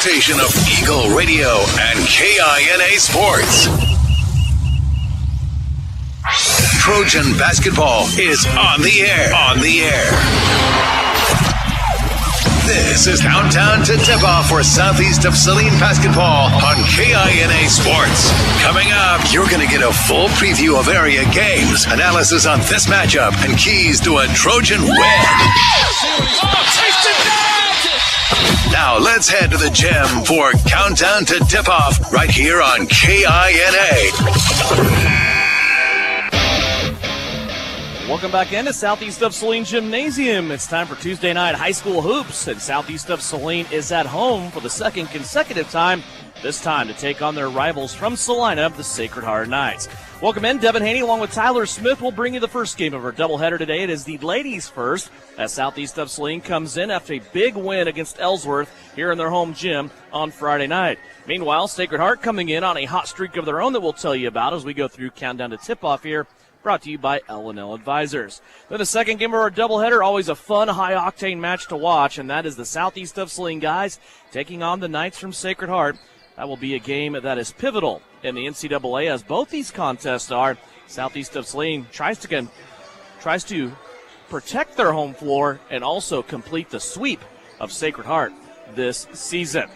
Station of Eagle Radio and KINA Sports. Trojan basketball is on the air. This is Countdown to Tip-Off for Southeast of Saline basketball on KINA Sports. Coming up, you're going to get a full preview of area games, analysis on this matchup, and keys to a Trojan win. Now let's head to the gym for Countdown to Tip-Off right here on KINA. Welcome back into Southeast of Saline Gymnasium. It's time for Tuesday night high school hoops, and Southeast of Saline is at home for the second consecutive time, this time to take on their rivals from Salina, the Sacred Heart Knights. Welcome in. Devin Haney along with Tyler Smith will bring you the first game of our doubleheader today. It is the ladies first as Southeast of Saline comes in after a big win against Ellsworth here in their home gym on Friday night. Meanwhile, Sacred Heart coming in on a hot streak of their own that we'll tell you about as we go through Countdown to Tip-Off here, brought to you by L&L Advisors. Then the second game of our doubleheader, always a fun, high-octane match to watch, and that is the Southeast of Saline guys taking on the Knights from Sacred Heart. That will be a game that is pivotal in the NCAA, as both these contests are. Southeast of Saline tries to protect their home floor and also complete the sweep of Sacred Heart this season.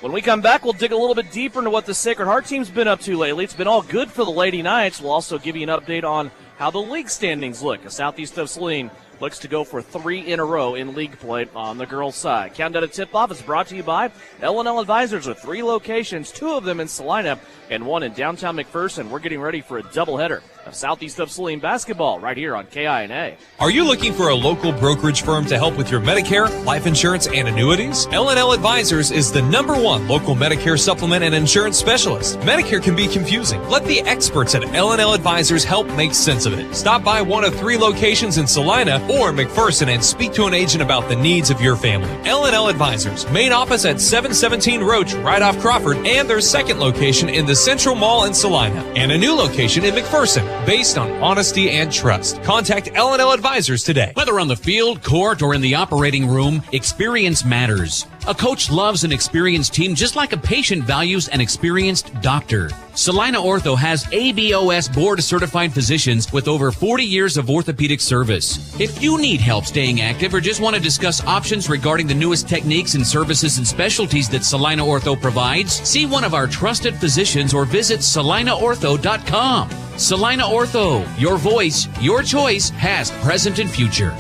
When we come back, we'll dig a little bit deeper into what the Sacred Heart team's been up to lately. It's been all good for the Lady Knights. We'll also give you an update on how the league standings look, as Southeast of Saline looks to go for 3 in a row in league play on the girls' side. Countdown to Tip-Off is brought to you by L&L Advisors with 3 locations, 2 of them in Salina and 1 in downtown McPherson. We're getting ready for a doubleheader of Southeast of Saline basketball right here on KINA. Are you looking for a local brokerage firm to help with your Medicare, life insurance, and annuities? L&L Advisors is the #1 local Medicare supplement and insurance specialist. Medicare can be confusing. Let the experts at L&L Advisors help make sense of it. Stop by one of 3 locations in Salina or McPherson and speak to an agent about the needs of your family. L&L Advisors, main office at 717 Roach, right off Crawford, and their second location in the Central Mall in Salina, and a new location in McPherson, based on honesty and trust. Contact L&L Advisors today. Whether on the field, court, or in the operating room, experience matters. A coach loves an experienced team just like a patient values an experienced doctor. Salina Ortho has ABOS board-certified physicians with over 40 years of orthopedic service. If you need help staying active or just want to discuss options regarding the newest techniques and services and specialties that Salina Ortho provides, see one of our trusted physicians or visit salinaortho.com. Salina Ortho, your voice, your choice, past, present, and future.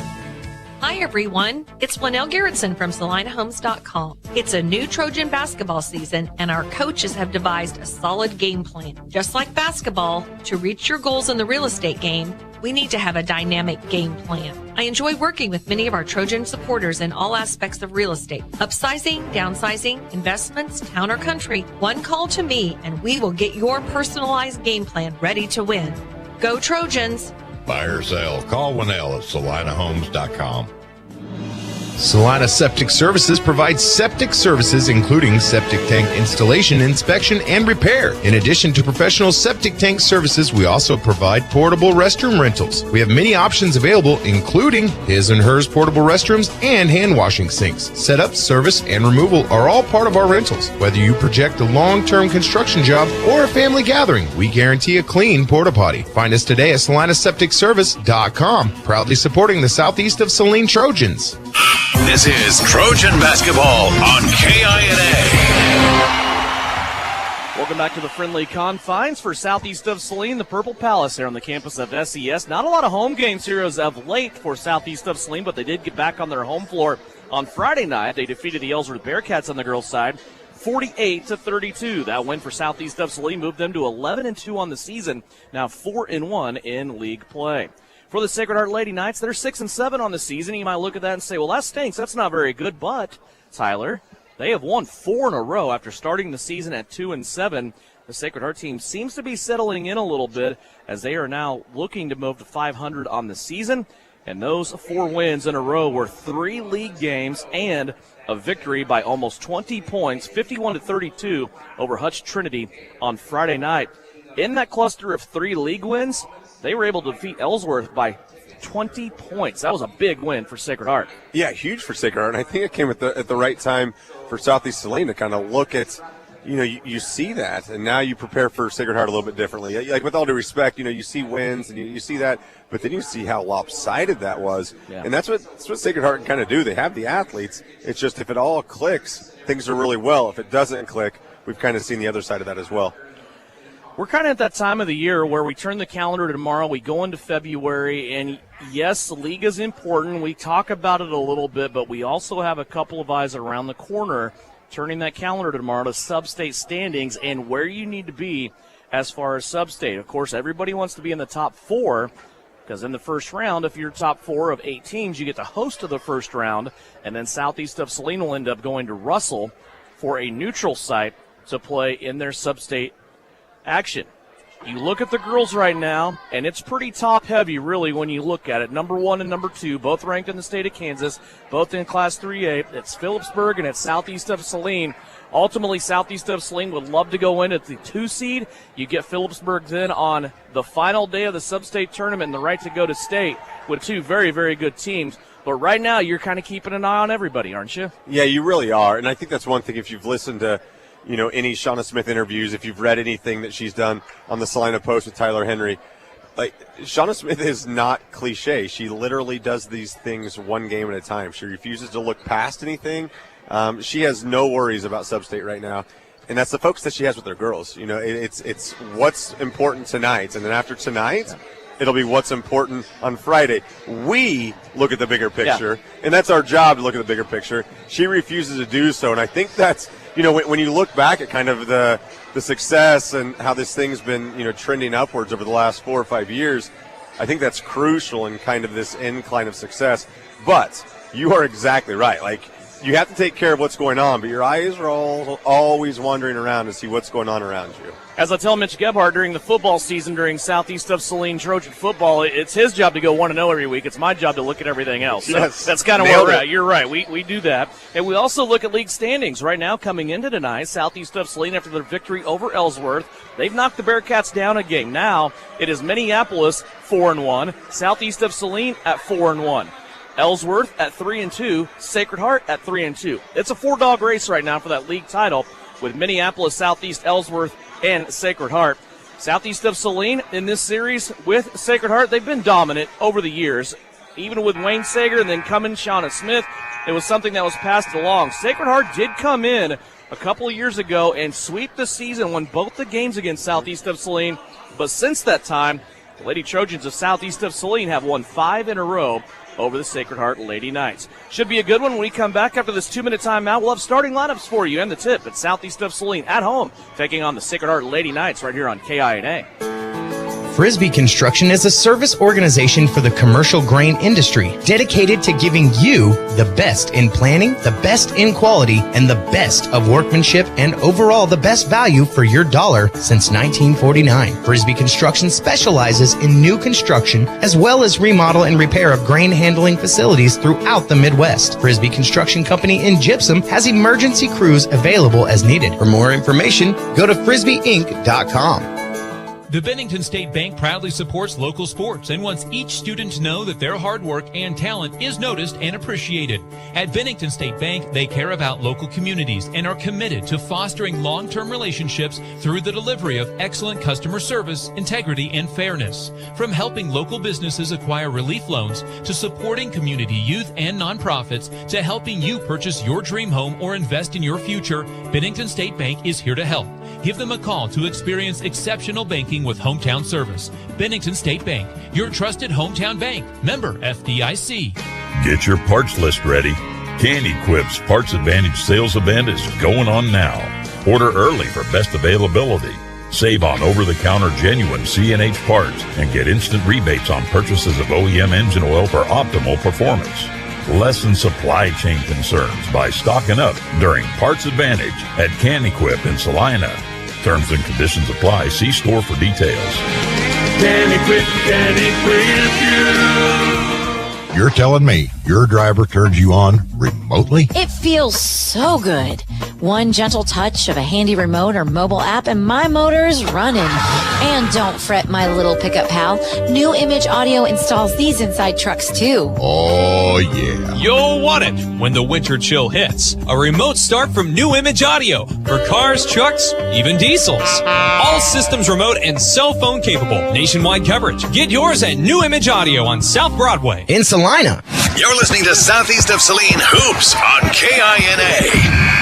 Hi everyone, it's Lynelle Garrettson from SalinaHomes.com. It's a new Trojan basketball season and our coaches have devised a solid game plan. Just like basketball, to reach your goals in the real estate game, we need to have a dynamic game plan. I enjoy working with many of our Trojan supporters in all aspects of real estate. Upsizing, downsizing, investments, town or country. One call to me and we will get your personalized game plan ready to win. Go Trojans! Buy or sell, call Winnell at SalinaHomes.com. Salina Septic Services provides septic services including septic tank installation, inspection, and repair. In addition to professional septic tank services, we also provide portable restroom rentals. We have many options available, including his and hers portable restrooms and hand washing sinks. Setup, service, and removal are all part of our rentals. Whether you project a long-term construction job or a family gathering, we guarantee a clean porta potty. Find us today at SalinaSepticService.com, proudly supporting the Southeast of Saline Trojans. This is Trojan basketball on KINA. Welcome back to the friendly confines for Southeast of Saline, the Purple Palace here on the campus of SES. Not a lot of home games here as of late for Southeast of Saline, but they did get back on their home floor on Friday night. They defeated the Ellsworth Bearcats on the girls' side 48-32. That win for Southeast of Saline moved them to 11-2 on the season, now 4-1 in league play. For the Sacred Heart Lady Knights, they're 6-7 on the season. You might look at that and say, well, that stinks. That's not very good. But, Tyler, they have won 4 in a row after starting the season at 2-7. The Sacred Heart team seems to be settling in a little bit as they are now looking to move to 500 on the season. And those 4 wins in a row were 3 league games and a victory by almost 20 points, 51-32 over Hutch Trinity on Friday night. In that cluster of 3 league wins, they were able to defeat Ellsworth by 20 points. That was a big win for Sacred Heart. Yeah, huge for Sacred Heart, and I think it came at the right time for Southeast Saline to kind of look at, you see that, and now you prepare for Sacred Heart a little bit differently. Like, with all due respect, you see wins, and you see that, but then you see how lopsided that was, and that's what Sacred Heart can kind of do. They have the athletes. It's just if it all clicks, things are really well. If it doesn't click, we've kind of seen the other side of that as well. We're kind of at that time of the year where we turn the calendar to tomorrow, we go into February, and yes, the league is important. We talk about it a little bit, but we also have a couple of eyes around the corner turning that calendar to tomorrow to sub-state standings and where you need to be as far as sub-state. Of course, everybody wants to be in the top 4 because in the first round, if you're top 4 of 8 teams, you get the host of the first round, and then Southeast of Saline will end up going to Russell for a neutral site to play in their sub-state action. You look at the girls right now, and it's pretty top-heavy, really, when you look at it. Number 1 and number 2, both ranked in the state of Kansas, both in Class 3A. It's Phillipsburg and it's Southeast of Saline. Ultimately, Southeast of Saline would love to go in at the 2 seed. You get Phillipsburg then on the final day of the sub-state tournament and the right to go to state with 2 very, very good teams. But right now, you're kind of keeping an eye on everybody, aren't you? Yeah, you really are, and I think that's one thing if you've listened to any Shauna Smith interviews, if you've read anything that she's done on the Salina Post with Tyler Henry, like, Shauna Smith is not cliche. She literally does these things one game at a time. She refuses to look past anything. She has no worries about sub-state right now, and that's the focus that she has with her girls. It's what's important tonight, and then after tonight, it'll be what's important on Friday. We look at the bigger picture, and that's our job to look at the bigger picture. She refuses to do so, and I think that's, when you look back at kind of the success and how this thing's been, trending upwards over the last 4 or 5 years, I think that's crucial in kind of this incline of success. But you are exactly right. Like, you have to take care of what's going on, but your eyes are always wandering around to see what's going on around you. As I tell Mitch Gebhardt during the football season, during Southeast of Saline Trojan football, it's his job to go 1-0 every week. It's my job to look at everything else. So yes, that's kind of where we're at. You're right. We do that. And we also look at league standings. Right now, coming into tonight, Southeast of Saline, after their victory over Ellsworth, they've knocked the Bearcats down a game. Now, it is Minneapolis 4-1, Southeast of Saline at 4-1. Ellsworth at 3-2, Sacred Heart at 3-2. It's a 4-dog race right now for that league title with Minneapolis, Southeast, Ellsworth, and Sacred Heart. Southeast of Saline in this series with Sacred Heart, they've been dominant over the years. Even with Wayne Sager and then coming Shauna Smith, it was something that was passed along. Sacred Heart did come in a couple of years ago and sweep the season, won both the games against Southeast of Saline. But since that time, the Lady Trojans of Southeast of Saline have won 5 in a row over the Sacred Heart Lady Knights. Should be a good one when we come back after this 2-minute timeout. We'll have starting lineups for you and the tip at Southeast of Saline at home, taking on the Sacred Heart Lady Knights right here on KINA. Frisbee Construction is a service organization for the commercial grain industry dedicated to giving you the best in planning, the best in quality, and the best of workmanship and overall the best value for your dollar since 1949. Frisbee Construction specializes in new construction as well as remodel and repair of grain handling facilities throughout the Midwest. Frisbee Construction Company in Gypsum has emergency crews available as needed. For more information, go to frisbeeinc.com. The Bennington State Bank proudly supports local sports and wants each student to know that their hard work and talent is noticed and appreciated. At Bennington State Bank, they care about local communities and are committed to fostering long-term relationships through the delivery of excellent customer service, integrity, and fairness. From helping local businesses acquire relief loans to supporting community youth and nonprofits to helping you purchase your dream home or invest in your future, Bennington State Bank is here to help. Give them a call to experience exceptional banking with hometown service. Bennington State Bank, your trusted hometown bank. Member FDIC. Get your parts list ready. Can-Equip's Parts Advantage sales event is going on now. Order early for best availability. Save on over-the-counter genuine CNH parts and get instant rebates on purchases of OEM engine oil for optimal performance. Lessen supply chain concerns by stocking up during Parts Advantage at Can-Equip in Salina. Terms and conditions apply. See store for details. Can equip you. You're telling me your driver turns you on remotely? It feels so good. One gentle touch of a handy remote or mobile app and my motor's running. And don't fret, my little pickup pal. New Image Audio installs these inside trucks, too. Oh, yeah. You'll want it when the winter chill hits. A remote start from New Image Audio for cars, trucks, even diesels. All systems remote and cell phone capable. Nationwide coverage. Get yours at New Image Audio on South Broadway. In Salina. You're listening to Southeast of Saline Hoops on KINA.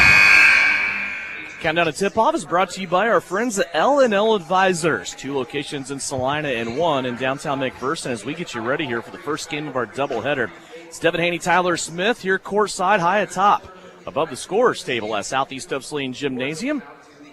Countdown to Tip-Off is brought to you by our friends at L&L Advisors. 2 locations in Salina and 1 in downtown McPherson as we get you ready here for the first game of our doubleheader. Stephen Haney, Tyler Smith here courtside high atop above the scorer's table at Southeast of Saline Gymnasium.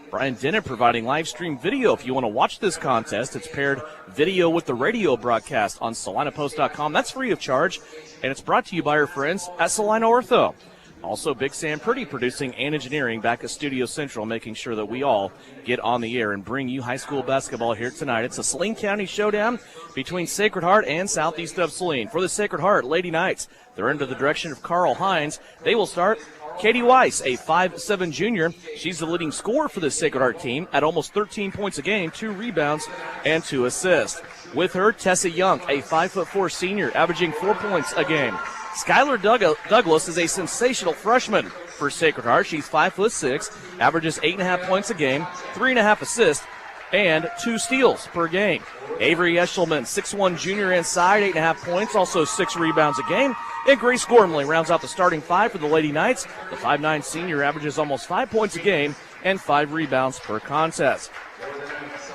Brian Dennett providing live stream video. If you want to watch this contest, it's paired video with the radio broadcast on SalinaPost.com. That's free of charge, and it's brought to you by our friends at Salina Ortho. Also, Big Sam Purdy producing and engineering back at Studio Central, making sure that we all get on the air and bring you high school basketball here tonight. It's a Saline County showdown between Sacred Heart and Southeast of Saline. For the Sacred Heart Lady Knights, they're under the direction of Carl Hines. They will start Katie Weiss, a 5'7 junior. She's the leading scorer for the Sacred Heart team at almost 13 points a game, 2 rebounds, and 2 assists. With her, Tessa Young, a 5'4 senior, averaging 4 points a game. Skylar Douglas is a sensational freshman for Sacred Heart. She's 5'6", averages 8.5 points a game, 3.5 assists, and 2 steals per game. Avery Eshelman, 6'1 junior inside, 8.5 points, also 6 rebounds a game. And Grace Gormley rounds out the starting 5 for the Lady Knights. The 5'9 senior averages almost 5 points a game and 5 rebounds per contest.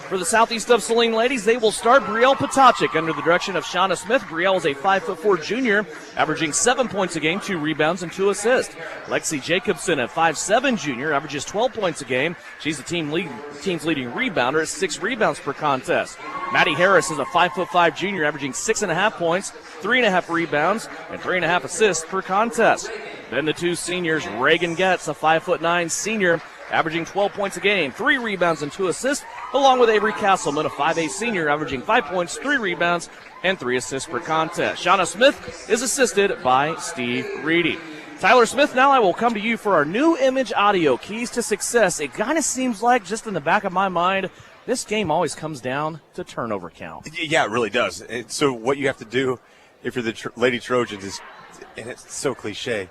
For the Southeast of Saline ladies, they will start Brielle Potachik under the direction of Shauna Smith. Brielle is a 5'4 junior, averaging 7 points a game, 2 rebounds, and 2 assists. Lexi Jacobson, a 5'7 junior, averages 12 points a game. She's the team's leading rebounder at 6 rebounds per contest. Maddie Harris is a 5'5 junior, averaging 6.5 points, 3.5 rebounds, and 3.5 assists per contest. Then the 2 seniors, Reagan Getz, a 5'9 senior, averaging 12 points a game, 3 rebounds and 2 assists, along with Avery Castleman, a 5'8 senior, averaging 5 points, 3 rebounds, and 3 assists per contest. Shauna Smith is assisted by Steve Reedy. Tyler Smith, now I will come to you for our new Image Audio Keys to Success. It kind of seems like, just in the back of my mind, this game always comes down to turnover count. Yeah, it really does. So what you have to do if you're the Lady Trojans is, and it's so cliche,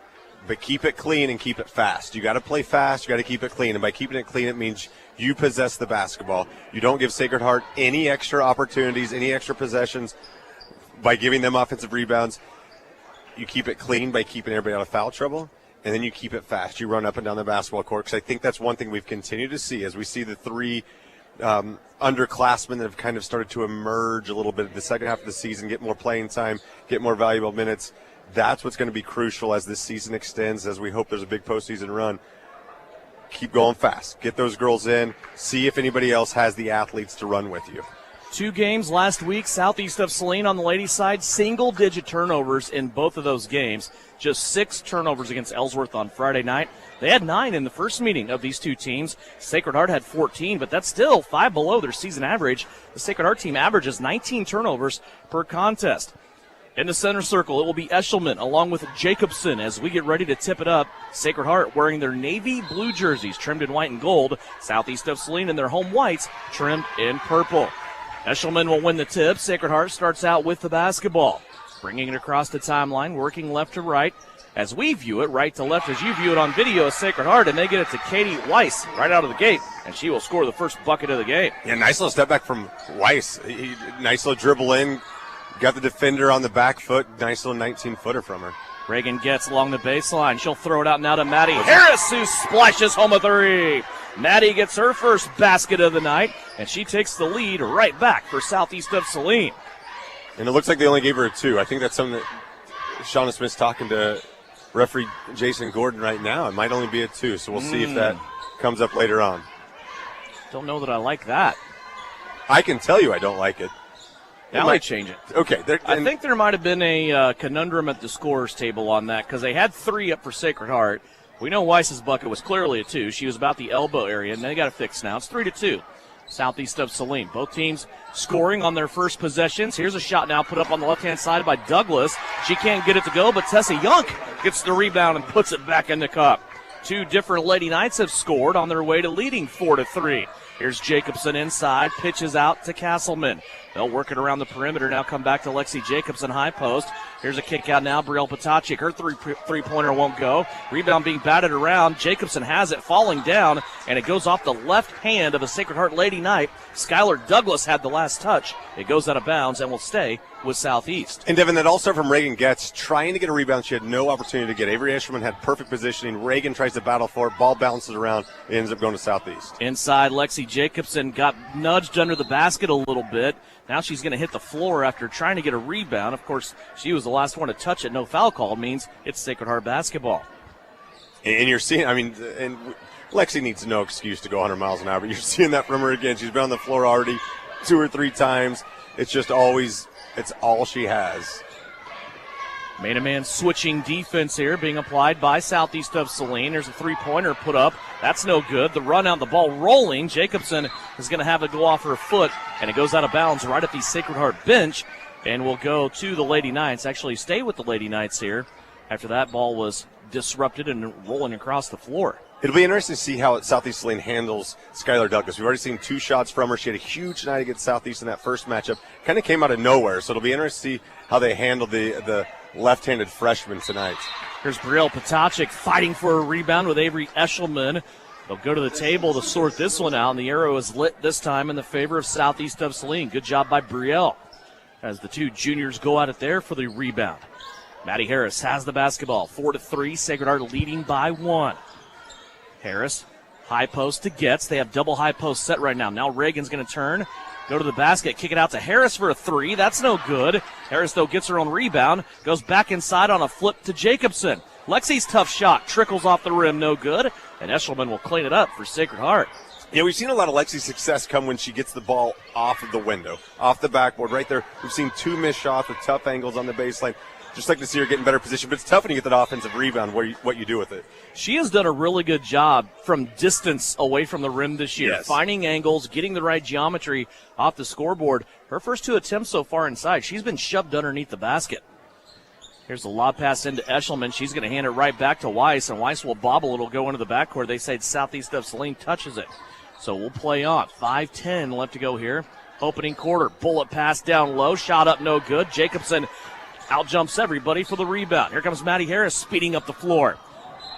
but keep it clean and keep it fast. You got to play fast. You got to keep it clean. And by keeping it clean, it means you possess the basketball. You don't give Sacred Heart any extra opportunities, any extra possessions by giving them offensive rebounds. You keep it clean by keeping everybody out of foul trouble, and then you keep it fast. You run up and down the basketball court, because I think that's one thing we've continued to see as we see the 3 underclassmen that have kind of started to emerge a little bit the second half of the season, get more playing time, get more valuable minutes. That's what's going to be crucial as this season extends, as we hope there's a big postseason run. Keep going fast. Get those girls in. See if anybody else has the athletes to run with you. 2 games last week, Southeast of Saline on the ladies' side, single-digit turnovers in both of those games. Just 6 turnovers against Ellsworth on Friday night. They had 9 in the first meeting of these 2 teams. Sacred Heart had 14, but that's still 5 below their season average. The Sacred Heart team averages 19 turnovers per contest. In the center circle, it will be Eshelman along with Jacobson as we get ready to tip it up. Sacred Heart wearing their navy blue jerseys trimmed in white and gold. Southeast of Saline in their home whites trimmed in purple. Eshelman will win the tip. Sacred Heart starts out with the basketball. Bringing it across the timeline, working left to right. As we view it, right to left as you view it on video, Sacred Heart, and they get it to Katie Weiss right out of the gate, and she will score the first bucket of the game. Yeah, nice little step back from Weiss. Nice little dribble in. Got the defender on the back foot. Nice little 19-footer from her. Reagan gets along the baseline. She'll throw it out now to Maddie Harris, who splashes home a 3. Maddie gets her first basket of the night, and she takes the lead right back for Southeast of Saline. And it looks like they only gave her a 2. I think that's something that Shauna Smith's talking to referee Jason Gordon right now. It might only be a 2, so we'll see if that comes up later on. Don't know that I like that. I can tell you I don't like it. Now they change it. Okay. I think there might have been a conundrum at the scorer's table on that because they had 3 up for Sacred Heart. We know Weiss's bucket was clearly a 2. She was about the elbow area, and they got it fixed now. It's 3-2. Southeast of Saline. Both teams scoring on their first possessions. Here's a shot now put up on the left-hand side by Douglas. She can't get it to go, but Tessa Young gets the rebound and puts it back in the cup. 2 different Lady Knights have scored on their way to leading 4-3. Here's Jacobson inside, pitches out to Castleman. They'll work it around the perimeter, now come back to Lexi Jacobson, high post. Here's a kick out now, Brielle Potacek. Her three-pointer won't go. Rebound being batted around. Jacobson has it, falling down, and it goes off the left hand of a Sacred Heart Lady Knight. Skylar Douglas had the last touch. It goes out of bounds and will stay with Southeast. And Devin, that all-star from Reagan Getz trying to get a rebound. She had no opportunity to get. Avery Eshelman had perfect positioning. Reagan tries to battle for it. Ball bounces around. It ends up going to Southeast. Inside, Lexi Jacobson got nudged under the basket a little bit. Now she's going to hit the floor after trying to get a rebound. Of course, she was the last one to touch it. No foul call means it's Sacred Heart basketball. And you're seeing, and Lexi needs no excuse to go 100 miles an hour, but you're seeing that from her again. She's been on the floor already 2 or 3 times. It's just always, it's all she has. Man-to-man switching defense here being applied by Southeast of Saline. There's a three-pointer put up. That's no good. The run out, the ball rolling. Jacobson is going to have it go off her foot, and it goes out of bounds right at the Sacred Heart bench, and will go to the Lady Knights. Actually stay with the Lady Knights here after that ball was disrupted and rolling across the floor. It'll be interesting to see how Southeast Saline handles Skylar Douglas. We've already seen 2 shots from her. She had a huge night against Southeast in that first matchup. Kind of came out of nowhere, so it'll be interesting to see how they handle the left-handed freshman tonight. Here's Brielle Potacek fighting for a rebound with Avery Eshelman. They'll go to the table to sort this one out, and the arrow is lit this time in the favor of Southeast of Saline. Good job by Brielle as the 2 juniors go at it there for the rebound. Maddie Harris has the basketball. 4-3, Sacred Heart leading by 1. Harris, high post to Getz. They have double high post set right now. Now Reagan's going to turn, go to the basket, kick it out to Harris for a 3. That's no good. Harris, though, gets her own rebound, goes back inside on a flip to Jacobson. Lexi's tough shot trickles off the rim, no good, and Eshelman will clean it up for Sacred Heart. Yeah, we've seen a lot of Lexi's success come when she gets the ball off of the window, off the backboard right there. We've seen 2 missed shots with tough angles on the baseline. Just like to see her get in better position, but it's tough when you get that offensive rebound, what you do with it. She has done a really good job from distance away from the rim this year, yes. Finding angles, getting the right geometry off the scoreboard. Her first 2 attempts so far inside, she's been shoved underneath the basket. Here's the lob pass into Eshelman. She's going to hand it right back to Weiss, and Weiss will bobble. It'll go into the backcourt. They say Southeast of Saline touches it. So we'll play on. 5:10 left to go here. Opening quarter, bullet pass down low, shot up no good. Jacobson out-jumps everybody for the rebound. Here comes Maddie Harris speeding up the floor.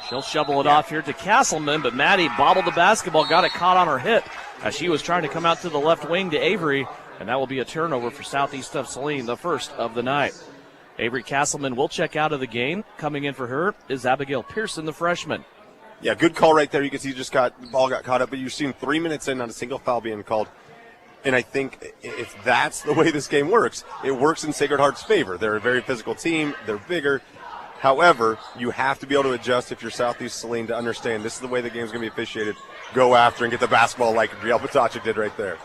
She'll shovel it off here to Castleman, but Maddie bobbled the basketball, got it caught on her hip as she was trying to come out to the left wing to Avery, and that will be a turnover for Southeast of Saline, the first of the night. Avery Castleman will check out of the game. Coming in for her is Abigail Pearson, the freshman. Yeah, good call right there. You can see the ball got caught up, but you've seen 3 minutes in, not a single foul being called. And I think if that's the way this game works, it works in Sacred Heart's favor. They're a very physical team. They're bigger. However, you have to be able to adjust if you're Southeast Saline to understand this is the way the game's going to be officiated. Go after and get the basketball like Brielle Potacek did right there.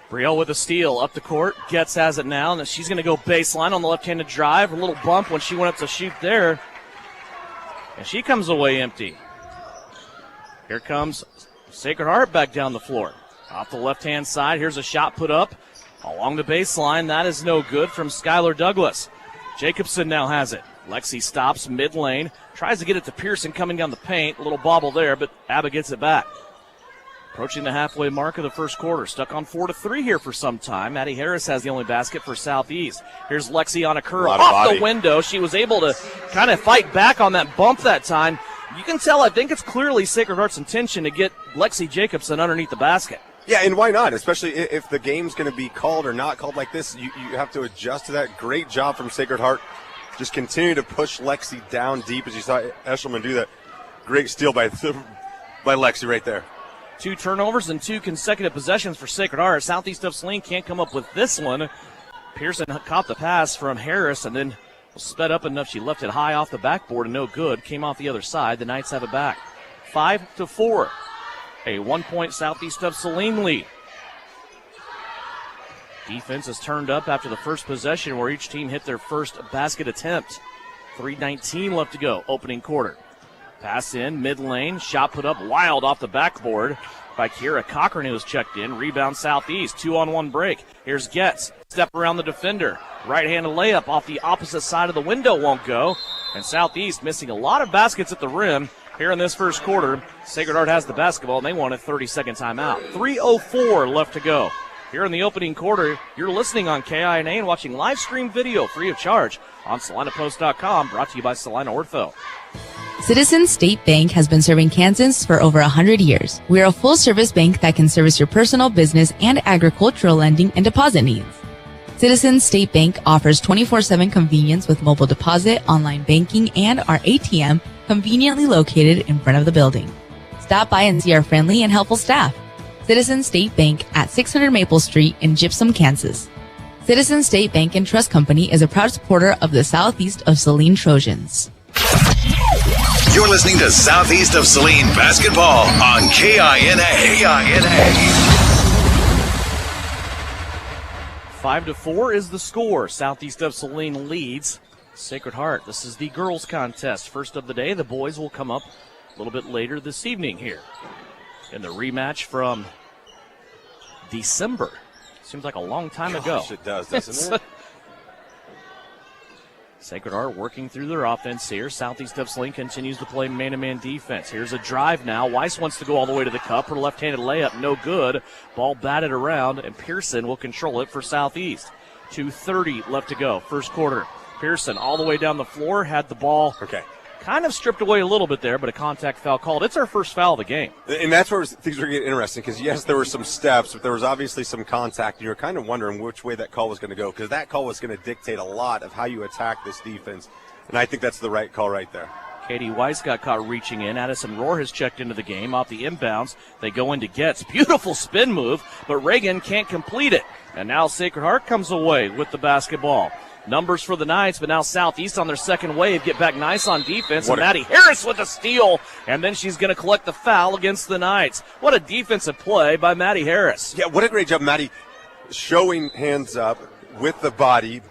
Brielle with a steal up the court. Getz has it now, and she's going to go baseline on the left-handed drive. A little bump when she went up to shoot there. And she comes away empty. Here comes Sacred Heart back down the floor. Off the left-hand side, here's a shot put up along the baseline. That is no good from Skylar Douglas. Jacobson now has it. Lexi stops mid-lane, tries to get it to Pearson coming down the paint. A little bobble there, but Abba gets it back. Approaching the halfway mark of the first quarter. Stuck on 4-3 here for some time. Maddie Harris has the only basket for Southeast. Here's Lexi on a curl off the window. She was able to kind of fight back on that bump that time. You can tell, I think it's clearly Sacred Heart's intention to get Lexi Jacobson underneath the basket. Yeah, and why not? Especially if the game's going to be called or not called like this, you have to adjust to that. Great job from Sacred Heart. Just continue to push Lexi down deep as you saw Eshelman do that. Great steal by Lexi right there. 2 turnovers and 2 consecutive possessions for Sacred Heart. Southeast of Saline can't come up with this one. Pearson caught the pass from Harris and then sped up enough. She left it high off the backboard and no good. Came off the other side. The Knights have it back. 5-4. A 1-point Southeast of Saline lead. Defense is turned up after the first possession where each team hit their first basket attempt. 3:19 left to go, opening quarter. Pass in, mid-lane, shot put up wild off the backboard by Kira Cochran, who was checked in. Rebound Southeast, 2-on-1 break. Here's Getz, step around the defender. Right-handed layup off the opposite side of the window won't go. And Southeast missing a lot of baskets at the rim. Here in this first quarter, Sacred Heart has the basketball, and they want a 30-second timeout. 3:04 left to go. Here in the opening quarter, you're listening on KINA and watching live stream video free of charge on SalinaPost.com, brought to you by Salina Ortho. Citizens State Bank has been serving Kansans for over 100 years. We are a full-service bank that can service your personal, business, and agricultural lending and deposit needs. Citizens State Bank offers 24/7 convenience with mobile deposit, online banking, and our ATM conveniently located in front of the building. Stop by and see our friendly and helpful staff. Citizens State Bank at 600 Maple Street in Gypsum, Kansas. Citizens State Bank and Trust Company is a proud supporter of the Southeast of Saline Trojans. You're listening to Southeast of Saline basketball on KINA. 5-4 is the score. Southeast of Saline leads Sacred Heart. This is the girls' contest. First of the day. The boys will come up a little bit later this evening here. In the rematch from December. Seems like a long time ago. It does, doesn't it? Sacred Heart working through their offense here. Southeast of Saline continues to play man-to-man defense. Here's a drive now. Weiss wants to go all the way to the cup. Her left-handed layup, no good. Ball batted around, and Pearson will control it for Southeast. 2:30 left to go. First quarter. Pearson all the way down the floor, had the ball kind of stripped away a little bit there, but a contact foul called. It's our first foul of the game. And that's where things were getting interesting because, yes, there were some steps, but there was obviously some contact. And you were kind of wondering which way that call was going to go because that call was going to dictate a lot of how you attack this defense. And I think that's the right call right there. Katie Weiss got caught reaching in. Addison Rohr has checked into the game. Off the inbounds, they go into Getz. Beautiful spin move, but Reagan can't complete it. And now Sacred Heart comes away with the basketball. Numbers for the Knights, but now Southeast on their second wave. Get back nice on defense. And Maddie Harris with a steal, and then she's going to collect the foul against the Knights. What a defensive play by Maddie Harris. Yeah, what a great job, Maddie, showing hands up with the body.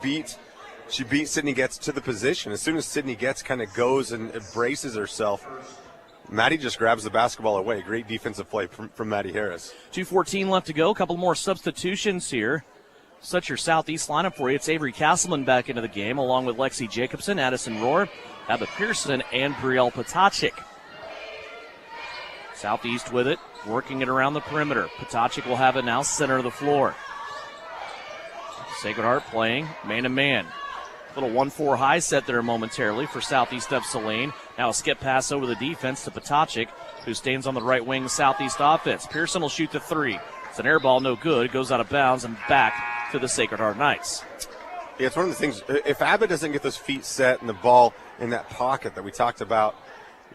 She beat Sydney Getz to the position. As soon as Sydney Getz kind of goes and braces herself, Maddie just grabs the basketball away. Great defensive play from Maddie Harris. 2:14 left to go. A couple more substitutions here. Such your Southeast lineup for you. It's Avery Castleman back into the game, along with Lexi Jacobson, Addison Rohr, Abba Pearson, and Brielle Potachik. Southeast with it, working it around the perimeter. Potachik will have it now, center of the floor. Sacred Heart playing man-to-man. Little 1-4 high set there momentarily for Southeast of Saline. Now a skip pass over the defense to Potachik, who stands on the right wing Southeast offense. Pearson will shoot the three. It's an air ball, no good. It goes out of bounds and back to the Sacred Heart Knights. Yeah, it's one of the things. If Abba doesn't get those feet set and the ball in that pocket that we talked about,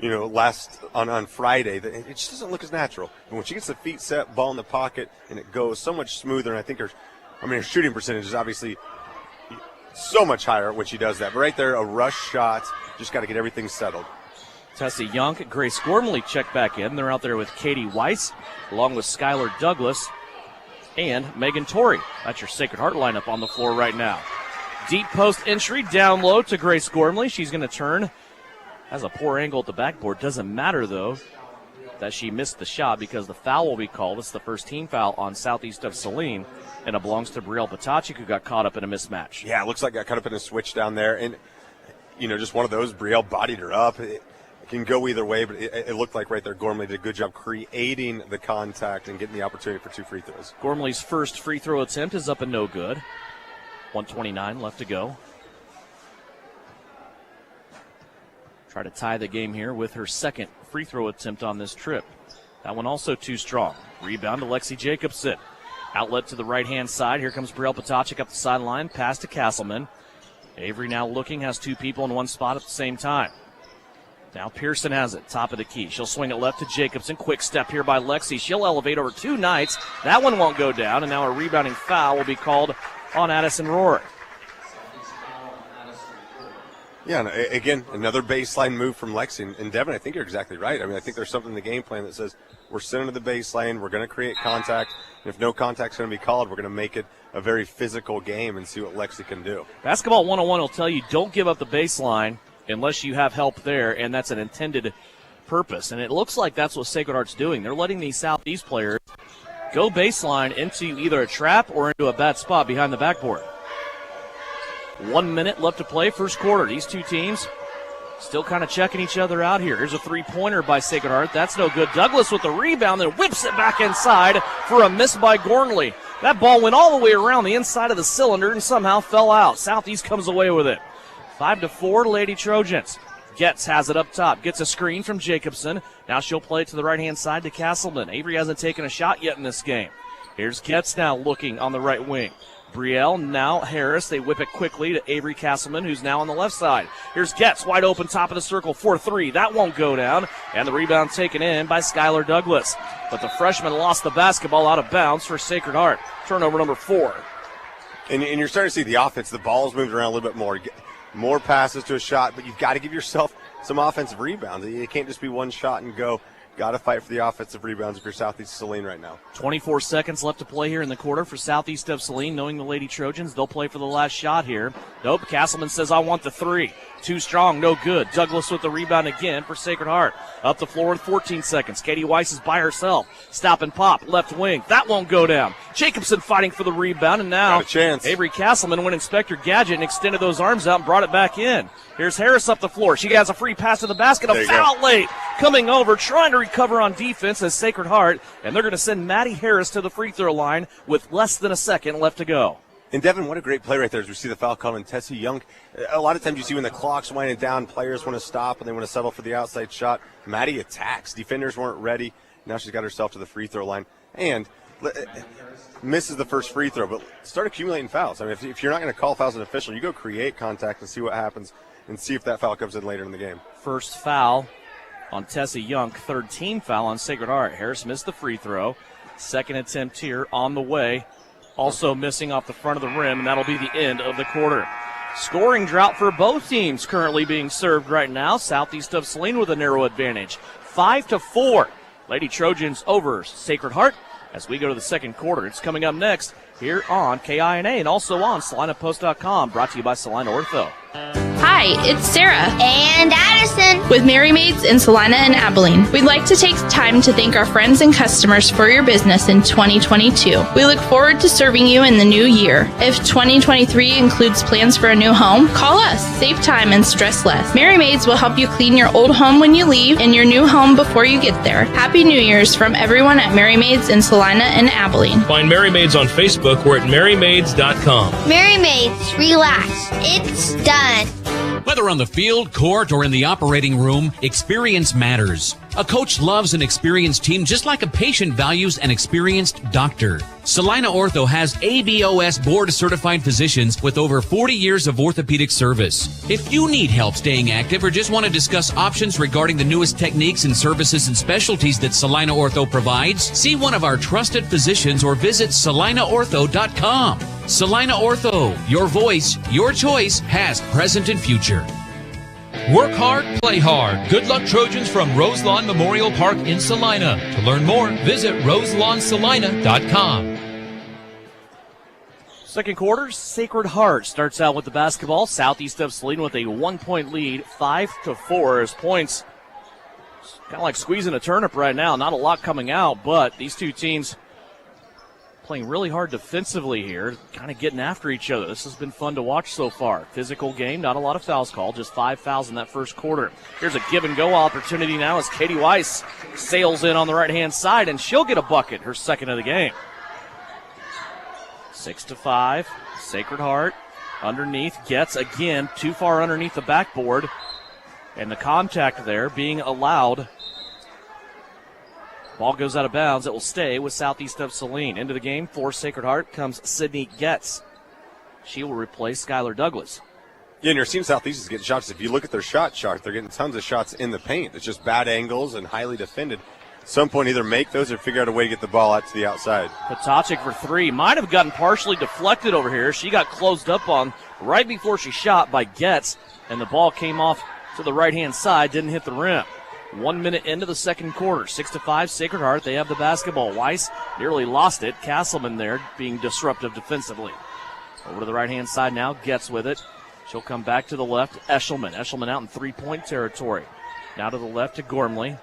last on Friday, it just doesn't look as natural. But when she gets the feet set, ball in the pocket, and it goes so much smoother, and I think her shooting percentage is obviously so much higher when she does that. But right there, a rush shot, just got to get everything settled. Tessa Young, Grace Gormley check back in. They're out there with Katie Weiss, along with Skylar Douglas and Megan Torrey. That's your Sacred Heart lineup on the floor right now. Deep post entry down low to Grace Gormley. She's going to turn. Has a poor angle at the backboard. Doesn't matter, though, that she missed the shot because the foul will be called. It's the first team foul on Southeast of Saline, and it belongs to Brielle Potachik, who got caught up in a mismatch. Yeah, it looks like got caught up in a switch down there. And, just one of those. Brielle bodied her up. It can go either way, but it looked like right there Gormley did a good job creating the contact and getting the opportunity for 2 free throws. Gormley's first free throw attempt is up and no good. 1:29 left to go. Try to tie the game here with her second free throw attempt on this trip. That one also too strong. Rebound to Lexi Jacobson. Outlet to the right-hand side. Here comes Brielle Potachik up the sideline. Pass to Castleman. Avery now looking, has two people in one spot at the same time. Now Pearson has it, top of the key. She'll swing it left to Jacobson. Quick step here by Lexi. She'll elevate over two Knights. That one won't go down, and now a rebounding foul will be called on Addison Rohr. Yeah, and again, another baseline move from Lexi. And Devin, I think you're exactly right. I think there's something in the game plan that says we're sending to the baseline, we're going to create contact, and if no contact's going to be called, we're going to make it a very physical game and see what Lexi can do. Basketball 101 will tell you don't give up the baseline unless you have help there, and that's an intended purpose. And it looks like that's what Sacred Heart's doing. They're letting these Southeast players go baseline into either a trap or into a bad spot behind the backboard. 1 minute left to play, first quarter. These two teams Still kind of checking each other out here. Here's a three-pointer by Sacred Heart. That's no good. Douglas with the rebound, then whips it back inside for a miss by Gormley. That ball went all the way around the inside of the cylinder and somehow fell out. Southeast comes away with it. 5-4, Lady Trojans. Getz has it up top. Gets a screen from Jacobson. Now she'll play it to the right-hand side to Castleman. Avery hasn't taken a shot yet in this game. Here's Getz now looking on the right wing. Brielle, now Harris. They whip it quickly to Avery Castleman, who's now on the left side. Here's Getz, wide open, top of the circle, 4-3. That won't go down. And the rebound taken in by Skylar Douglas. But the freshman lost the basketball out of bounds for Sacred Heart. Turnover number 4. And you're starting to see the offense. The ball's moved around a little bit more. More passes to a shot, but you've got to give yourself some offensive rebounds. It can't just be one shot and go. Got to fight for the offensive rebounds if you're Southeast Saline right now. 24 seconds left to play here in the quarter for Southeast of Saline. Knowing the Lady Trojans, they'll play for the last shot here. Nope, Castleman says, I want the 3. Too strong, no good. Douglas with the rebound again for Sacred Heart. Up the floor with 14 seconds. Katie Weiss is by herself. Stop and pop, left wing. That won't go down. Jacobson fighting for the rebound, and now Avery Castleman went Inspector Gadget and extended those arms out and brought it back in. Here's Harris up the floor. She has a free pass to the basket. A foul late. Coming over, trying to recover on defense as Sacred Heart, and they're going to send Maddie Harris to the free throw line with less than a second left to go. And Devin, what a great play right there as we see the foul call on Tessie Young. A lot of times you see when the clock's winding down, players want to stop and they want to settle for the outside shot. Maddie attacks. Defenders weren't ready. Now she's got herself to the free throw line. And misses the first free throw, but start accumulating fouls. I mean, if you're not going to call fouls as an official, you go create contact and see what happens and see if that foul comes in later in the game. First foul on Tessie Young, third team foul on Sacred Heart. Harris missed the free throw. Second attempt here on the way. Also missing off the front of the rim, and that'll be the end of the quarter. Scoring drought for both teams currently being served right now. Southeast of Saline with a narrow advantage. 5-4. Lady Trojans over Sacred Heart as we go to the second quarter. It's coming up next here on KINA and also on SalinaPost.com, brought to you by Salina Ortho. Hi, it's Sarah and Addison with Mary Maids in Salina and Abilene. We'd like to take time to thank our friends and customers for your business in 2022. We look forward to serving you in the new year. If 2023 includes plans for a new home, call us. Save time and stress less. Mary Maids will help you clean your old home when you leave and your new home before you get there. Happy New Year's from everyone at Mary Maids in Salina and Abilene. Find Mary Maids on Facebook or at marymaids.com. Mary Maids, relax. It's done. Whether on the field, court, or in the operating room, experience matters. A coach loves an experienced team just like a patient values an experienced doctor. Salina Ortho has ABOS board-certified physicians with over 40 years of orthopedic service. If you need help staying active or just want to discuss options regarding the newest techniques and services and specialties that Salina Ortho provides, see one of our trusted physicians or visit salinaortho.com. Salina Ortho, your voice, your choice, past, present, and future. Work hard, play hard. Good luck, Trojans from Roselawn Memorial Park in Salina. To learn more, visit roselawnsalina.com. Second quarter, Sacred Heart starts out with the basketball. Southeast of Saline with a 1-point lead, 5-4 as points. Kind of like squeezing a turnip right now. Not a lot coming out, but these two teams playing really hard defensively here, kind of getting after each other. This has been fun to watch so far. Physical game, not a lot of fouls called, just 5 fouls in that first quarter. Here's a give-and-go opportunity now as Katie Weiss sails in on the right-hand side, and she'll get a bucket, her second of the game. 6-5, Sacred Heart underneath, gets again too far underneath the backboard, and the contact there being allowed. Ball goes out of bounds. It will stay with Southeast of Saline. Into the game for Sacred Heart comes Sydney Getz. She will replace Skylar Douglas. Yeah, and your team Southeast is getting shots. If you look at their shot chart, they're getting tons of shots in the paint. It's just bad angles and highly defended. At some point, either make those or figure out a way to get the ball out to the outside. Potacek for 3. Might have gotten partially deflected over here. She got closed up on right before she shot by Getz, and the ball came off to the right-hand side, didn't hit the rim. 1 minute into the second quarter, 6-5, Sacred Heart. They have the basketball. Weiss nearly lost it. Castleman there being disruptive defensively. Over to the right-hand side now, Getz with it. She'll come back to the left. Eshelman. Eshelman out in three-point territory. Now to the left to Gormley.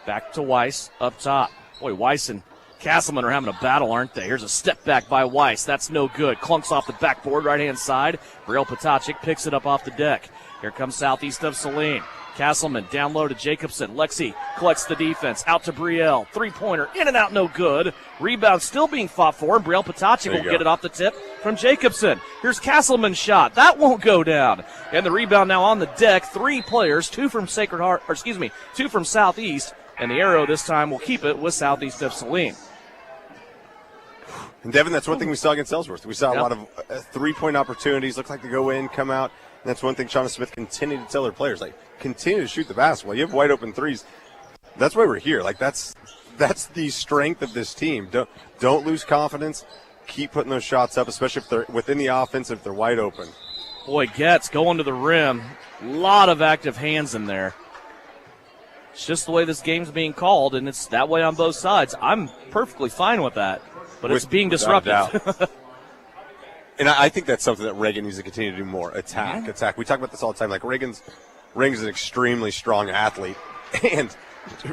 Back to Weiss up top. Boy, Weiss and Castleman are having a battle, aren't they? Here's a step back by Weiss. That's no good. Clunks off the backboard, right-hand side. Brielle Potacek picks it up off the deck. Here comes Southeast of Saline. Castleman down low to Jacobson. Lexi collects the defense. Out to Brielle. Three-pointer. In and out, no good. Rebound still being fought for. And Brielle Patachi will get it off the tip from Jacobson. Here's Castleman's shot. That won't go down. And the rebound now on the deck. 3 players, 2 from two from Southeast. And the arrow this time will keep it with Southeast of Saline. And Devin, that's one thing we saw against Ellsworth. We saw a lot of 3-point opportunities. Look like they go in, come out. And that's one thing Shauna Smith continued to tell her players, like, continue to shoot the basketball. You have wide open threes. That's why we're here. Like, that's the strength of this team. Don't lose confidence. Keep putting those shots up, especially if they're within the offense, if they're wide open. Boy, Getz going to the rim. A lot of active hands in there. It's just the way this game's being called, and it's that way on both sides. I'm perfectly fine with that, but it's being disruptive. And I think that's something that Reagan needs to continue to do more. Attack. We talk about this all the time. Like, Reagan's an extremely strong athlete, and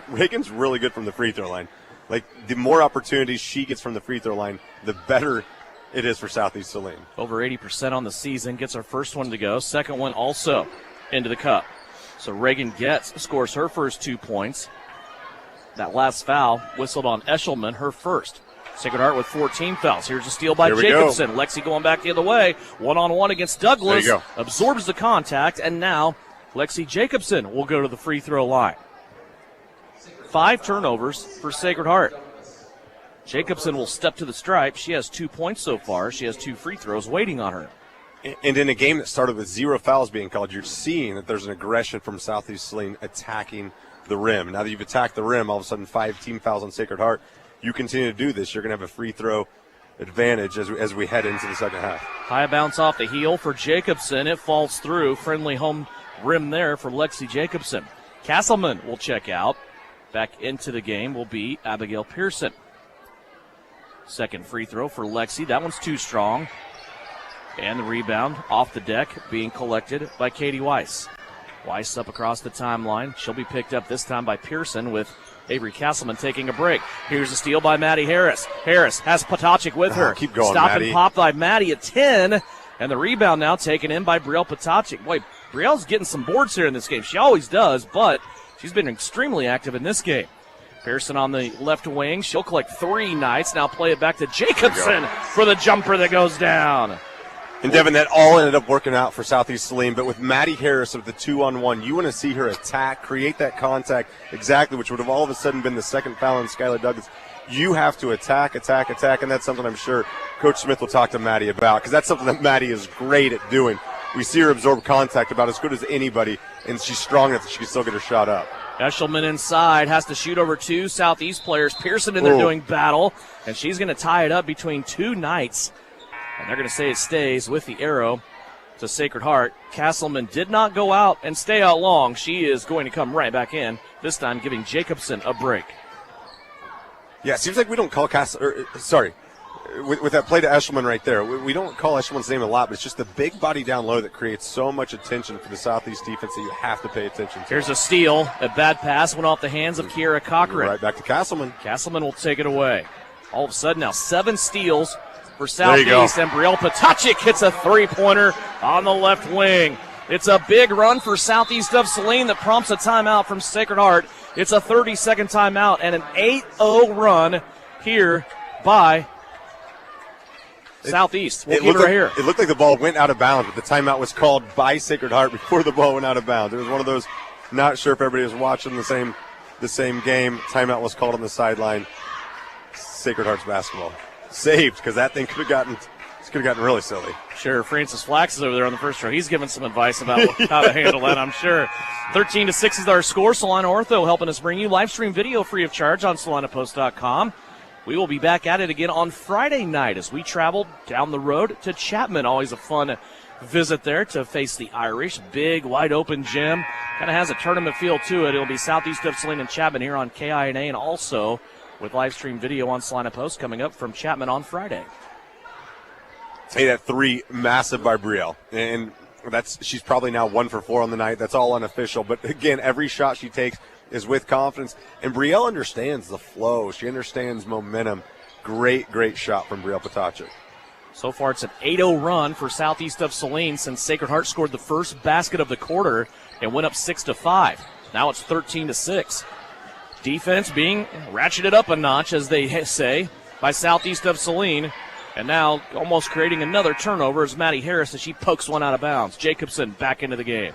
Reagan's really good from the free throw line. Like, the more opportunities she gets from the free throw line, the better it is for Southeast Saline. Over 80% on the season. Gets her first one to go. Second one also into the cup. So Reagan scores her first 2 points. That last foul whistled on Eshelman, her first. Sacred Heart with 14 fouls. Here's a steal by Jacobson. Lexi going back the other way. One-on-one against Douglas. Absorbs the contact, and now Lexi Jacobson will go to the free throw line. 5 turnovers for Sacred Heart. Jacobson will step to the stripe. She has 2 points so far. She has 2 free throws waiting on her. And in a game that started with 0 fouls being called, you're seeing that there's an aggression from Southeast Saline attacking the rim. Now that you've attacked the rim, all of a sudden 5 team fouls on Sacred Heart. You continue to do this, you're going to have a free throw advantage as we head into the second half. High bounce off the heel for Jacobson. It falls through. Friendly home rim there for Lexi Jacobson. Castleman will check out. Back into the game will be Abigail Pearson. Second free throw for Lexi. That one's too strong. And the rebound off the deck being collected by Katie Weiss. Weiss up across the timeline. She'll be picked up this time by Pearson with Avery Castleman taking a break. Here's a steal by Maddie Harris. Harris has Patacic with her. Keep going, Stop Maddie. And pop by Maddie at 10. And the rebound now taken in by Brielle Patacic. Boy, Brielle's getting some boards here in this game. She always does, but she's been extremely active in this game. Pearson on the left wing. She'll collect 3 nights. Now play it back to Jacobson for the jumper that goes down. And, Devin, that all ended up working out for Southeast Saline, but with Maddie Harris with the 2-on-1, you want to see her attack, create that contact exactly, which would have all of a sudden been the second foul on Skylar Douglas. You have to attack, and that's something I'm sure Coach Smith will talk to Maddie about, because that's something that Maddie is great at doing. We see her absorb contact about as good as anybody, and she's strong enough that she can still get her shot up. Eshelman inside has to shoot over 2 Southeast players. Pearson in there doing battle, and she's going to tie it up between 2 Knights. And they're going to say it stays with the arrow to Sacred Heart. Castleman did not go out and stay out long. She is going to come right back in, this time giving Jacobson a break. Yeah, it seems like we don't call with that play to Eshelman right there, we don't call Eshelman's name a lot, but it's just the big body down low that creates so much attention for the Southeast defense that you have to pay attention to. Here's a steal. A bad pass went off the hands of Kiera Cochran. Right back to Castleman. Castleman will take it away. All of a sudden now 7 steals for Southeast, and Brielle Patacic hits a 3-pointer on the left wing. It's a big run for Southeast of Saline that prompts a timeout from Sacred Heart. It's a 30-second timeout and an 8-0 run here by Southeast. We'll keep right here. It looked like the ball went out of bounds, but the timeout was called by Sacred Heart before the ball went out of bounds. It was one of those, not sure if everybody was watching the same game. Timeout was called on the sideline. Sacred Heart's basketball. Saved, because that thing could have gotten really silly. Sure, Francis Flax is over there on the first row. He's giving some advice about how to handle that, I'm sure. 13-6 is our score. Salina Ortho helping us bring you live stream video free of charge on SalinaPost.com. We will be back at it again on Friday night as we travel down the road to Chapman. Always a fun visit there to face the Irish. Big, wide-open gym. Kind of has a tournament feel to it. It'll be Southeast of Saline and Chapman here on KINA, and also with live stream video on Salina Post coming up from Chapman on Friday. Hey, that 3 massive by Brielle. And she's probably now 1 for 4 on the night. That's all unofficial. But again, every shot she takes is with confidence. And Brielle understands the flow. She understands momentum. Great shot from Brielle Patacic. So far, it's an 8-0 run for Southeast of Saline since Sacred Heart scored the first basket of the quarter and went up 6-5. Now it's 13-6. Defense being ratcheted up a notch, as they say, by Southeast of Saline. And now almost creating another turnover is Maddie Harris as she pokes one out of bounds. Jacobson back into the game.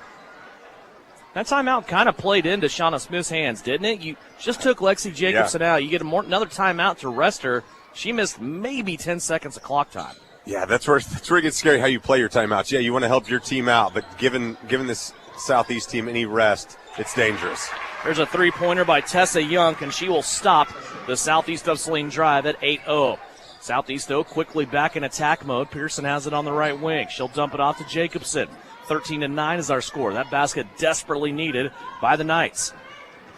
That timeout kind of played into Shauna Smith's hands, didn't it? You just took Lexi Jacobson out. You get another timeout to rest her. She missed maybe 10 seconds of clock time. Yeah, that's where it gets scary how you play your timeouts. Yeah, you want to help your team out, but given this Southeast team any rest, it's dangerous. There's a three-pointer by Tessa Young, and she will stop the Southeast of Saline drive at 8-0. Southeast, though, quickly back in attack mode. Pearson has it on the right wing. She'll dump it off to Jacobson. 13-9 is our score. That basket desperately needed by the Knights.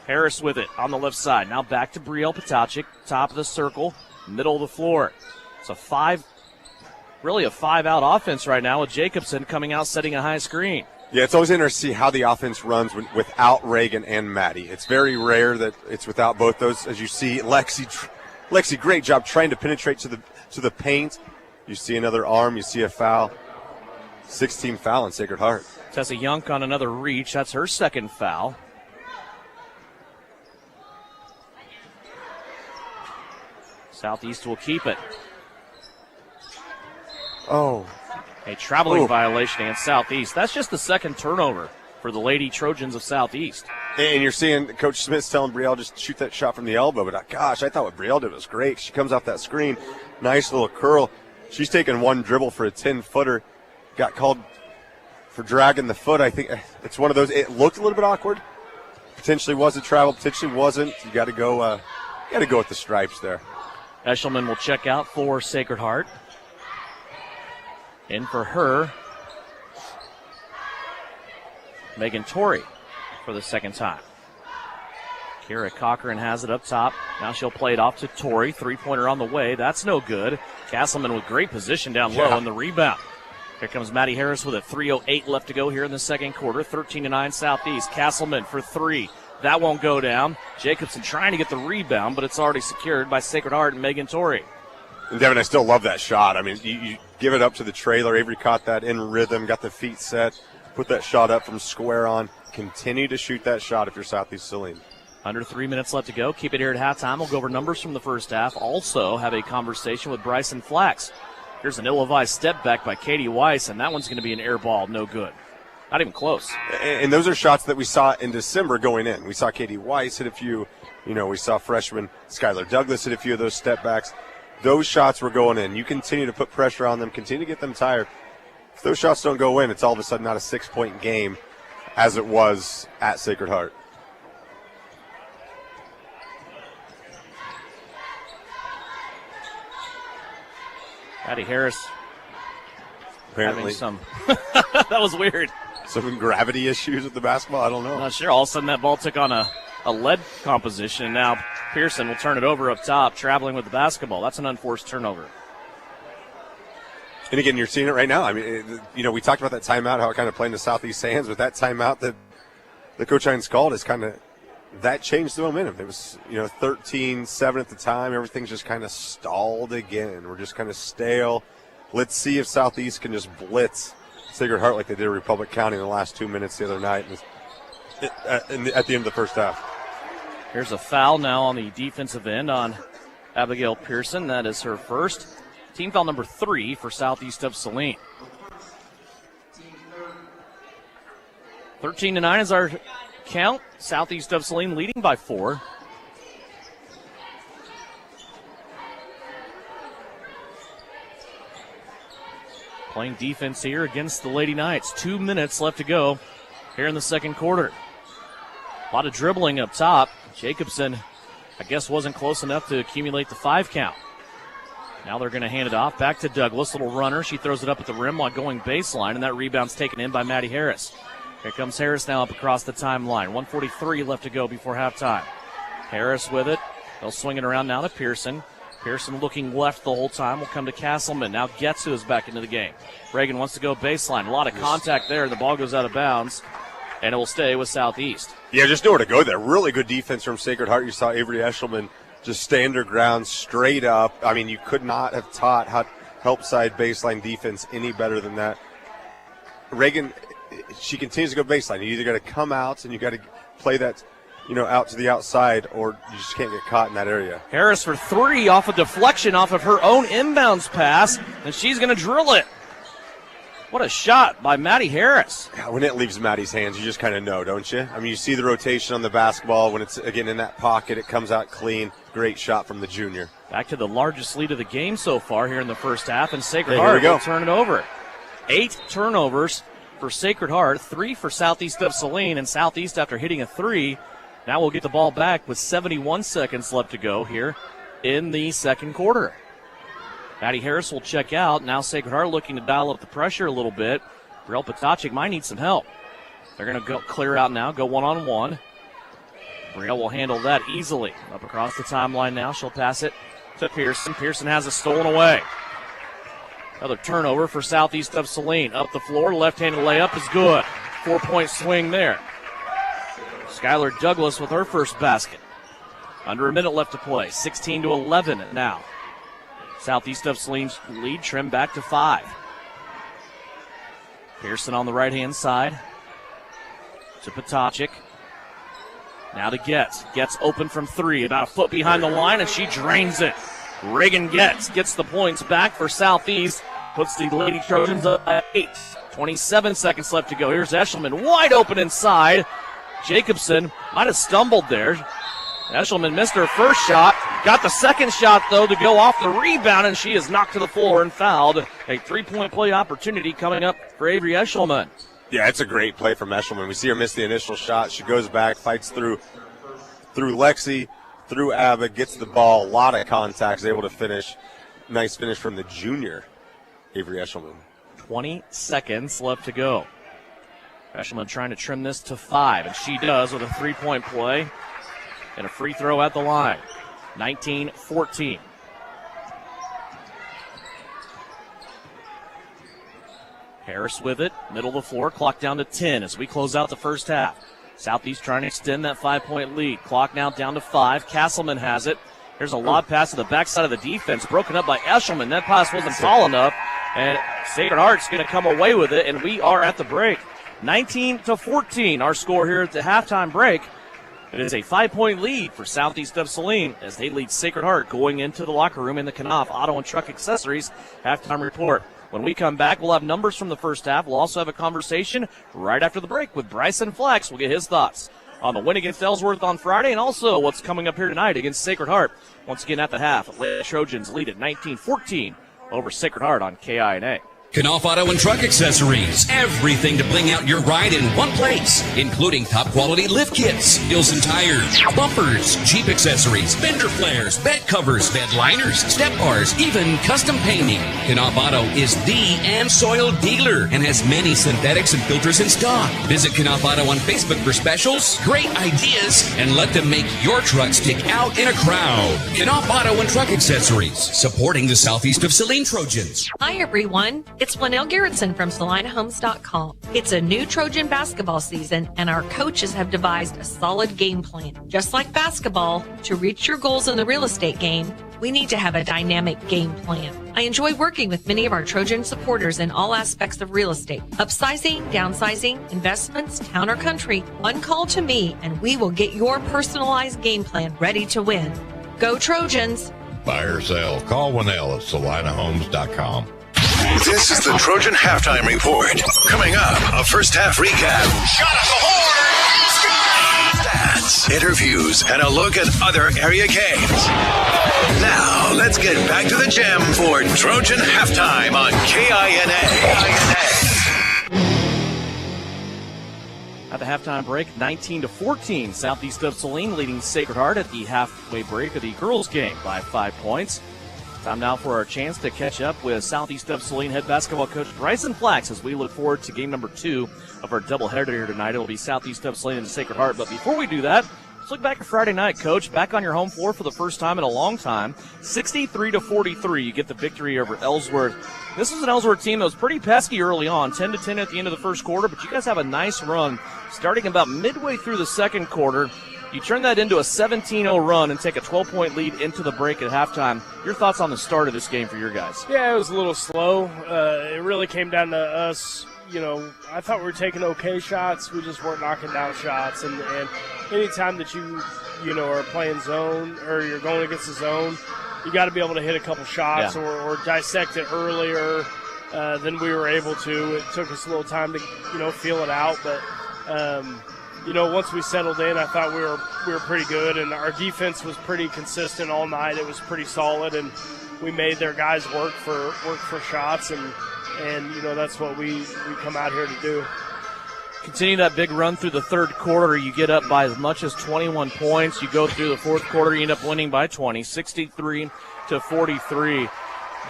Harris with it on the left side. Now back to Brielle Potacik, top of the circle, middle of the floor. It's a five-out offense right now with Jacobson coming out, setting a high screen. Yeah, it's always interesting to see how the offense runs without Reagan and Maddie. It's very rare that it's without both those. As you see, Lexi, great job trying to penetrate to the paint. You see another arm, you see a foul. 16 foul in Sacred Heart. Tessa Young on another reach. That's her second foul. Southeast will keep it. Oh. A traveling violation against Southeast. That's just the second turnover for the Lady Trojans of Southeast. And you're seeing Coach Smith's telling Brielle just shoot that shot from the elbow. But, gosh, I thought what Brielle did was great. She comes off that screen. Nice little curl. She's taking one dribble for a 10-footer. Got called for dragging the foot. I think it's one of those. It looked a little bit awkward. Potentially was a travel. Potentially wasn't. You got to go with the stripes there. Eshelman will check out for Sacred Heart. In for her, Megan Torrey for the second time. Kira Cochran has it up top. Now she'll play it off to Torrey. Three-pointer on the way. That's no good. Castleman with great position down low on the rebound. Here comes Maddie Harris with a 3:08 left to go here in the second quarter. 13-9 Southeast. Castleman for three. That won't go down. Jacobson trying to get the rebound, but it's already secured by Sacred Heart and Megan Torrey. And Devin, I still love that shot. I mean, you give it up to the trailer. Avery caught that in rhythm, got the feet set, put that shot up from square on. Continue to shoot that shot if you're Southeast Saline. Under 3 minutes left to go. Keep it here at halftime. We'll go over numbers from the first half. Also have a conversation with Bryson Flax. Here's an ill-advised step back by Katie Weiss, and that one's going to be an air ball. No good. Not even close. And those are shots that we saw in December going in. We saw Katie Weiss hit a few. We saw freshman Skylar Douglas hit a few of those step backs. Those shots were going in. You continue to put pressure on them, continue to get them tired. If those shots don't go in, it's all of a sudden not a 6-point game as it was at Sacred Heart. Maddie Harris apparently having some that was weird. Some gravity issues with the basketball. I don't know. Not sure. All of a sudden that ball took on a lead composition. Now Pearson will turn it over up top, traveling with the basketball. That's an unforced turnover. And again, you're seeing it right now. I mean, we talked about that timeout, how it kind of played into Southeast hands, but that timeout that the Coach Hines called is kind of, that changed the momentum. It was, 13-7 at the time. Everything's just kind of stalled again. We're just kind of stale. Let's see if Southeast can just blitz Sacred Heart like they did Republic County in the last 2 minutes the other night at the end of the first half. Here's a foul now on the defensive end on Abigail Pearson. That is her first. Team foul number 3 for Southeast of Saline. 13-9 is our count. Southeast of Saline leading by 4. Playing defense here against the Lady Knights. 2 minutes left to go here in the second quarter. A lot of dribbling up top. Jacobson, I guess, wasn't close enough to accumulate the 5 count. Now they're going to hand it off back to Douglas. Little runner. She throws it up at the rim while going baseline, and that rebound's taken in by Maddie Harris. Here comes Harris now up across the timeline. 1:43 left to go before halftime. Harris with it. They'll swing it around now to Pearson. Pearson looking left the whole time. Will come to Castleman. Now Getsu is back into the game. Reagan wants to go baseline. A lot of contact there. The ball goes out of bounds, and it will stay with Southeast. Yeah, just nowhere to go there. Really good defense from Sacred Heart. You saw Avery Eshelman just stand her ground straight up. I mean, you could not have taught help side baseline defense any better than that. Reagan, she continues to go baseline. You either got to come out and you got to play that, out to the outside, or you just can't get caught in that area. Harris for 3 off a deflection off of her own inbounds pass, and she's going to drill it. What a shot by Maddie Harris. Yeah, when it leaves Maddie's hands, you just kind of know, don't you? I mean, you see the rotation on the basketball. When it's, again, in that pocket, it comes out clean. Great shot from the junior. Back to the largest lead of the game so far here in the first half, and Sacred Heart will turn it over. 8 turnovers for Sacred Heart, 3 for Southeast of Saline, and Southeast, after hitting a 3, now we'll get the ball back with 71 seconds left to go here in the second quarter. Maddie Harris will check out. Now Sacred Heart looking to dial up the pressure a little bit. Brielle Potacek might need some help. They're going to go clear out now, go one-on-one. Brielle will handle that easily. Up across the timeline now. She'll pass it to Pearson. Pearson has it stolen away. Another turnover for Southeast of Saline. Up the floor, left-handed layup is good. 4-point swing there. Skylar Douglas with her first basket. Under a minute left to play. 16-11 now. Southeast of Saline's lead trimmed back to 5. Pearson on the right-hand side. To Potacek. Now to Getz. Getz open from 3. About a foot behind the line, and she drains it. Reagan Getz gets the points back for Southeast. Puts the Lady Trojans up at 8. 27 seconds left to go. Here's Eshelman wide open inside. Jacobson might have stumbled there. Eshelman missed her first shot. Got the second shot, though, to go off the rebound, and she is knocked to the floor and fouled. A 3-point play opportunity coming up for Avery Eshelman. Yeah, it's a great play from Eshelman. We see her miss the initial shot. She goes back, fights through Lexi, through Abba, gets the ball. A lot of contacts, able to finish. Nice finish from the junior, Avery Eshelman. 20 seconds left to go. Eshelman trying to trim this to 5, and she does with a 3-point play and a free throw at the line. 19-14. Harris with it, middle of the floor, clock down to 10 as we close out the first half. Southeast trying to extend that 5-point lead. Clock now down to 5. Castleman has it. Here's a lob pass to the backside of the defense, broken up by Eshelman. That pass wasn't tall enough, and Sacred Heart's going to come away with it, and we are at the break. 19-14, our score here at the halftime break. It is a 5-point lead for Southeast of Saline as they lead Sacred Heart going into the locker room in the Knopf Auto and Truck Accessories halftime report. When we come back, we'll have numbers from the first half. We'll also have a conversation right after the break with Bryson Flex. We'll get his thoughts on the win against Ellsworth on Friday and also what's coming up here tonight against Sacred Heart. Once again at the half, the Trojans lead at 19-14 over Sacred Heart on KINA. Knopf Auto and Truck Accessories. Everything to bling out your ride in one place, including top quality lift kits, wheels and tires, bumpers, Jeep accessories, fender flares, bed covers, bed liners, step bars, even custom painting. Knopf Auto is the and soil dealer and has many synthetics and filters in stock. Visit Knopf Auto on Facebook for specials, great ideas, and let them make your truck stick out in a crowd. Knopf Auto and Truck Accessories, supporting the Southeast of Saline Trojans. Hi, everyone. It's Flanell Garrettson from SalinaHomes.com. It's a new Trojan basketball season, and our coaches have devised a solid game plan. Just like basketball, to reach your goals in the real estate game, we need to have a dynamic game plan. I enjoy working with many of our Trojan supporters in all aspects of real estate. Upsizing, downsizing, investments, town or country. One call to me, and we will get your personalized game plan ready to win. Go Trojans! Buy or sell, call Winnell at SalinaHomes.com. This is the Trojan Halftime Report. Coming up, a first half recap. Shot at the horn! Stats, interviews, and a look at other area games. Now, let's get back to the gym for Trojan Halftime on KINA. At the halftime break, 19-14, Southeast of Saline leading Sacred Heart at the halfway break of the girls' game by 5 points. Time now for our chance to catch up with Southeast of Saline head basketball coach Bryson Flax as we look forward to game number 2 of our doubleheader here tonight. It'll be Southeast of Saline and Sacred Heart. But before we do that, let's look back at Friday night, Coach. Back on your home floor for the first time in a long time. 63-43, you get the victory over Ellsworth. This was an Ellsworth team that was pretty pesky early on, 10-10 at the end of the first quarter, but you guys have a nice run starting about midway through the second quarter. You turn that into a 17-0 run and take a 12-point lead into the break at halftime. Your thoughts on the start of this game for your guys? Yeah, it was a little slow. It really came down to us. I thought we were taking okay shots. We just weren't knocking down shots. And anytime that you are playing zone or you're going against the zone, you got to be able to hit a couple shots or dissect it earlier than we were able to. It took us a little time to, feel it out. But, once we settled in, I thought we were pretty good. And our defense was pretty consistent all night. It was pretty solid. And we made their guys work for shots. And that's what we come out here to do. Continue that big run through the third quarter. You get up by as much as 21 points. You go through the fourth quarter, you end up winning by 20, 63-43.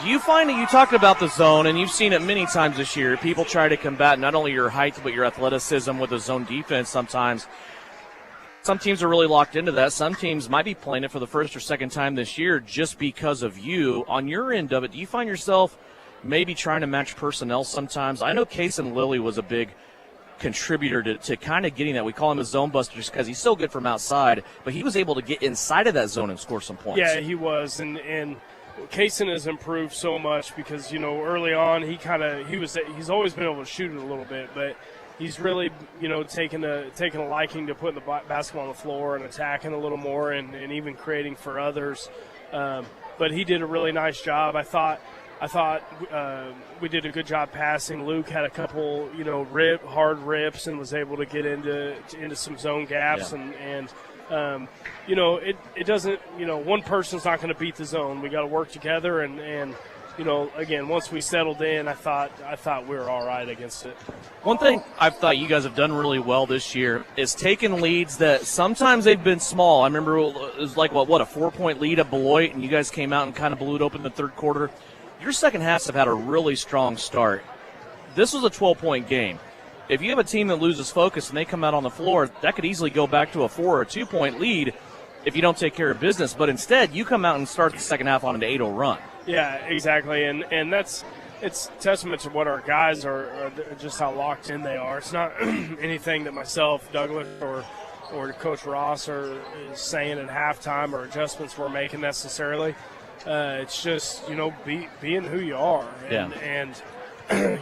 Do you find that you talked about the zone, and you've seen it many times this year, people try to combat not only your height but your athleticism with the zone defense sometimes. Some teams are really locked into that. Some teams might be playing it for the first or second time this year just because of you. On your end of it, do you find yourself maybe trying to match personnel sometimes? I know Case and Lilly was a big contributor to kind of getting that. We call him a zone buster just because he's so good from outside, but he was able to get inside of that zone and score some points. Yeah, he was, and Kaysen has improved so much because early on he's always been able to shoot it a little bit, but he's really taken a liking to putting the basketball on the floor and attacking a little more and even creating for others. But he did a really nice job. I thought we did a good job passing. Luke had a couple, hard rips and was able to get into some zone gaps. Yeah. It doesn't, one person's not going to beat the zone. We got to work together. And again, once we settled in, I thought we were all right against it. One thing I've thought you guys have done really well this year is taking leads that sometimes they've been small. I remember it was like, a 4-point lead at Beloit, and you guys came out and kind of blew it open in the third quarter. Your second halves have had a really strong start. This was a 12-point game. If you have a team that loses focus and they come out on the floor, that could easily go back to a 4 or 2-point lead if you don't take care of business. But instead, you come out and start the second half on an 8-0 run. Yeah, exactly. And it's testament to what our guys are just how locked in they are. It's not anything that myself, Douglas, or Coach Ross are saying at halftime or adjustments we're making necessarily. It's just, being who you are. And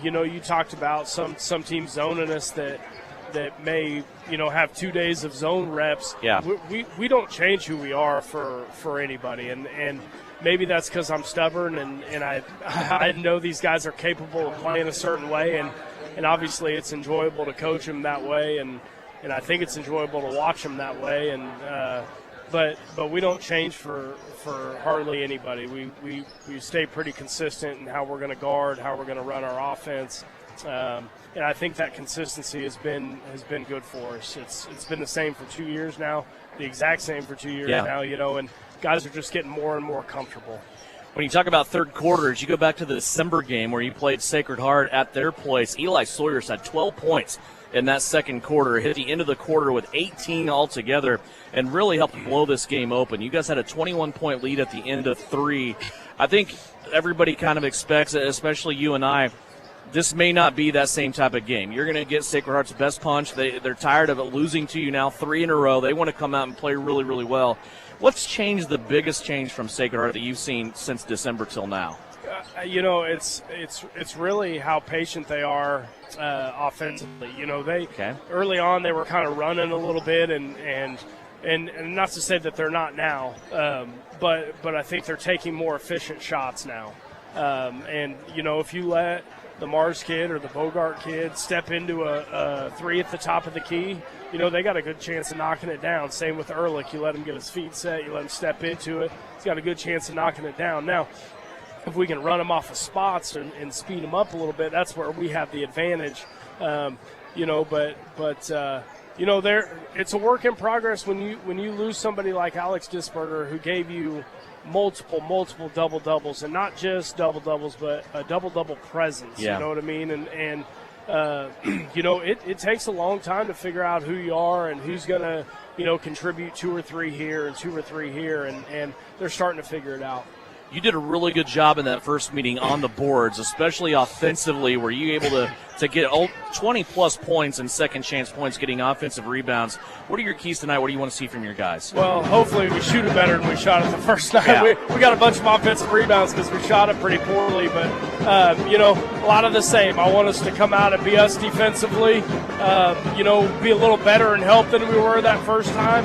you talked about some teams zoning us that may, have 2 days of zone reps. Yeah. We don't change who we are for anybody. And maybe that's because I'm stubborn and I know these guys are capable of playing a certain way. And obviously it's enjoyable to coach them that way. And I think it's enjoyable to watch them that way. And, But we don't change for hardly anybody. We stay pretty consistent in how we're going to guard, how we're going to run our offense, and I think that consistency has been good for us. It's been the same for 2 years now, the exact same for 2 years now. And guys are just getting more and more comfortable. When you talk about third quarters, you go back to the December game where you played Sacred Heart at their place. Eli Sawyers had 12 points in that second quarter, hit the end of the quarter with 18 altogether, and really helped blow this game open. You guys had a 21-point lead at the end of 3. I think everybody kind of expects it, especially you and I. This may not be that same type of game. You're going to get Sacred Heart's best punch. They're tired of it losing to you now 3 in a row. They want to come out and play really, really well. What's changed, the biggest change from Sacred Heart that you've seen since December till now? It's really how patient they are offensively. Early on they were kind of running a little bit, and not to say that they're not now, but I think they're taking more efficient shots now. If you let the Mars kid or the Bogart kid step into a 3 at the top of the key, they got a good chance of knocking it down. Same with Ehrlich. You let him get his feet set, you let him step into it, he's got a good chance of knocking it down. Now, if we can run them off of spots and speed them up a little bit, that's where we have the advantage. It's a work in progress when you lose somebody like Alex Disberger, who gave you multiple double-doubles, and not just double-doubles, but a double-double presence. Yeah. You know what I mean? And it takes a long time to figure out who you are and who's going to, contribute 2 or 3 here and 2 or 3 here, and they're starting to figure it out. You did a really good job in that first meeting on the boards, especially offensively. Were you able to get 20-plus points and second-chance points, getting offensive rebounds? What are your keys tonight? What do you want to see from your guys? Well, hopefully we shoot it better than we shot it the first night. Yeah. We got a bunch of offensive rebounds because we shot it pretty poorly. But, a lot of the same. I want us to come out and be us defensively, be a little better and help than we were that first time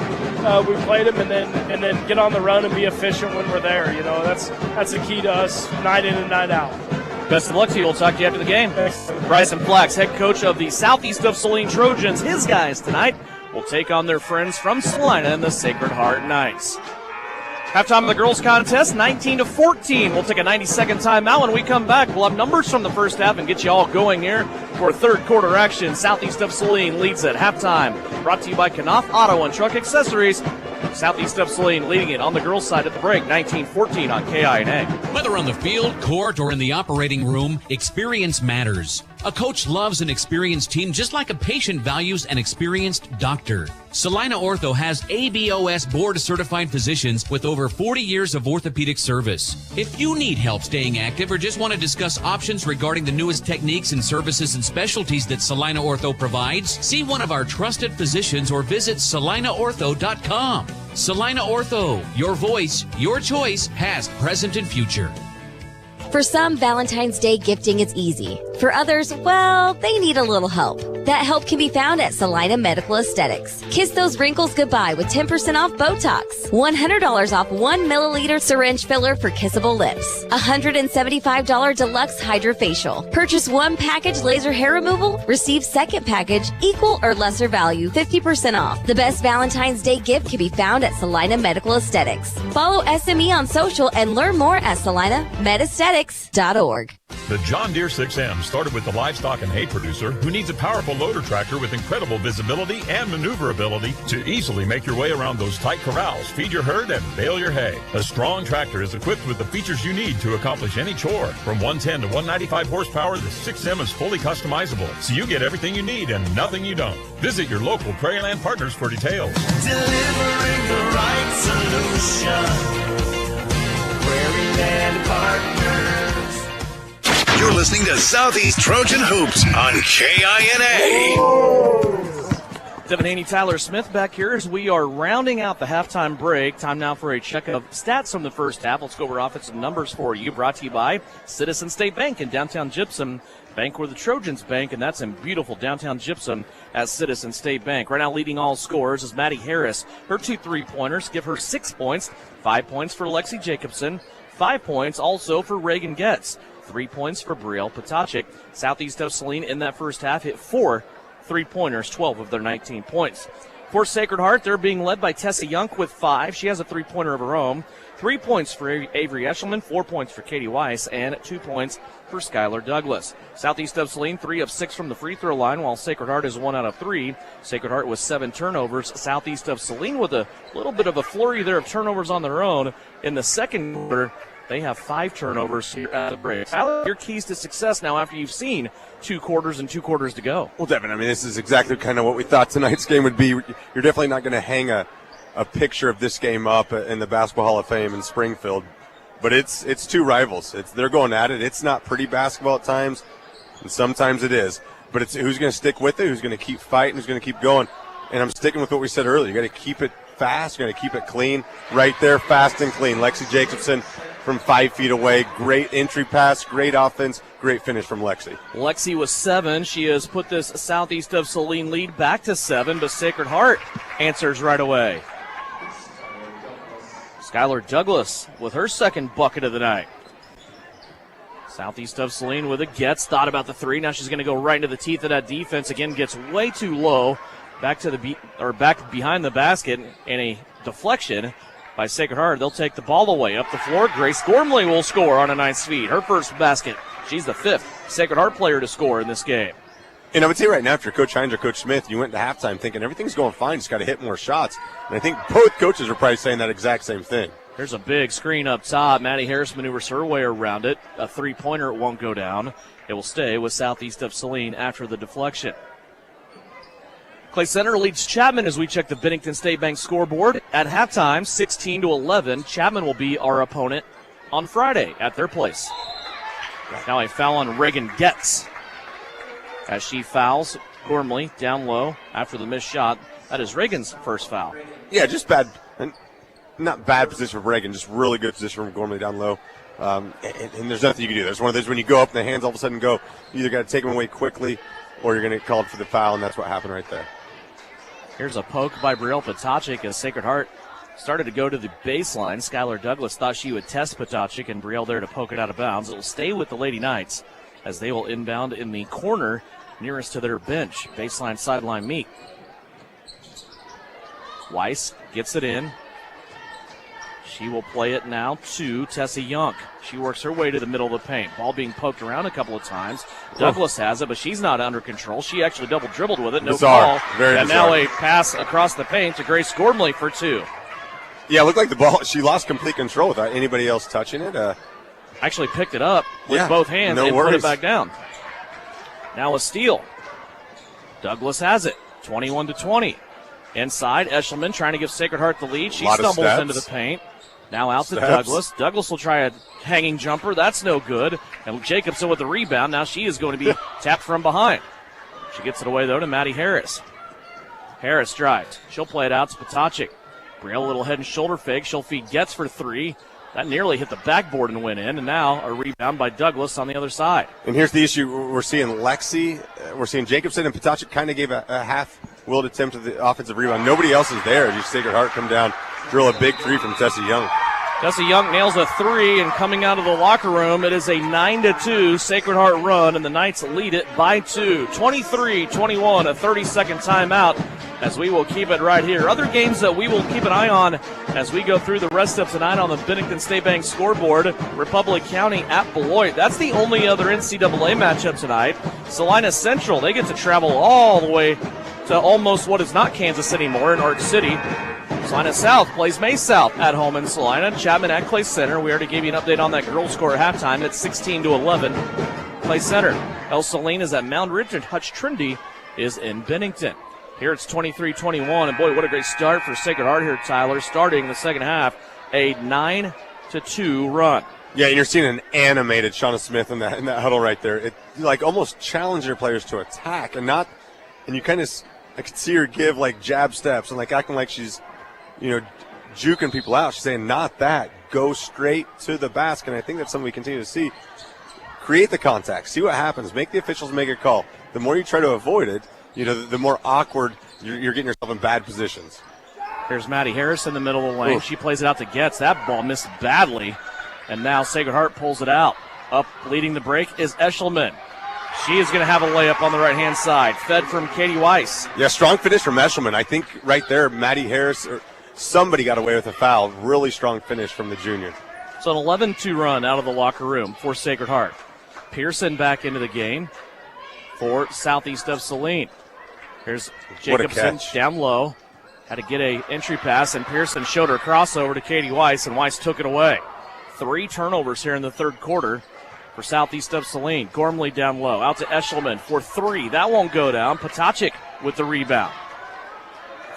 we played them, and then get on the run and be efficient when we're there. That's the key to us night in and night out. Best of luck to you. We'll talk to you after the game. Bryson Flax, head coach of the Southeast of Saline Trojans, his guys tonight will take on their friends from Salina and the Sacred Heart Knights. Halftime of the girls' contest, 19-14. We'll take a 90-second timeout. When we come back, we'll have numbers from the first half and get you all going here for third quarter action. Southeast of Saline leads at halftime. Brought to you by Knopf Auto and Truck Accessories. Southeast of Saline leading it on the girls' side at the break, 19-14 on KINA. Whether on the field, court, or in the operating room, experience matters. A coach loves an experienced team just like a patient values an experienced doctor. Salina Ortho has ABOS board-certified physicians with over 40 years of orthopedic service. If you need help staying active or just want to discuss options regarding the newest techniques and services and specialties that Salina Ortho provides, see one of our trusted physicians or visit salinaortho.com. Salina Ortho, your voice, your choice, past, present, and future. For some, Valentine's Day gifting is easy. For others, well, they need a little help. That help can be found at Salina Medical Aesthetics. Kiss those wrinkles goodbye with 10% off Botox, $100 off 1 milliliter syringe filler for kissable lips, $175 deluxe hydrofacial. Purchase one package laser hair removal, receive second package, equal or lesser value, 50% off. The best Valentine's Day gift can be found at Salina Medical Aesthetics. Follow SME on social and learn more at salinamedesthetics.org. The John Deere 6M started with the livestock and hay producer who needs a powerful loader tractor with incredible visibility and maneuverability to easily make your way around those tight corrals, feed your herd, and bale your hay. A strong tractor is equipped with the features you need to accomplish any chore. From 110 to 195 horsepower, the 6M is fully customizable, so you get everything you need and nothing you don't. Visit your local Prairieland partners for details. Delivering the right solution. Prairieland Partners. You're listening to Southeast Trojan Hoops on KINA. Devin Haney, Tyler Smith back here as we are rounding out the halftime break. Time now for a check of stats from the first half. Let's go over offensive numbers for you. Brought to you by Citizen State Bank in downtown Gypsum. Bank where the Trojans bank, and that's in beautiful downtown Gypsum at Citizen State Bank. Right now leading all scorers is Maddie Harris. Her 2 3-pointers give her 6 points. 5 points for Lexi Jacobson. 5 points also for Reagan Getz. 3 points for Brielle Potachik. Southeast of Saline in that first half hit 4 3-pointers, 12 of their 19 points. For Sacred Heart, they're being led by Tessa Young with 5. She has a 3-pointer of her own. 3 points for Avery Eshelman, 4 points for Katie Weiss, and 2 points for Skylar Douglas. Southeast of Saline, 3 of 6 from the free throw line, while Sacred Heart is 1 out of 3. Sacred Heart with 7 turnovers. Southeast of Saline with a little bit of a flurry there of turnovers on their own. In the second quarter, they have 5 turnovers here at the break. Tyler, your keys to success now after you've seen 2 quarters and 2 quarters to go. Well, Devin, I mean, this is exactly kind of what we thought tonight's game would be. You're definitely not going to hang a picture of this game up in the Basketball Hall of Fame in Springfield, but it's 2 rivals. They're going at it. It's not pretty basketball at times, and sometimes it is. But it's who's going to stick with it, who's going to keep fighting, who's going to keep going. And I'm sticking with what we said earlier. You got to keep it fast. You got to keep it clean. Right there, fast and clean. Lexi Jacobson from 5 feet away. Great entry pass, great offense, great finish from Lexi. Lexi was 7. She has put this Southeast of Saline lead back to 7, but Sacred Heart answers right away. Skylar Douglas with her second bucket of the night. Southeast of Saline with a Getz. Thought about the 3. Now she's going to go right into the teeth of that defense. Again, gets way too low. Back behind the basket, and a deflection by Sacred Heart. They'll take the ball away up the floor. Grace Gormley will score on a nice feed. Her first basket. She's the 5th Sacred Heart player to score in this game. And I would say right now, after Coach Hines or Coach Smith, you went to halftime thinking everything's going fine, just got to hit more shots. And I think both coaches are probably saying that exact same thing. There's a big screen up top. Maddie Harris maneuvers her way around it. A 3-pointer won't go down. It will stay with Southeast of Saline after the deflection. Clay Center leads Chapman as we check the Bennington State Bank scoreboard. At halftime, 16-11. Chapman will be our opponent on Friday at their place. Now a foul on Reagan Getz as she fouls Gormley down low after the missed shot. That is Reagan's first foul. Yeah, just bad, and not bad position for Reagan, just really good position from Gormley down low. And there's nothing you can do. There's one of those when you go up and the hands all of a sudden go, you either got to take them away quickly or you're going to get called for the foul, and that's what happened right there. Here's a poke by Brielle Potacek as Sacred Heart started to go to the baseline. Skylar Douglas thought she would test Potacek, and Brielle there to poke it out of bounds. It will stay with the Lady Knights as they will inbound in the corner nearest to their bench. Baseline sideline meet. Weiss gets it in. She will play it now to Tessie Young. She works her way to the middle of the paint. Ball being poked around a couple of times. Douglas has it, but she's not under control. She actually double dribbled with it. No call. Very and bizarre. now a pass across the paint to Grace Gormley for 2. Yeah, it looked like the ball, she lost complete control without anybody else touching it. Actually picked it up with both hands and put it back down. Now a steal. Douglas has it. 21-20. Inside, Eshelman trying to give Sacred Heart the lead. She stumbles into the paint. Now out to Douglas. Douglas will try a hanging jumper. That's no good. And Jacobson with the rebound. Now she is going to be tapped from behind. She gets it away, though, to Maddie Harris. Harris drives. She'll play it out to Potacek. Brielle, a little head and shoulder fake. She'll feed Getz for 3. That nearly hit the backboard and went in. And now a rebound by Douglas on the other side. And here's the issue. We're seeing Lexi. We're seeing Jacobson, and Potacek kind of gave a half-willed attempt at the offensive rebound. Nobody else is there. Just Sacred Heart come down, drill a big 3 from Tessie Young. Tessie Young nails a 3, and coming out of the locker room, it is a 9-2 Sacred Heart run, and the Knights lead it by 2. 23-21, a 30-second timeout, as we will keep it right here. Other games that we will keep an eye on as we go through the rest of tonight on the Bennington State Bank scoreboard. Republic County at Beloit. That's the only other NCAA matchup tonight. Salina Central, they get to travel all the way to almost what is not Kansas anymore in Arch City. Salina South plays May South at home in Salina. Chapman at Clay Center. We already gave you an update on that girls' score at halftime. It's 16-11. Clay Center. El Saline is at Mound Ridge, and Hutch Trinity is in Bennington. Here it's 23-21, and boy, what a great start for Sacred Heart here, Tyler. Starting the second half, a 9-2 run. Yeah, and you're seeing an animated Shauna Smith in that huddle right there. It like almost challenging her players to attack, and you kind of, I could see her give like jab steps and like acting like she's, juking people out. She's saying, not that. Go straight to the basket. And I think that's something we continue to see. Create the contact. See what happens. Make the officials make a call. The more you try to avoid it, the more awkward you're getting yourself in bad positions. Here's Maddie Harris in the middle of the lane. Ooh. She plays it out to Getz. That ball missed badly. And now Sacred Heart pulls it out. Up leading the break is Eshelman. She is going to have a layup on the right-hand side. Fed from Katie Weiss. Yeah, strong finish from Eshelman. I think right there, Maddie Harris or somebody got away with a foul. Really strong finish from the junior. So an 11-2 run out of the locker room for Sacred Heart. Pearson back into the game for Southeast of Saline. Here's Jacobson down low. Had to get a entry pass, and Pearson showed her crossover to Katie Weiss, and Weiss took it away. 3 turnovers here in the third quarter for Southeast of Saline. Gormley down low. Out to Eshelman for 3. That won't go down. Potacek with the rebound.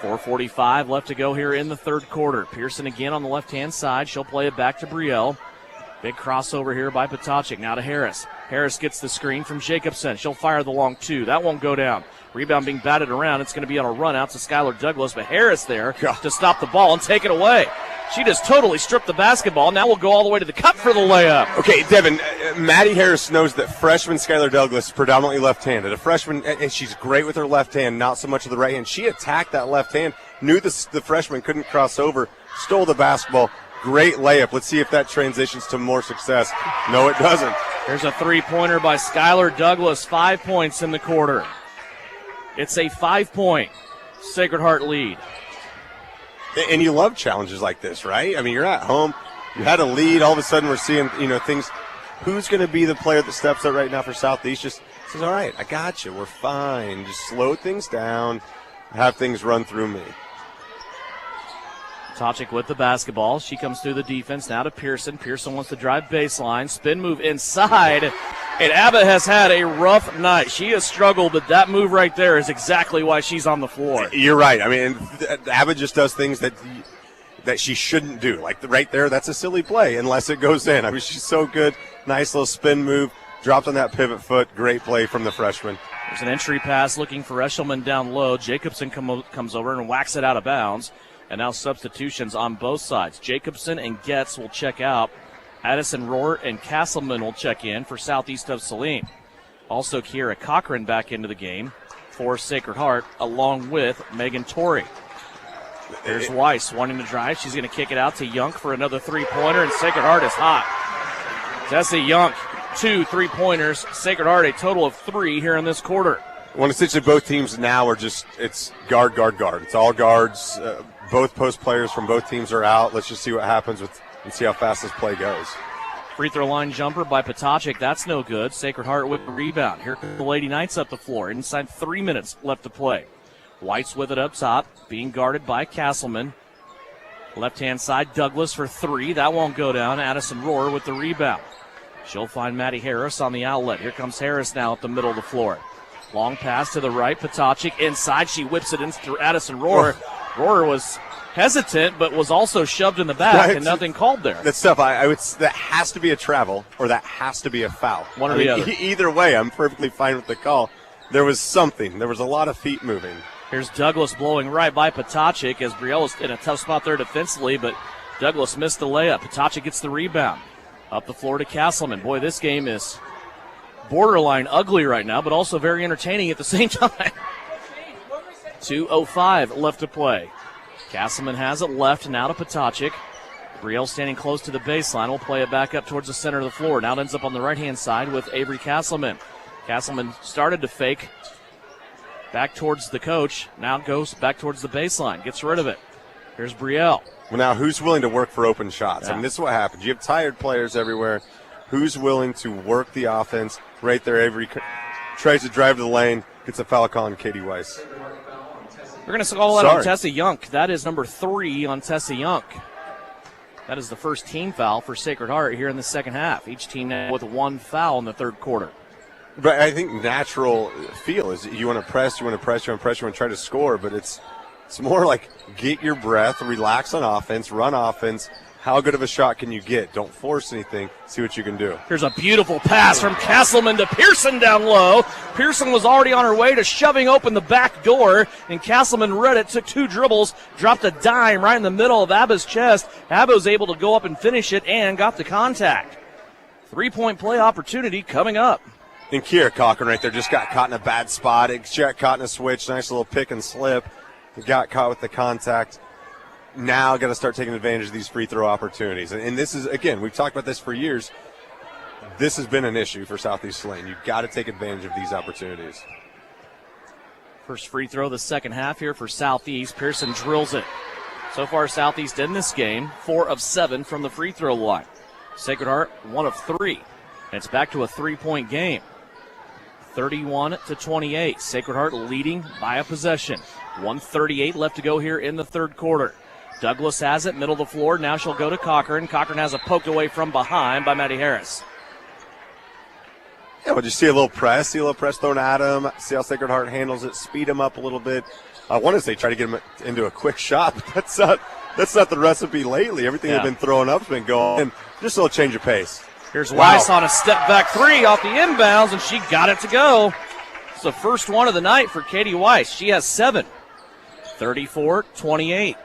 4:45 left to go here in the third quarter. Pearson again on the left-hand side. She'll play it back to Brielle. Big crossover here by Potacek. Now to Harris. Harris gets the screen from Jacobson. She'll fire the long 2. That won't go down. Rebound being batted around. It's going to be on a run out to Skylar Douglas, but Harris there to stop the ball and take it away. She just totally stripped the basketball. Now we'll go all the way to the cup for the layup. Okay, Devin, Maddie Harris knows that freshman Skylar Douglas is predominantly left-handed. A freshman, and she's great with her left hand, not so much with the right hand. She attacked that left hand, knew the freshman couldn't cross over, stole the basketball. Great layup. Let's see if that transitions to more success. No, it doesn't. There's a three-pointer by Skylar Douglas. 5 points in the quarter. It's a 5-point Sacred Heart lead. And you love challenges like this, right? I mean, you're at home. You had a lead. All of a sudden we're seeing, things. Who's going to be the player that steps up right now for Southeast? Just says, all right, I got you. We're fine. Just slow things down. Have things run through me. Potacek with the basketball. She comes through the defense now to Pearson. Pearson wants to drive baseline. Spin move inside. And Abbott has had a rough night. She has struggled, but that move right there is exactly why she's on the floor. You're right. I mean, Abbott just does things that that she shouldn't do. Like right there, that's a silly play unless it goes in. I mean, she's so good. Nice little spin move. Dropped on that pivot foot. Great play from the freshman. There's an entry pass looking for Eshelman down low. Jacobson comes over and whacks it out of bounds. And now substitutions on both sides. Jacobson and Getz will check out. Addison Rohr and Castleman will check in for Southeast of Saline. Also, Kiera Cochran back into the game for Sacred Heart, along with Megan Torrey. There's Weiss wanting to drive. She's going to kick it out to Yunk for another three-pointer, and Sacred Heart is hot. Tessie Yunk, 2 3-pointers. Sacred Heart, a total of 3 here in this quarter. Well, essentially both teams now are just, it's guard, guard, guard. It's all guards. Both post players from both teams are out. Let's just see what happens and see how fast this play goes. Free throw line jumper by Potocik. That's no good. Sacred Heart with the rebound. Here come the Lady Knights up the floor. Inside 3 minutes left to play. White's with it up top, being guarded by Castleman. Left-hand side, Douglas for 3. That won't go down. Addison Rohr with the rebound. She'll find Maddie Harris on the outlet. Here comes Harris now at the middle of the floor. Long pass to the right. Potocik inside. She whips it in through Addison Rohr. Rohr was hesitant, but was also shoved in the back, and nothing called there. That's tough. I would. That has to be a travel, or that has to be a foul. One or the other. Either way, I'm perfectly fine with the call. There was something. There was a lot of feet moving. Here's Douglas blowing right by Potocik as Brielle was in a tough spot there defensively, but Douglas missed the layup. Potocik gets the rebound. Up the floor to Castleman. Boy, this game is borderline ugly right now, but also very entertaining at the same time. 2:05 left to play. Castleman has it left, now to Potocik. Brielle standing close to the baseline. Will play it back up towards the center of the floor. Now it ends up on the right-hand side with Avery Castleman. Castleman started to fake back towards the coach. Now goes back towards the baseline. Gets rid of it. Here's Brielle. Well, now who's willing to work for open shots? Yeah. I mean, this is what happens. You have tired players everywhere. Who's willing to work the offense? Right there, Avery tries to drive to the lane. Gets a foul call on Katie Weiss. We're going to call that on Tessa Yunk. That is number 3 on Tessa Yunk. That is the first team foul for Sacred Heart here in the second half. Each team now with 1 foul in the third quarter. But I think natural feel is you want to press, you want to try to score, but it's more like get your breath, relax on offense, run offense. How good of a shot can you get? Don't force anything. See what you can do. Here's a beautiful pass from Castleman to Pearson down low. Pearson was already on her way to shoving open the back door, and Castleman read it, took 2 dribbles, dropped a dime right in the middle of Abba's chest. Abba was able to go up and finish it and got the contact. 3-point play opportunity coming up. And Kiera Cochran right there just got caught in a bad spot. It got caught in a switch. Nice little pick and slip. Got caught with the contact. Now got to start taking advantage of these free throw opportunities. And this is, again, we've talked about this for years. This has been an issue for Southeast Saline. You've got to take advantage of these opportunities. First free throw of the second half here for Southeast. Pearson drills it. So far, Southeast in this game, 4 of 7 from the free throw line. Sacred Heart, 1 of 3. And it's back to a 3-point game. 31-28. Sacred Heart leading by a possession. 1:38 left to go here in the third quarter. Douglas has it, middle of the floor. Now she'll go to Cochran. Cochran has it poked away from behind by Maddie Harris. Yeah, we'll just see a little press thrown at him. See how Sacred Heart handles it, speed him up a little bit. I want to say try to get him into a quick shot, but that's not the recipe lately. Everything they've been throwing up has been going. Just a little change of pace. Here's Weiss on a step-back 3 off the inbounds, and she got it to go. It's the first one of the night for Katie Weiss. She has 7. 34-28.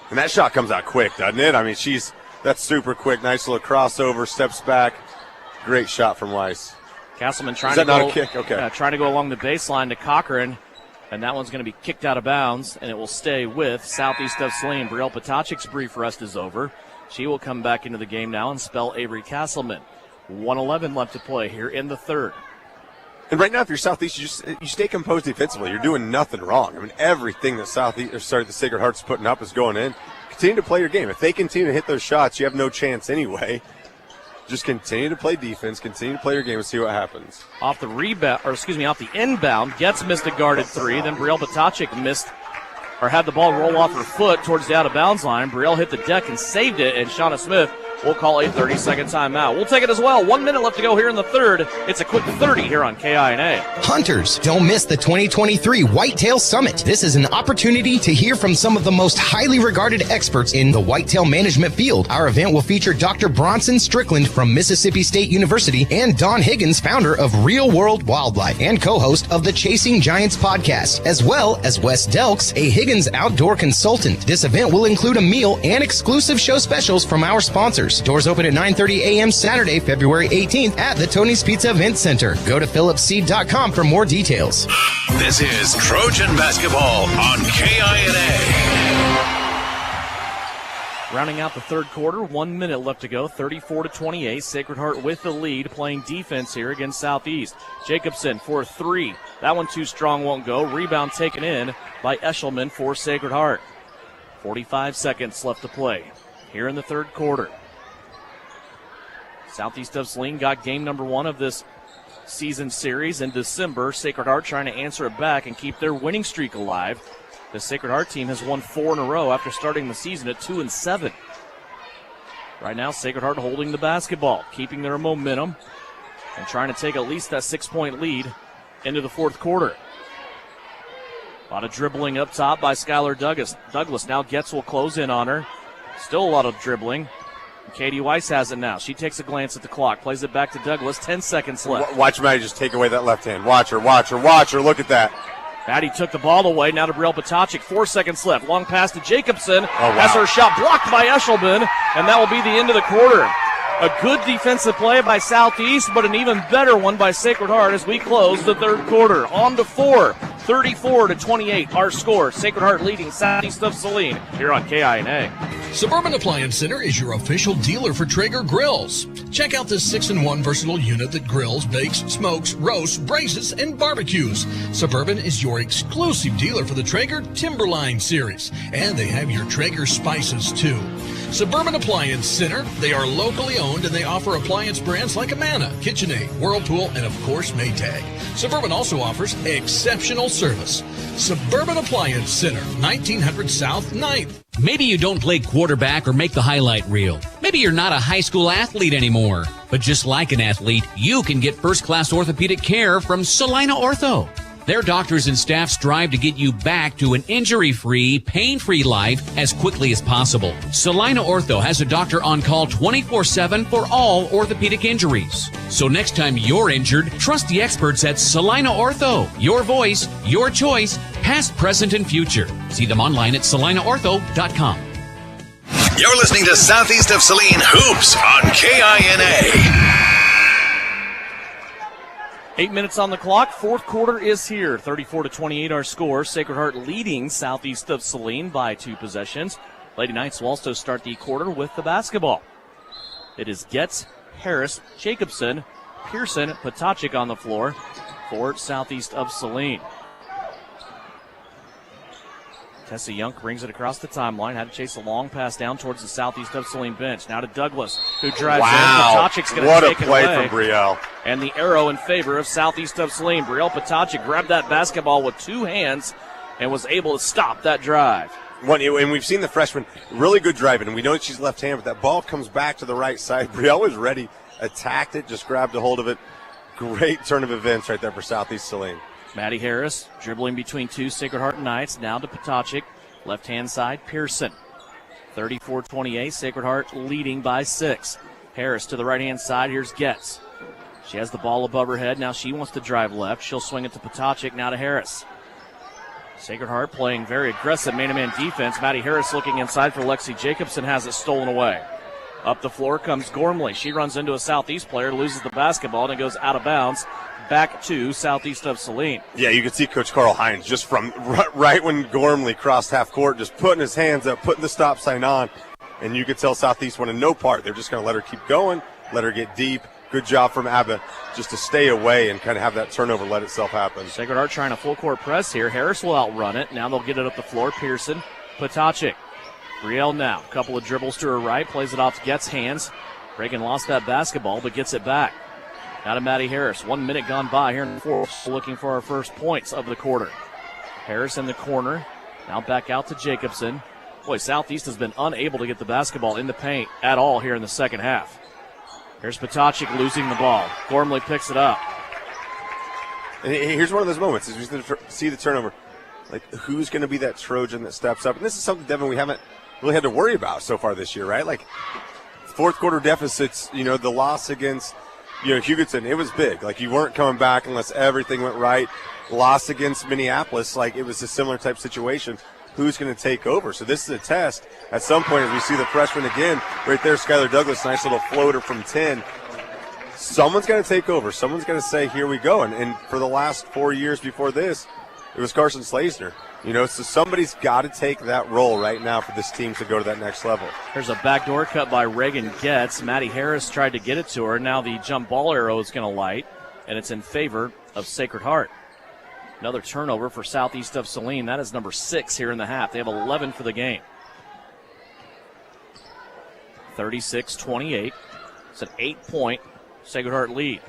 And that shot comes out quick, doesn't it? I mean, that's super quick. Nice little crossover, steps back. Great shot from Weiss. Castleman trying to go. Is that not a kick? Okay. Trying to go along the baseline to Cochran, and that one's going to be kicked out of bounds, and it will stay with Southeast of Saline. Brielle Potocik's brief rest is over. She will come back into the game now and spell Avery Castleman. 1:11 left to play here in the third. And right now, if you're Southeast, you stay composed defensively. You're doing nothing wrong. I mean, everything that the Sacred Heart's putting up is going in. Continue to play your game. If they continue to hit those shots, you have no chance anyway. Just continue to play defense, continue to play your game, and see what happens. Off the inbound, Getz missed a guarded 3. Then Brielle Potocik had the ball roll off her foot towards the out-of-bounds line. Brielle hit the deck and saved it, and Shauna Smith we'll call a 30-second timeout. We'll take it as well. 1 minute left to go here in the third. It's a quick 30 here on KINA. Hunters, don't miss the 2023 Whitetail Summit. This is an opportunity to hear from some of the most highly regarded experts in the whitetail management field. Our event will feature Dr. Bronson Strickland from Mississippi State University and Don Higgins, founder of Real World Wildlife and co-host of the Chasing Giants podcast, as well as Wes Delks, a Higgins outdoor consultant. This event will include a meal and exclusive show specials from our sponsors. Doors open at 9:30 a.m. Saturday, February 18th at the Tony's Pizza Event Center. Go to phillipseed.com for more details. This is Trojan basketball on KINA. Rounding out the third quarter, 1 minute left to go, 34-28. Sacred Heart with the lead, playing defense here against Southeast. Jacobson for three. That one too strong, won't go. Rebound taken in by Eshelman for Sacred Heart. 45 seconds left to play here in the third quarter. Southeast of Saline got game number 1 of this season series in December. Sacred Heart trying to answer it back and keep their winning streak alive. The Sacred Heart team has won 4 in a row after starting the season at 2-7. Right now, Sacred Heart holding the basketball, keeping their momentum, and trying to take at least that 6-point lead into the fourth quarter. A lot of dribbling up top by Skylar Douglas. Now Getz will close in on her. Still a lot of dribbling. Katie Weiss has it now. She takes a glance at the clock, plays it back to Douglas. 10 seconds left. Watch Maddie just take away that left hand. Watch her. Look at that. Maddie took the ball away. Now to Brielle Potacik. 4 seconds left. Long pass to Jacobson. Oh, wow. Has her shot blocked by Eshelman, and that will be the end of the quarter. A good defensive play by Southeast, but an even better one by Sacred Heart as we close the third quarter. On to 4. 34-28, our score. Sacred Heart leading Southeast of Saline here on KINA. Suburban Appliance Center is your official dealer for Traeger grills. Check out this 6-in-1 versatile unit that grills, bakes, smokes, roasts, braces, and barbecues. Suburban is your exclusive dealer for the Traeger Timberline series, and they have your Traeger spices too. Suburban Appliance Center, they are locally owned and they offer appliance brands like Amana, KitchenAid, Whirlpool, and of course Maytag. Suburban also offers exceptional service. Suburban Appliance Center, 1900 South 9th. Maybe you don't play quarterback or make the highlight reel. Maybe you're not a high school athlete anymore. But just like an athlete, you can get first-class orthopedic care from Salina Ortho. Their doctors and staff strive to get you back to an injury-free, pain-free life as quickly as possible. Salina Ortho has a doctor on call 24/7 for all orthopedic injuries. So next time you're injured, trust the experts at Salina Ortho. Your voice, your choice, past, present, and future. See them online at salinaortho.com. You're listening to Southeast of Saline Hoops on KINA. 8 minutes on the clock. Fourth quarter is here. 34-28 our score. Sacred Heart leading Southeast of Saline by 2 possessions. Lady Knights will also start the quarter with the basketball. It is Getz, Harris, Jacobson, Pearson, Potacik on the floor for Southeast of Saline. Tessa Young brings it across the timeline. Had to chase a long pass down towards the Southeast of Saline bench. Now to Douglas, who drives in. Potacik's going to take it away. What a play from Brielle. And the arrow in favor of Southeast of Saline. Brielle Potacik grabbed that basketball with 2 hands and was able to stop that drive. And we've seen the freshman, really good driving, and we know she's left-handed, but that ball comes back to the right side. Brielle was ready, attacked it, just grabbed a hold of it. Great turn of events right there for Southeast Saline. Maddie Harris dribbling between 2 Sacred Heart Knights. Now to Potacik. Left-hand side, Pearson. 34-28, Sacred Heart leading by 6. Harris to the right-hand side. Here's Getz. She has the ball above her head. Now she wants to drive left. She'll swing it to Potacik. Now to Harris. Sacred Heart playing very aggressive man-to-man defense. Maddie Harris looking inside for Lexi Jacobson. Has it stolen away. Up the floor comes Gormley. She runs into a Southeast player, loses the basketball, and it goes out of bounds. Back to Southeast of Saline. Yeah, you can see Coach Carl Hines just from right when Gormley crossed half court, just putting his hands up, putting the stop sign on, and you could tell Southeast wanted no part. They're just going to let her keep going, let her get deep. Good job from Abba just to stay away and kind of have that turnover let itself happen. Sacred Heart trying a full court press here. Harris will outrun it. Now they'll get it up the floor. Pearson, Potacik. Brielle now. A couple of dribbles to her right, plays it off to Getz' hands. Reagan lost that basketball, but gets it back. Now to Maddie Harris. 1 minute gone by here in the fourth. Looking for our first points of the quarter. Harris in the corner. Now back out to Jacobson. Boy, Southeast has been unable to get the basketball in the paint at all here in the second half. Here's Potocnik losing the ball. Gormley picks it up. And here's one of those moments as we see the turnover. Like, who's going to be that Trojan that steps up? And this is something, Devin, we haven't really had to worry about so far this year, right? Like, fourth quarter deficits, the loss against, Hugoton, it was big. Like, you weren't coming back unless everything went right. Loss against Minneapolis, like, it was a similar type situation. Who's going to take over? So this is a test. At some point, as we see the freshman again, right there, Skylar Douglas, nice little floater from 10. Someone's got to take over. Someone's got to say, here we go. And for the last 4 years before this, it was Carson Slazener. So somebody's got to take that role right now for this team to go to that next level. There's a backdoor cut by Reagan Getz. Maddie Harris tried to get it to her. Now the jump ball arrow is going to light, and it's in favor of Sacred Heart. Another turnover for Southeast of Saline. That is number 6 here in the half. They have 11 for the game. 36-28. It's an 8-point Sacred Heart lead.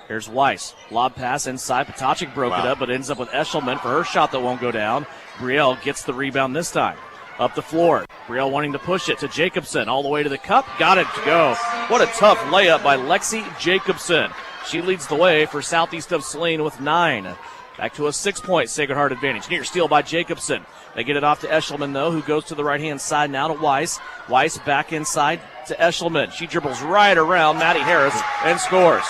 Here's Weiss. Lob pass inside. Potocnik broke it up, but ends up with Eshelman for her shot that won't go down. Brielle gets the rebound this time. Up the floor. Brielle wanting to push it to Jacobson. All the way to the cup. Got it to go. What a tough layup by Lexi Jacobson. She leads the way for Southeast of Saline with 9. Back to a 6-point Sacred Heart advantage. Near steal by Jacobson. They get it off to Eshelman, though, who goes to the right-hand side now to Weiss. Weiss back inside to Eshelman. She dribbles right around Maddie Harris and scores.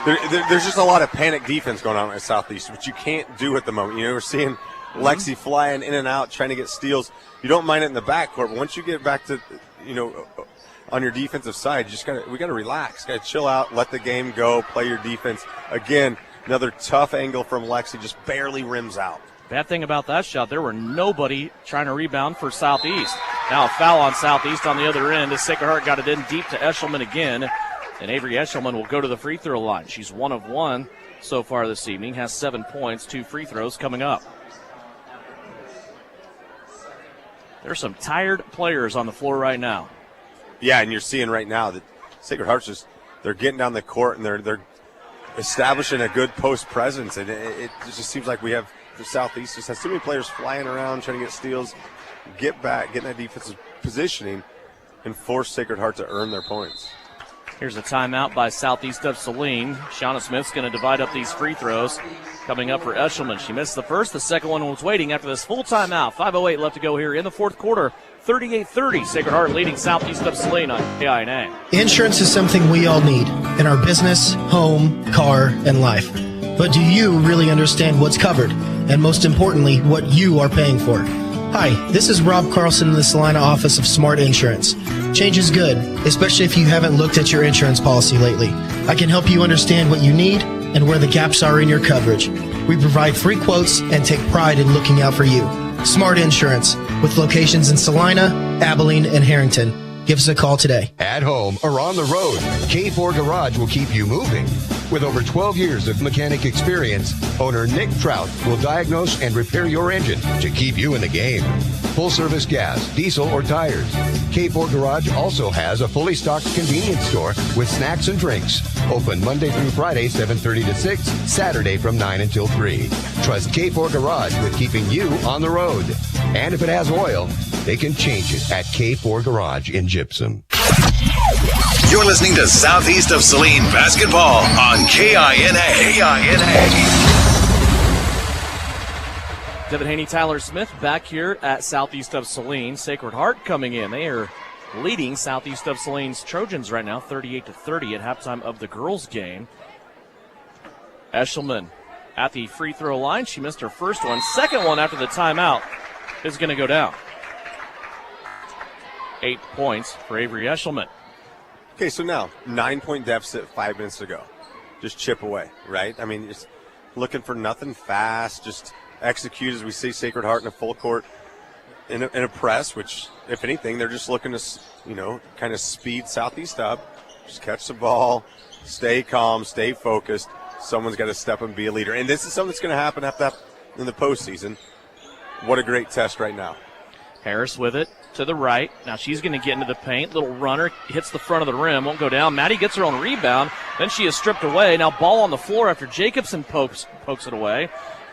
There's just a lot of panic defense going on at Southeast, which you can't do at the moment. We're seeing Lexi flying in and out, trying to get steals. You don't mind it in the backcourt, but once you get back to, on your defensive side, we got to relax, got to chill out, let the game go, play your defense. Again, another tough angle from Lexi, just barely rims out. Bad thing about that shot, there were nobody trying to rebound for Southeast. Now a foul on Southeast on the other end as Sacred Heart got it in deep to Eshelman again. And Avery Eshelman will go to the free throw line. She's 1 of 1 so far this evening, has 7 points, 2 free throws coming up. There's some tired players on the floor right now. Yeah, and you're seeing right now that Sacred Heart's they're getting down the court and they're establishing a good post presence. And it just seems like we have the Southeast just has too many players flying around trying to get steals, get back, getting that defensive positioning, and force Sacred Heart to earn their points. Here's a timeout by Southeast of Saline. Shauna Smith's going to divide up these free throws. Coming up for Eshelman. She missed the first. The second one was waiting after this full timeout. 5:08 left to go here in the fourth quarter. 38-30. Sacred Heart leading Southeast of Saline on KINA. Insurance is something we all need in our business, home, car, and life. But do you really understand what's covered? And most importantly, what you are paying for? Hi, this is Rob Carlson in the Salina office of Smart Insurance. Change is good, especially if you haven't looked at your insurance policy lately. I can help you understand what you need and where the gaps are in your coverage. We provide free quotes and take pride in looking out for you. Smart Insurance, with locations in Salina, Abilene, and Harrington. Give us a call today. At home or on the road, K4 Garage will keep you moving. With over 12 years of mechanic experience, owner Nick Trout will diagnose and repair your engine to keep you in the game. Full service gas, diesel, or tires. K4 Garage also has a fully stocked convenience store with snacks and drinks. Open Monday through Friday, 7:30 to 6, Saturday from 9 until 3. Trust K4 Garage with keeping you on the road. And if it has oil, they can change it at K4 Garage in Gypsum. You're listening to Southeast of Saline basketball on KINA. Devin Haney, Tyler Smith back here at Southeast of Saline. Sacred Heart coming in. They are leading Southeast of Saline's Trojans right now, 38-30 at halftime of the girls' game. Eshelman at the free throw line. She missed her first one. Second one after the timeout is going to go down. 8 points for Avery Eshelman. Okay, so now 9-point deficit 5 minutes to go. Just chip away, right? I mean, just looking for nothing fast. Just execute as we see Sacred Heart in a full court in a press, which, if anything, they're just looking to, kind of speed Southeast up. Just catch the ball, stay calm, stay focused. Someone's got to step and be a leader. And this is something that's going to happen in the postseason. What a great test right now. Harris with it to the right. Now she's going to get into the paint. Little runner hits the front of the rim. Won't go down. Maddie gets her own rebound. Then she is stripped away. Now ball on the floor after Jacobson pokes it away.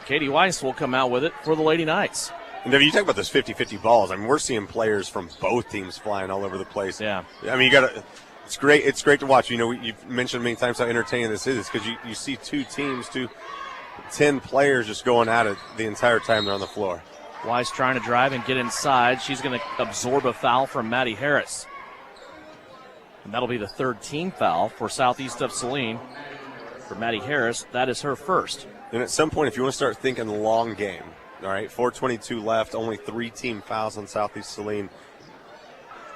Katie Weiss will come out with it for the Lady Knights. And if you talk about those 50-50 balls, I mean, we're seeing players from both teams flying all over the place. Yeah. I mean, it's great. It's great to watch. You know, you've mentioned many times how entertaining this is because you see 2 teams, 10 players just going at it the entire time they're on the floor. Weiss trying to drive and get inside. She's going to absorb a foul from Maddie Harris. And that'll be the 3rd team foul for Southeast of Saline. For Maddie Harris, that is her first. And at some point, if you want to start thinking long game, all right, 4:22 left, only 3 team fouls on Southeast Saline.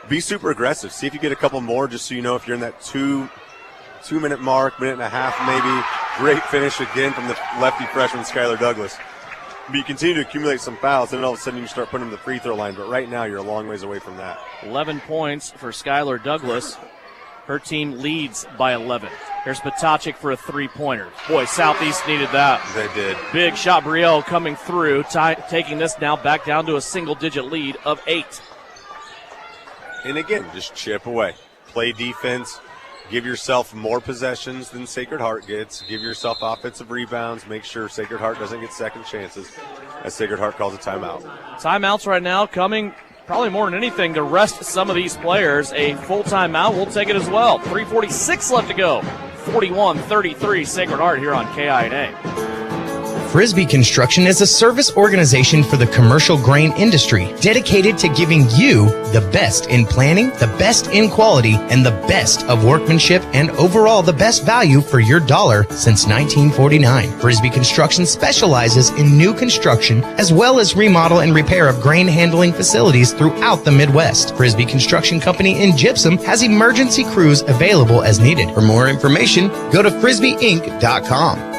Be super aggressive. See if you get a couple more just so you know if you're in that 2-minute mark, minute and a half maybe. Great finish again from the lefty freshman, Skylar Douglas. But you continue to accumulate some fouls, and then all of a sudden you start putting them to the free throw line. But right now you're a long ways away from that. 11 points for Skylar Douglas. Her team leads by 11. Here's Patochik for a 3-pointer. Boy, Southeast needed that. They did. Big shot, Brielle coming through, taking this now back down to a single-digit lead of 8. And again, just chip away. Play defense. Give yourself more possessions than Sacred Heart gets. Give yourself offensive rebounds. Make sure Sacred Heart doesn't get second chances as Sacred Heart calls a timeout. Timeouts right now coming probably more than anything to rest some of these players. A full timeout, we'll take it as well. 3:46 left to go. 41-33 Sacred Heart here on KINA. Frisbee Construction is a service organization for the commercial grain industry dedicated to giving you the best in planning, the best in quality, and the best of workmanship and overall the best value for your dollar since 1949. Frisbee Construction specializes in new construction as well as remodel and repair of grain handling facilities throughout the Midwest. Frisbee Construction Company in Gypsum has emergency crews available as needed. For more information, go to frisbeeinc.com.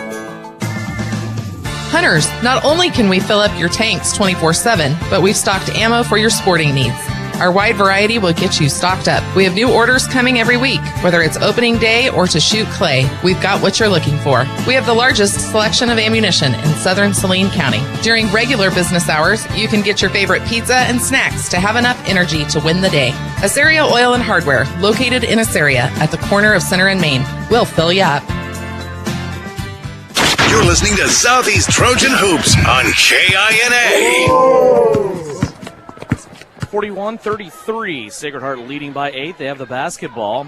Hunters, not only can we fill up your tanks 24/7, but we've stocked ammo for your sporting needs. Our wide variety will get you stocked up. We have new orders coming every week. Whether it's opening day or to shoot clay, we've got what you're looking for. We have the largest selection of ammunition in southern Saline County. During regular business hours, you can get your favorite pizza and snacks to have enough energy to win the day. Asaria Oil and Hardware, located in Asaria at the corner of Center and Main. We'll fill you up. You're listening to Southeast Trojan Hoops on KINA. 41-33. Sacred Heart leading by 8. They have the basketball.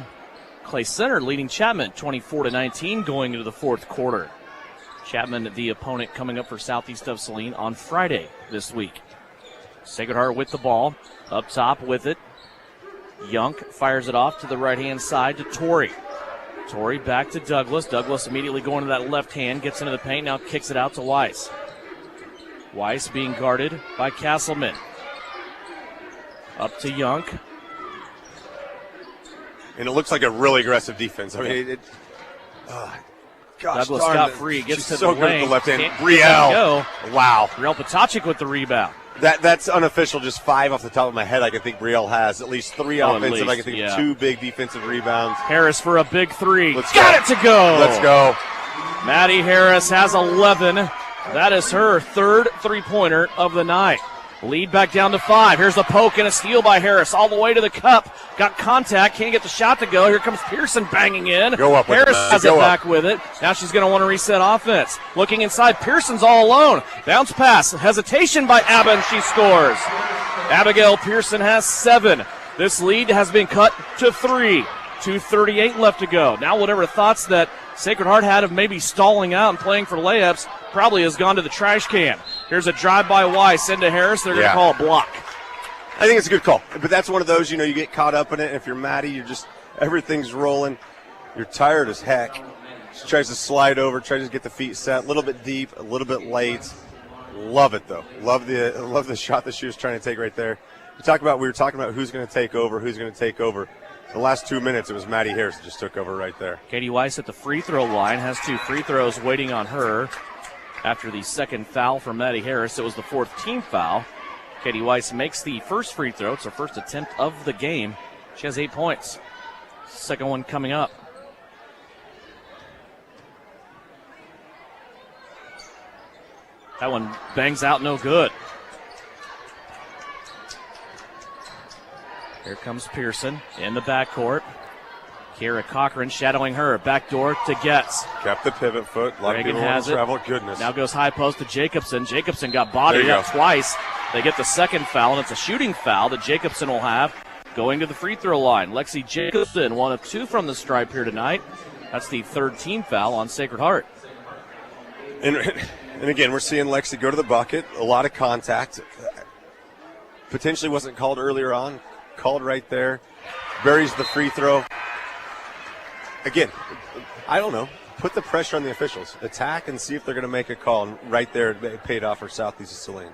Clay Center leading Chapman 24-19 going into the 4th quarter. Chapman, the opponent, coming up for Southeast of Saline on Friday this week. Sacred Heart with the ball. Up top with it. Yunk fires it off to the right-hand side to Torrey. Torrey back to Douglas. Douglas immediately going to that left hand, gets into the paint, now kicks it out to Weiss. Weiss being guarded by Castleman. Up to Yunk. And it looks like a really aggressive defense. I mean, Douglas got free, gets to so the good lane. at the left hand. Brielle. Wow. Brielle Patochik with the rebound. That's unofficial, just 5 off the top of my head. I can think Brielle has at least 3 offensive. I can think of 2 big defensive rebounds. Harris for a big 3. Got it to go. Let's go. Maddie Harris has 11. That is her 3rd three-pointer of the night. Lead back down to 5. Here's a poke and a steal by Harris all the way to the cup. Got contact, can't get the shot to go. Here comes Pearson banging in. Go up with Harris it. has it back with it. Now she's going to want to reset offense. Looking inside, Pearson's all alone. Bounce pass, hesitation by Abba, and she scores. Abigail Pearson has 7. This lead has been cut to 3. 2:38 left to go. Now whatever thoughts that Sacred Heart had of maybe stalling out and playing for layups probably has gone to the trash can. Here's a drive by Weiss into Harris. They're going to call a block. I think it's a good call. But that's one of those, you get caught up in it. And if you're Maddie, you're just, everything's rolling. You're tired as heck. She tries to slide over, tries to get the feet set. A little bit deep, a little bit late. Love it, though. Love the shot that she was trying to take right there. We were talking about who's going to take over. The last 2 minutes, it was Maddie Harris that just took over right there. Katie Weiss at the free throw line has 2 free throws waiting on her. After the second foul from Maddie Harris, it was the 4th team foul. Katie Weiss makes the first free throw. It's her first attempt of the game. She has 8 points. Second one coming up. That one bangs out no good. Here comes Pearson in the backcourt. Kira Cochran shadowing her. Backdoor to Getz. Kept the pivot foot. A lot of people want to travel. Goodness. Now goes high post to Jacobson. Jacobson got bodied up twice. They get the second foul, and it's a shooting foul that Jacobson will have going to the free throw line. Lexi Jacobson, 1 of 2 from the stripe here tonight. That's the third team foul on Sacred Heart. And again, we're seeing Lexi go to the bucket, a lot of contact. Potentially wasn't called earlier on, called right there. Buries the free throw. Again, I don't know. Put the pressure on the officials. Attack and see if they're going to make a call. And right there, it paid off for Southeast of Saline.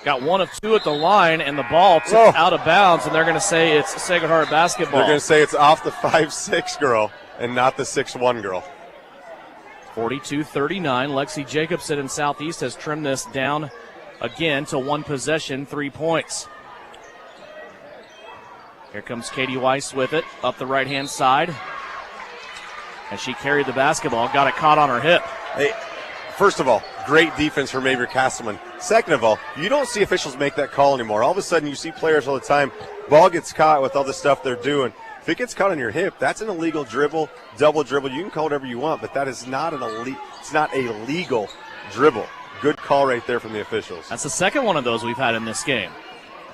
Got 1 of 2 at the line, and the ball tipped out of bounds, and they're going to say it's Sacred Heart basketball. They're going to say it's off the 5'6" girl and not the 6'1" girl. 42-39. Lexi Jacobson in Southeast has trimmed this down again to 1 possession, 3 points. Here comes Katie Weiss with it up the right-hand side. As she carried the basketball, got it caught on her hip. Hey, first of all, great defense from Avery Castleman. Second of all, you don't see officials make that call anymore. All of a sudden, you see players all the time. Ball gets caught with all the stuff they're doing. If it gets caught on your hip, that's an illegal dribble, double dribble. You can call whatever you want, but that is not it's not a legal dribble. Good call right there from the officials. That's the second one of those we've had in this game,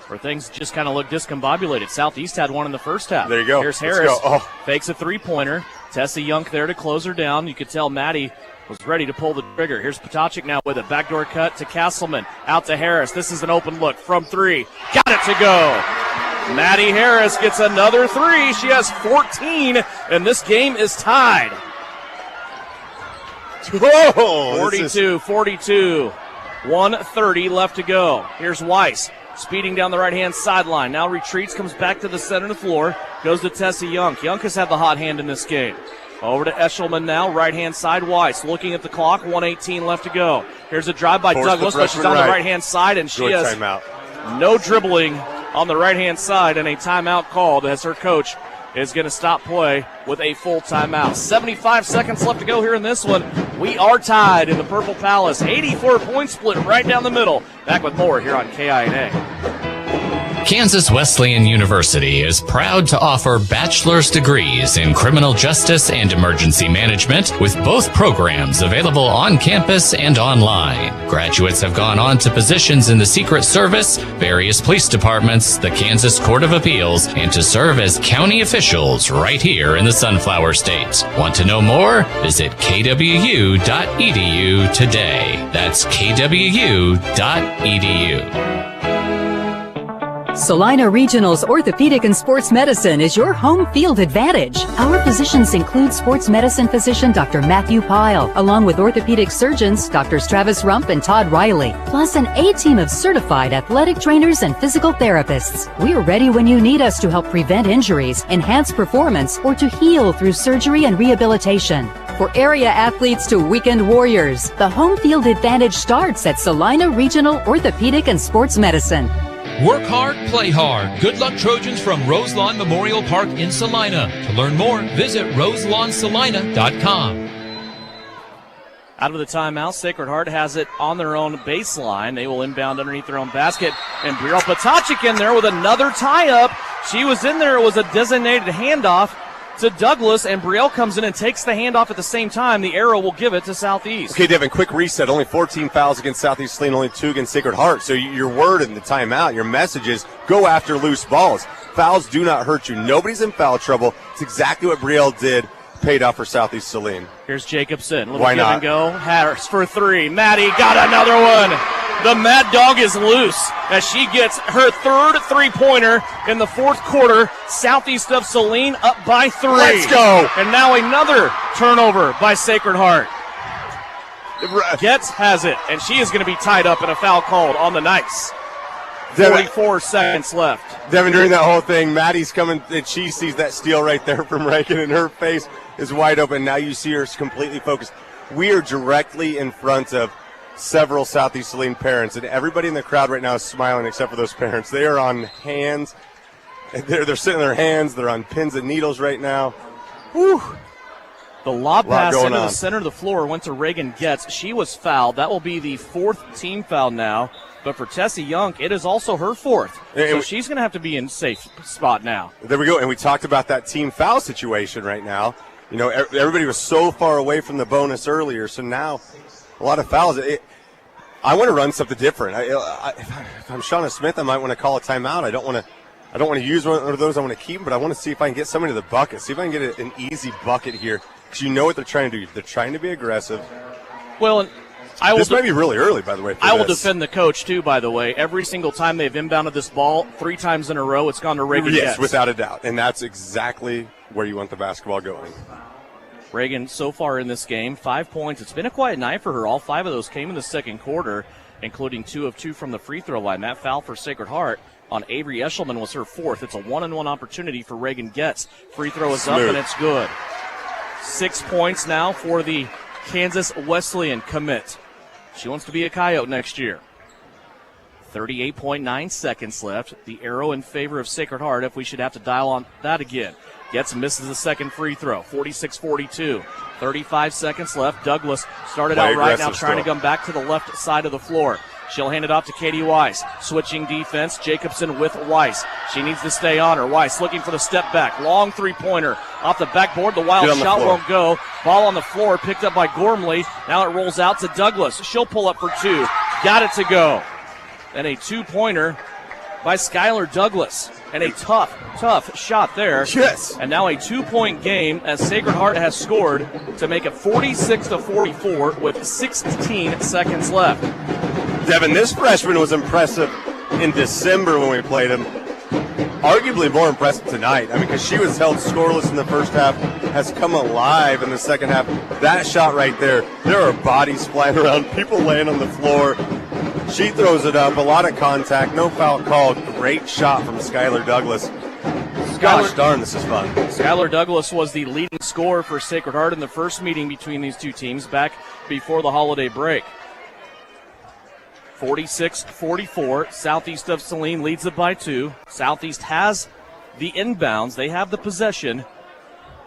where things just kind of look discombobulated. Southeast had one in the first half. There you go. Here's Harris. Let's go. Oh. Fakes a three-pointer. Tessa Young there to close her down. You could tell Maddie was ready to pull the trigger. Here's Potocnik now with it. Backdoor cut to Castleman. Out to Harris. This is an open look from 3. Got it to go. Maddie Harris gets another 3. She has 14, and this game is tied. Whoa, 42-42. 1:30 left to go. Here's Weiss. Speeding down the right-hand sideline. Now retreats, comes back to the center of the floor. Goes to Tessa Young. Young has had the hot hand in this game. Over to Eshelman now, right-hand side. Weiss looking at the clock, 1:18 left to go. Here's a drive by Douglas, but she's on the right-hand side, and she has no dribbling on the right-hand side, and a timeout called as her coach is going to stop play with a full timeout. 75 seconds left to go here in this one. We are tied in the Purple Palace. 84-point split right down the middle. Back with more here on KINA. Kansas Wesleyan University is proud to offer bachelor's degrees in criminal justice and emergency management, with both programs available on campus and online. Graduates have gone on to positions in the Secret Service, various police departments, the Kansas Court of Appeals, and to serve as county officials right here in the Sunflower State. Want to know more? Visit kwu.edu today. That's kwu.edu. Salina Regional's Orthopedic and Sports Medicine is your home field advantage. Our physicians include sports medicine physician Dr. Matthew Pyle, along with orthopedic surgeons Drs. Travis Rump and Todd Riley, plus an A-team of certified athletic trainers and physical therapists. We're ready when you need us to help prevent injuries, enhance performance, or to heal through surgery and rehabilitation. For area athletes to weekend warriors, the home field advantage starts at Salina Regional Orthopedic and Sports Medicine. Work hard, play hard. Good luck, Trojans, from Roselawn Memorial Park in Salina. To learn more, visit roselawnsalina.com. Out of the timeout, Sacred Heart has it on their own baseline. They will inbound underneath their own basket. And Brielle Potocnik in there with another tie-up. She was in there. It was a designated handoff to Douglas, and Brielle comes in and takes the handoff at the same time. The arrow will give it to Southeast. Okay, Devin, quick reset. Only 14 fouls against Southeast Saline, only 2 against Sacred Heart. So your word in the timeout, your message is go after loose balls. Fouls do not hurt you. Nobody's in foul trouble. It's exactly what Brielle did. Paid off for Southeast Saline. Here's Jacobson. Little give and go. Harris for 3. Maddie got another one. The Mad Dog is loose as she gets her third three-pointer in the fourth quarter. Southeast of Saline up by 3. Let's go. And now another turnover by Sacred Heart. Getz has it, and she is going to be tied up in a foul called on the Knights. 44 seconds left. Devin, during that whole thing, Maddie's coming, and she sees that steal right there from Reagan, and her face is wide open. Now you see her completely focused. We are directly in front of several Southeast Saline parents, and everybody in the crowd right now is smiling except for those parents. They are on hands. They're sitting on their hands. They're on pins and needles right now. Whew. The lob pass into the center of the floor went to Reagan Getz. She was fouled. That will be the 4th team foul now. But for Tessie Young, it is also her 4th. So she's going to have to be in safe spot now. There we go. And we talked about that team foul situation right now. Everybody was so far away from the bonus earlier, so now a lot of fouls. I want to run something different. If I'm Shauna Smith, I might want to call a timeout. I don't want to use one of those. I want to keep them, but I want to see if I can get somebody to the bucket, see if I can get an easy bucket here, because you know what they're trying to do. They're trying to be aggressive. Well, and this might be really early, by the way. I will defend the coach, too, by the way. Every single time they've inbounded this ball, 3 times in a row, it's gone to Reagan Yes, Getz. without a doubt. And that's exactly where you want the basketball going. Reagan, so far in this game, 5 points. It's been a quiet night for her. All 5 of those came in the second quarter, including 2 of 2 from the free throw line. That foul for Sacred Heart on Avery Eshelman was her 4th. It's a 1-on-1 opportunity for Reagan Getz. Free throw is up, and it's good. 6 points now for the Kansas Wesleyan commit. She wants to be a Coyote next year. 38.9 seconds left. The arrow in favor of Sacred Heart if we should have to dial on that again. Getz misses the second free throw. 46-42. 35 seconds left. Douglas started out right now trying to come back to the left side of the floor. She'll hand it off to Katie Weiss. Switching defense, Jacobson with Weiss. She needs to stay on her. Weiss looking for the step back. Long three-pointer off the backboard. The wild shot won't go. Ball on the floor picked up by Gormley. Now it rolls out to Douglas. She'll pull up for 2. Got it to go. And a 2-pointer by Skylar Douglas. And a tough shot there. Yes. And now a 2-point game as Sacred Heart has scored to make it 46-44 with 16 seconds left. Devin, this freshman was impressive in December when we played him. Arguably more impressive tonight. Because she was held scoreless in the first half, has come alive in the second half. That shot right there, there are bodies flying around, people laying on the floor. She throws it up, a lot of contact, no foul called. Great shot from Skylar Douglas. Gosh darn, this is fun. Skylar Douglas was the leading scorer for Sacred Heart in the first meeting between these two teams back before the holiday break. 46-44. Southeast of Saline leads it by 2. Southeast has the inbounds. They have the possession.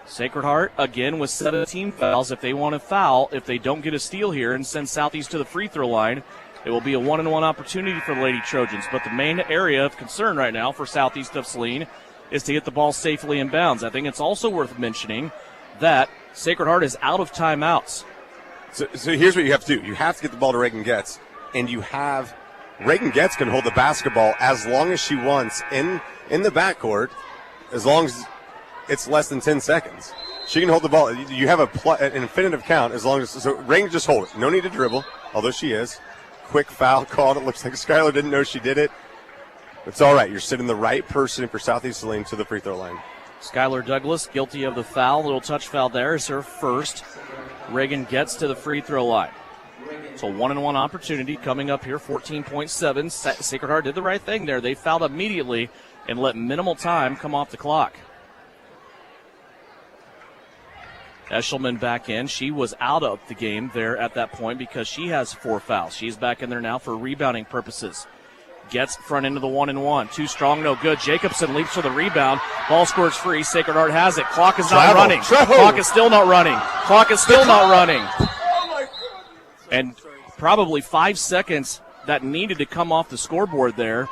Sacred Heart, again, with 17 fouls. If they want to foul, if they don't get a steal here and send Southeast to the free throw line, it will be a 1-on-1 opportunity for the Lady Trojans. But the main area of concern right now for Southeast of Saline is to get the ball safely in bounds. I think it's also worth mentioning that Sacred Heart is out of timeouts. So here's what you have to do. You have to get the ball to Reagan Getz. And Reagan Getz can hold the basketball as long as she wants in the backcourt, as long as it's less than 10 seconds. She can hold the ball. You have an infinitive count as long as, so Reagan just hold it. No need to dribble, although she is. Quick foul called. It looks like Skylar didn't know she did it. It's all right. You're sending the right person for Southeast Saline to the free throw line. Skylar Douglas guilty of the foul. Little touch foul there is her first. Reagan Getz to the free throw line. So 1-on-1 opportunity coming up here, 14.7. Sacred Heart did the right thing there. They fouled immediately and let minimal time come off the clock. Eshelman back in. She was out of the game there at that point because she has 4 fouls. She's back in there now for rebounding purposes. Gets front into the 1-and-1. Too strong, no good. Jacobson leaps for the rebound. Ball scores free. Sacred Heart has it. Clock is not running. Clock is still not running. Clock is still not running. And probably 5 seconds that needed to come off the scoreboard there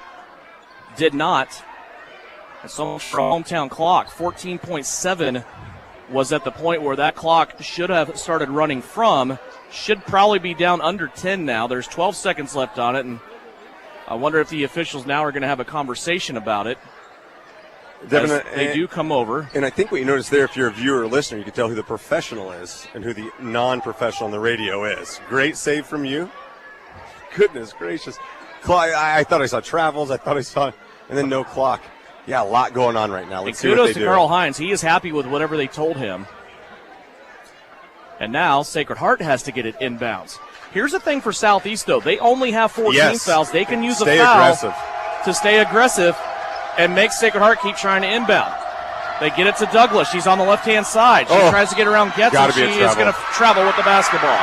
did not. And so for hometown clock, 14.7 was at the point where that clock should have started running from. Should probably be down under 10 now. There's 12 seconds left on it, and I wonder if the officials now are going to have a conversation about it. Devin, they do come over. And I think what you notice there, if you're a viewer or listener, you can tell who the professional is and who the non-professional on the radio is. Great save from you. Goodness gracious. I thought I saw travels. I thought I saw, and then no clock. Yeah, a lot going on right now. Let's see what they do. Kudos to Carl Hines. He is happy with whatever they told him. And now Sacred Heart has to get it inbounds. Here's the thing for Southeast, though. They only have 14 fouls. They can use a foul to stay aggressive and make Sacred Heart keep trying to inbound. They get it to Douglas. She's on the left-hand side. She tries to get around Getz, and she is going to travel with the basketball.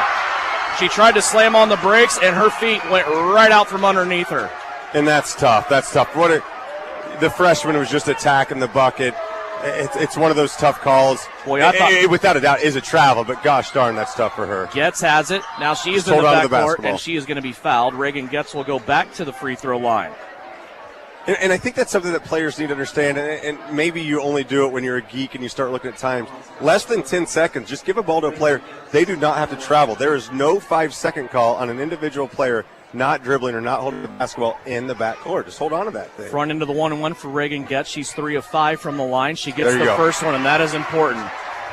She tried to slam on the brakes, and her feet went right out from underneath her. And that's tough. That's tough. The freshman was just attacking the bucket. It's one of those tough calls. Boy, I thought without a doubt is a travel, but gosh darn, that's tough for her. Getz has it. Now she is in the backcourt, and she is going to be fouled. Reagan Getz will go back to the free throw line. And I think that's something that players need to understand, and maybe you only do it when you're a geek and you start looking at times. Less than 10 seconds, just give a ball to a player. They do not have to travel. There is no 5-second call on an individual player not dribbling or not holding the basketball in the backcourt. Just hold on to that thing. Front into the 1-1 for Reagan Getz. She's 3 of 5 from the line. She gets the go. first one, and that is important.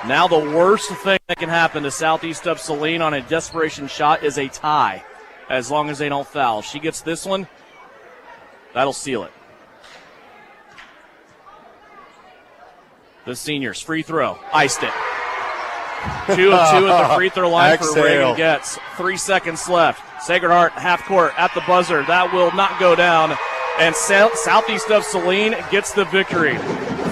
Now the worst thing that can happen to Southeast of Saline on a desperation shot is a tie, as long as they don't foul. She gets this one. That'll seal it. The seniors, free throw, iced it. 2 of 2 at the free throw line for Reagan Getz. 3 seconds left. Sacred Heart half court at the buzzer. That will not go down. And Southeast of Saline gets the victory.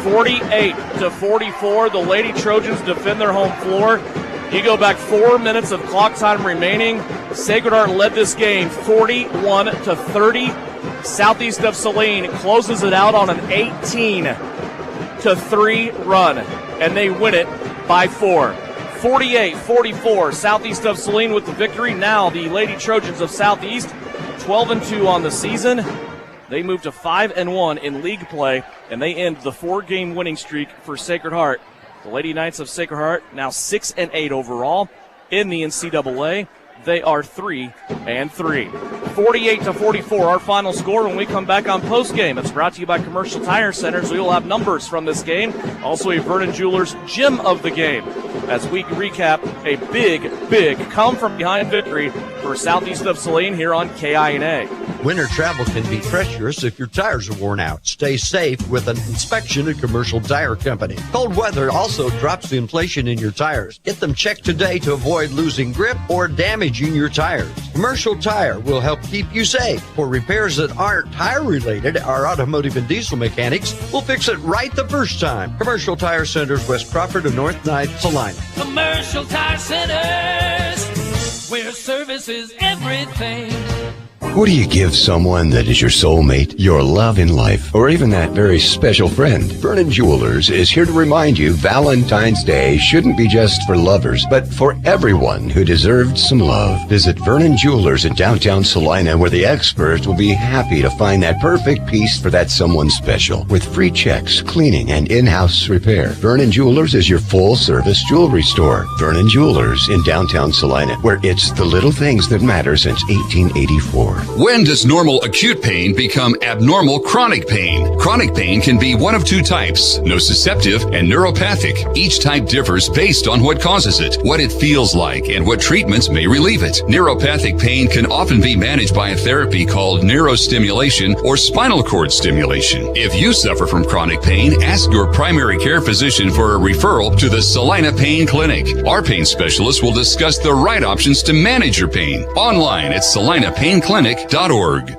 48-44. The Lady Trojans defend their home floor. You go back 4 minutes of clock time remaining. Sacred Heart led this game 41-30. Southeast of Saline closes it out on an 18-3 run, and they win it by 4. 48-44, Southeast of Saline with the victory. Now the Lady Trojans of Southeast, 12-2 on the season. They move to 5-1 in league play, and they end the 4-game winning streak for Sacred Heart. The Lady Knights of Sacred Heart now 6-8 overall in the NCAA. They are 3-3. 48-44, our final score when we come back on postgame. It's brought to you by Commercial Tire Centers. We will have numbers from this game. Also a Vernon Jewelers gem of the game as we recap a big come-from-behind victory for Southeast of Saline here on KINA. Winter travel can be treacherous if your tires are worn out. Stay safe with an inspection at Commercial Tire Company. Cold weather also drops the inflation in your tires. Get them checked today to avoid losing grip or damaging your tires. Commercial Tire will help keep you safe. For repairs that aren't tire-related, our automotive and diesel mechanics will fix it right the first time. Commercial Tire Centers, West Crawford and North Ninth, Salina. Commercial Tire Centers, where service is everything. What do you give someone that is your soulmate, your love in life, or even that very special friend? Vernon Jewelers is here to remind you Valentine's Day shouldn't be just for lovers, but for everyone who deserved some love. Visit Vernon Jewelers in downtown Salina, where the experts will be happy to find that perfect piece for that someone special. With free checks, cleaning, and in-house repair, Vernon Jewelers is your full-service jewelry store. Vernon Jewelers in downtown Salina, where it's the little things that matter since 1884. When does normal acute pain become abnormal chronic pain? Chronic pain can be one of 2 types, nociceptive and neuropathic. Each type differs based on what causes it, what it feels like, and what treatments may relieve it. Neuropathic pain can often be managed by a therapy called neurostimulation or spinal cord stimulation. If you suffer from chronic pain, ask your primary care physician for a referral to the Salina Pain Clinic. Our pain specialists will discuss the right options to manage your pain. Online at salinapainclinic.org.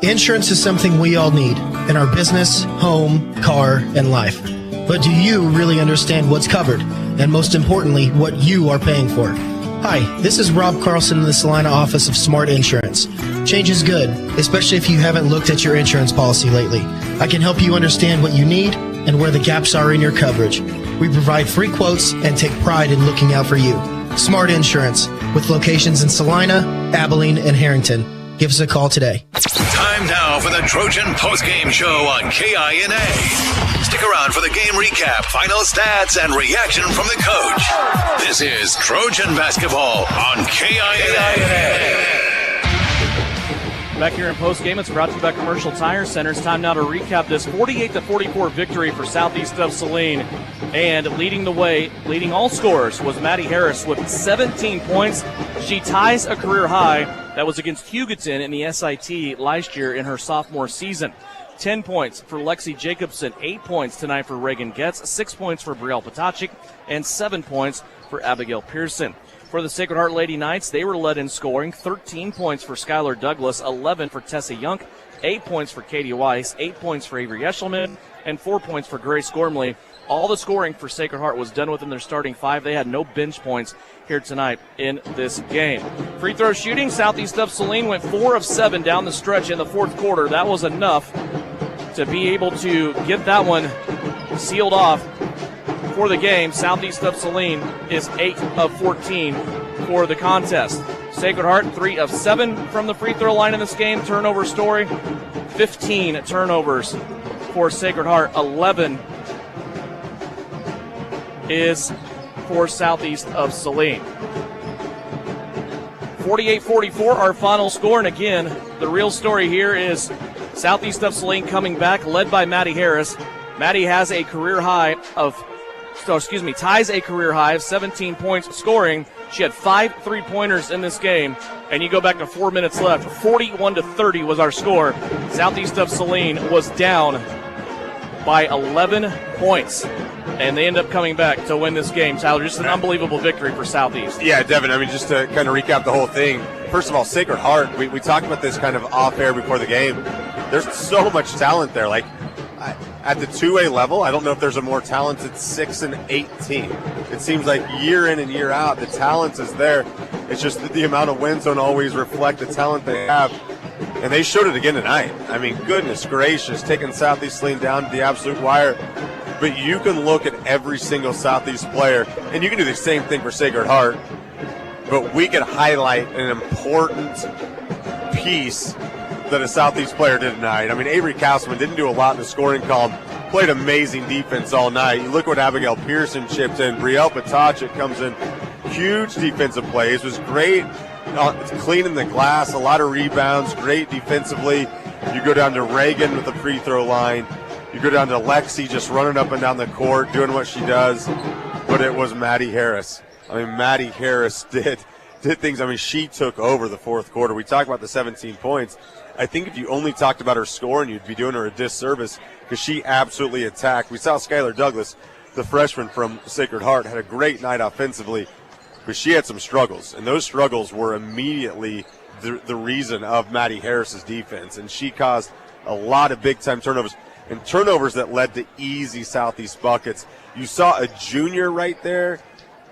Insurance is something we all need in our business, home, car, and life. But do you really understand what's covered? And most importantly, what you are paying for? Hi, this is Rob Carlson in the Salina office of Smart Insurance. Change is good, especially if you haven't looked at your insurance policy lately. I can help you understand what you need and where the gaps are in your coverage. We provide free quotes and take pride in looking out for you. Smart Insurance, with locations in Salina, Abilene, and Harrington. Give us a call today. Time now for the Trojan postgame show on KINA. Stick around for the game recap, final stats, and reaction from the coach. This is Trojan basketball on KINA. Back here in postgame, it's brought to you by Commercial Tire Centers. Time now to recap this 48-44 victory for Southeast of Saline. And leading the way, leading all scorers, was Maddie Harris with 17 points. She ties a career high. That was against Hugoton in the SIT last year in her sophomore season. 10 points for Lexi Jacobson, 8 points tonight for Reagan Getz, 6 points for Brielle Potachik, and 7 points for Abigail Pearson. For the Sacred Heart Lady Knights, they were led in scoring, 13 points for Skylar Douglas, 11 for Tessa Yunk, 8 points for Katie Weiss, 8 points for Avery Eshelman, and 4 points for Grace Gormley. All the scoring for Sacred Heart was done within their starting 5. They had no bench points here tonight in this game. Free throw shooting, Southeast of Saline went 4 of 7 down the stretch in the fourth quarter. That was enough to be able to get that one sealed off for the game. Southeast of Saline is 8 of 14 for the contest. Sacred Heart 3 of 7 from the free throw line in this game. Turnover story. 15 turnovers for Sacred Heart. 11 is for Southeast of Saline. 48-44, our final score. And again, the real story here is Southeast of Saline coming back, led by Maddie Harris. Maddie has a career high ties a career high of 17 points scoring. She had 5 3-pointers in this game. And you go back to 4 minutes left. 41-30 was our score. Southeast of Saline was down by 11 points. And they end up coming back to win this game. Tyler, just an unbelievable victory for Southeast. Yeah, Devin, I mean, just to kind of recap the whole thing. First of all, Sacred Heart, we talked about this kind of off air before the game. There's so much talent there. Like, at the 2A level, I don't know if there's a more talented 6 and 8 team. It seems like year in and year out, the talent is there. It's just that the amount of wins don't always reflect the talent they have. And they showed it again tonight. I mean, goodness gracious, taking Southeast Saline down to the absolute wire. But you can look at every single Southeast player, and you can do the same thing for Sacred Heart. But we could highlight an important piece that a Southeast player did tonight. I mean, Avery Castleman didn't do a lot in the scoring column, played amazing defense all night. You look what Abigail Pearson chipped in. Brielle Patachik comes in, huge defensive plays, was great cleaning the glass, a lot of rebounds, great defensively. You go down to Reagan with the free throw line. You go down to Lexi just running up and down the court, doing what she does. But it was Maddie Harris. I mean, Maddie Harris did things. I mean, she took over the fourth quarter. We talked about the 17 points. I think if you only talked about her scoring, you'd be doing her a disservice because she absolutely attacked. We saw Skylar Douglas, the freshman from Sacred Heart, had a great night offensively, but she had some struggles, and those struggles were immediately the reason of Maddie Harris's defense, and she caused a lot of big-time turnovers, and turnovers that led to easy Southeast buckets. You saw a junior right there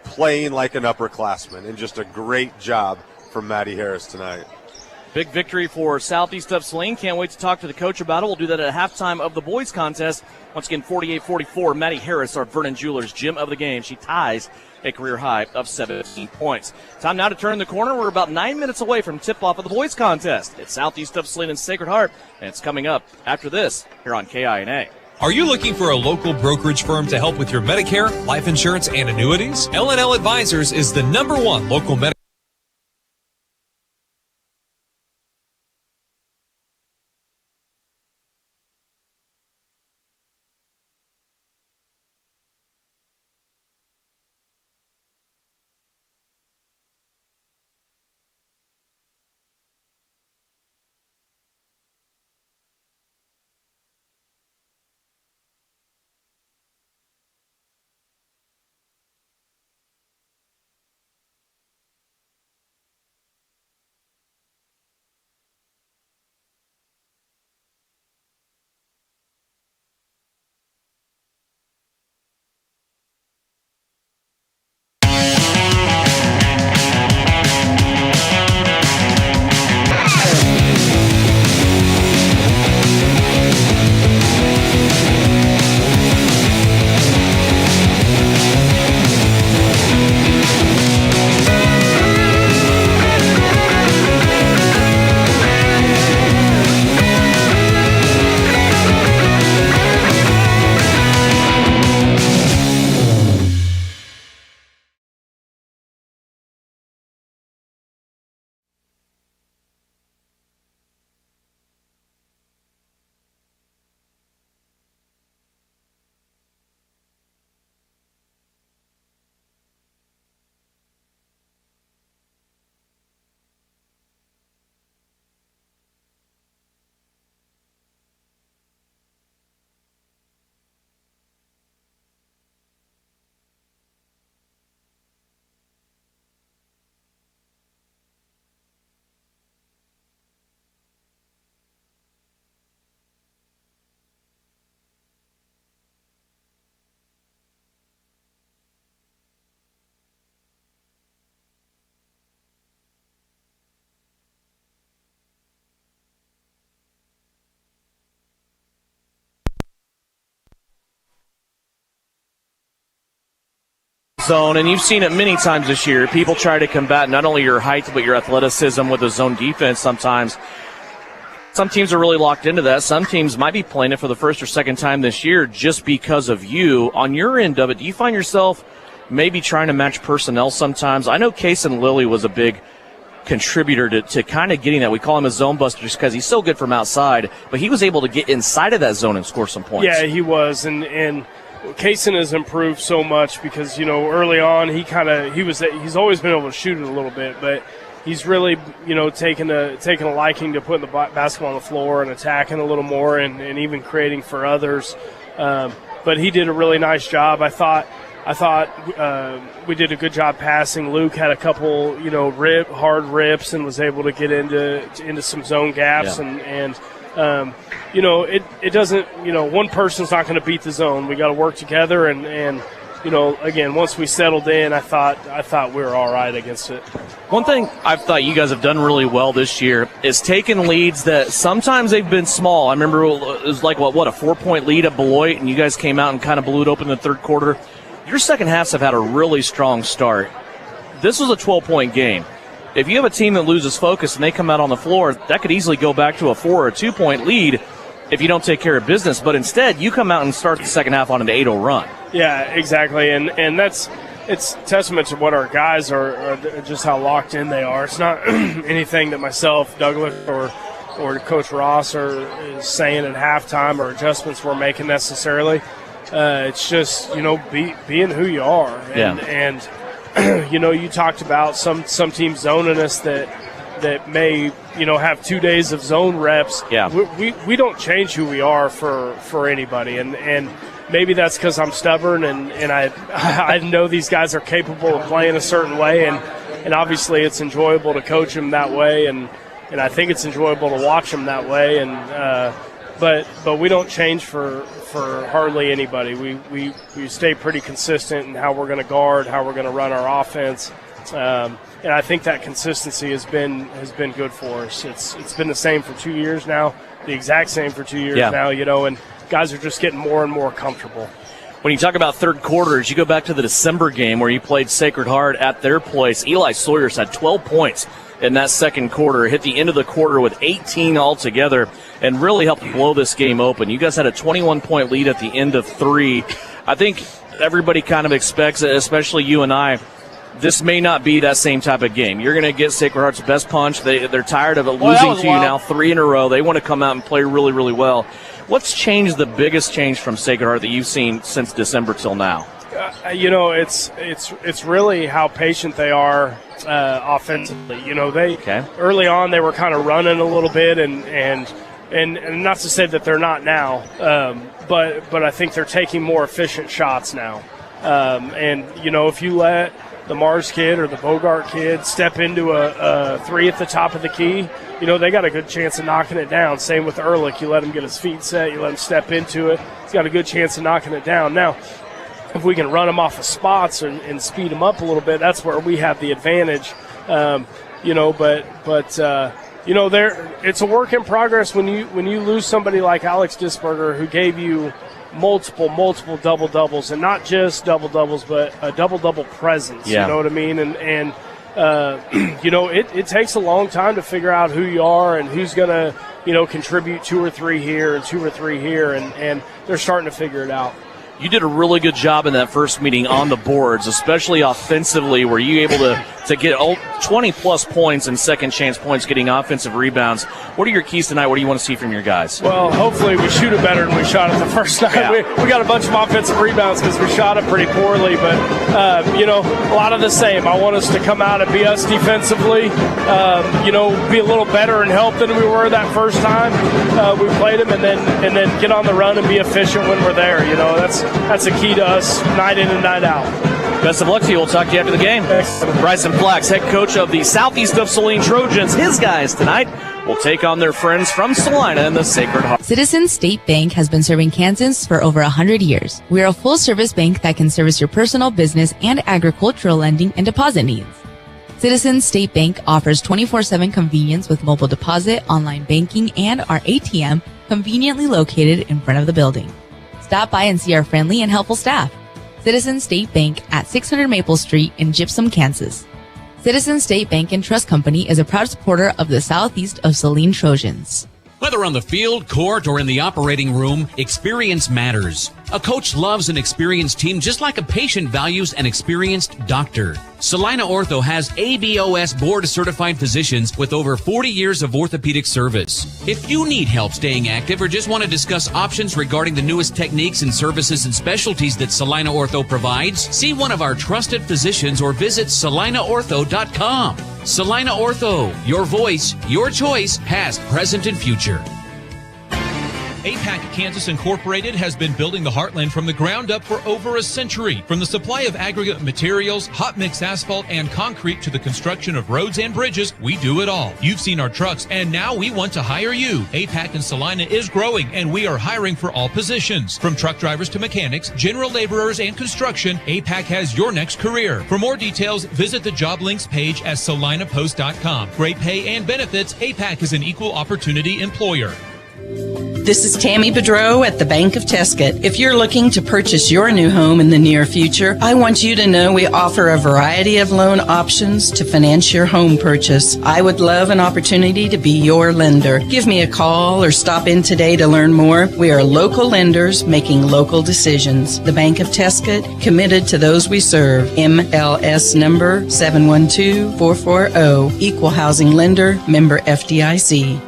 playing like an upperclassman, and just a great job from Maddie Harris tonight. Big victory for Southeast of Saline. Can't wait to talk to the coach about it. We'll do that at halftime of the boys contest. Once again, 48-44, Maddie Harris, our Vernon Jewelers gem of the game. She ties a career high of 17 points. Time now to turn the corner. We're about 9 minutes away from tip-off of the boys contest. It's Southeast of Saline and Sacred Heart, and it's coming up after this here on KINA. Are you looking for a local brokerage firm to help with your Medicare, life insurance, and annuities? L&L Advisors is the #1 local Medicare. Zone, and you've seen it many times this year. People try to combat not only your height but your athleticism with a zone defense sometimes. Some teams are really locked into that. Some teams might be playing it for the first or second time this year just because of you. On your end of it, do you find yourself maybe trying to match personnel sometimes? I know Case and Lilly was a big contributor to kind of getting that. We call him a zone buster just because he's so good from outside, but he was able to get inside of that zone and score some points. Yeah, he was, and Kaysen has improved so much because, you know, early on he's always been able to shoot it a little bit, but he's really, you know, taken a liking to putting the basketball on the floor and attacking a little more and even creating for others. But he did a really nice job. I thought we did a good job passing. Luke had a couple, you know, hard rips and was able to get into some zone gaps. Yeah. And you know, it doesn't, you know, one person's not going to beat the zone. We got to work together. And you know, again, once we settled in, I thought we were all right against it. One thing I've thought you guys have done really well this year is taking leads that sometimes they've been small. I remember it was like, what a 4-point lead at Beloit, and you guys came out and kind of blew it open in the third quarter. Your second halves have had a really strong start. This was a 12-point game. If you have a team that loses focus and they come out on the floor, that could easily go back to a 4 or a 2-point lead if you don't take care of business. But instead, you come out and start the second half on an 8-0 run. Yeah, exactly. And it's testament to what our guys are just how locked in they are. It's not anything that myself, Douglas, or Coach Ross is saying at halftime or adjustments we're making necessarily. It's just, you know, being who you are. And you know, you talked about some teams zoning us that may, you know, have 2 days of zone reps. Yeah. We don't change who we are for anybody. And maybe that's because I'm stubborn and I know these guys are capable of playing a certain way. And obviously it's enjoyable to coach them that way. And I think it's enjoyable to watch them that way. And but we don't change for hardly anybody. We stay pretty consistent in how we're going to guard, how we're going to run our offense, and I think that consistency has been good for us. It's been the same for 2 years now, the exact same for 2 years now. You know, and guys are just getting more and more comfortable. When you talk about third quarters, you go back to the December game where you played Sacred Heart at their place. Eli Sawyers had 12 points in that second quarter, hit the end of the quarter with 18 altogether, and really helped blow this game open. You guys had a 21-point lead at the end of 3. I think everybody kind of expects, especially you and I, this may not be that same type of game. You're going to get Sacred Heart's best punch. They're tired of it losing to you now 3 in a row. They want to come out and play really, really well. What's changed, the biggest change from Sacred Heart that you've seen since December till now? You know, it's really how patient they are offensively. You know, early on they were kind of running a little bit, and not to say that they're not now, but I think they're taking more efficient shots now. And you know, if you let the Mars kid or the Bogart kid step into a 3 at the top of the key, you know, they got a good chance of knocking it down. Same with Ehrlich. You let him get his feet set, you let him step into it, he's got a good chance of knocking it down. Now, if we can run them off of spots and speed them up a little bit, that's where we have the advantage. You know, but you know, it's a work in progress when you lose somebody like Alex Disberger, who gave you multiple double-doubles, and not just double-doubles, but a double-double presence. Yeah. You know what I mean? And you know, it takes a long time to figure out who you are and who's going to, you know, contribute 2 or 3 here and 2 or 3 here, and they're starting to figure it out. You did a really good job in that first meeting on the boards, especially offensively. Were you able to get 20-plus points and second-chance points, getting offensive rebounds? What are your keys tonight? What do you want to see from your guys? Well, hopefully we shoot it better than we shot it the first night. Yeah. We got a bunch of offensive rebounds because we shot it pretty poorly. But, you know, a lot of the same. I want us to come out and be us defensively, you know, be a little better and help than we were that first time we played them, and then get on the run and be efficient when we're there. You know, that's a key to us night in and night out. Best of luck to you. We'll talk to you after the game. Bryson Flax, head coach of the Southeast of Saline Trojans. His guys tonight will take on their friends from Salina in the Sacred Heart. Citizens State Bank has been serving Kansans for over 100 years. We are a full-service bank that can service your personal, business, and agricultural lending and deposit needs. Citizens State Bank offers 24/7 convenience with mobile deposit, online banking, and our ATM conveniently located in front of the building. Stop by and see our friendly and helpful staff. Citizens State Bank at 600 Maple Street in Gypsum, Kansas. Citizens State Bank and Trust Company is a proud supporter of the Southeast of Saline Trojans. Whether on the field, court, or in the operating room, experience matters. A coach loves an experienced team just like a patient values an experienced doctor. Salina Ortho has ABOS board-certified physicians with over 40 years of orthopedic service. If you need help staying active or just want to discuss options regarding the newest techniques and services and specialties that Salina Ortho provides, see one of our trusted physicians or visit salinaortho.com. Salina Ortho, your voice, your choice, past, present, and future. APAC Kansas Incorporated has been building the heartland from the ground up for over a century. From the supply of aggregate materials, hot mix asphalt, and concrete to the construction of roads and bridges, we do it all. You've seen our trucks, and now we want to hire you. APAC in Salina is growing, and we are hiring for all positions. From truck drivers to mechanics, general laborers, and construction, APAC has your next career. For more details, visit the job links page at salinapost.com. Great pay and benefits, APAC is an equal opportunity employer. This is Tammy Bedreau at the Bank of Tesket. If you're looking to purchase your new home in the near future, I want you to know we offer a variety of loan options to finance your home purchase. I would love an opportunity to be your lender. Give me a call or stop in today to learn more. We are local lenders making local decisions. The Bank of Tesket, committed to those we serve. MLS number 712440. Equal housing lender, member FDIC.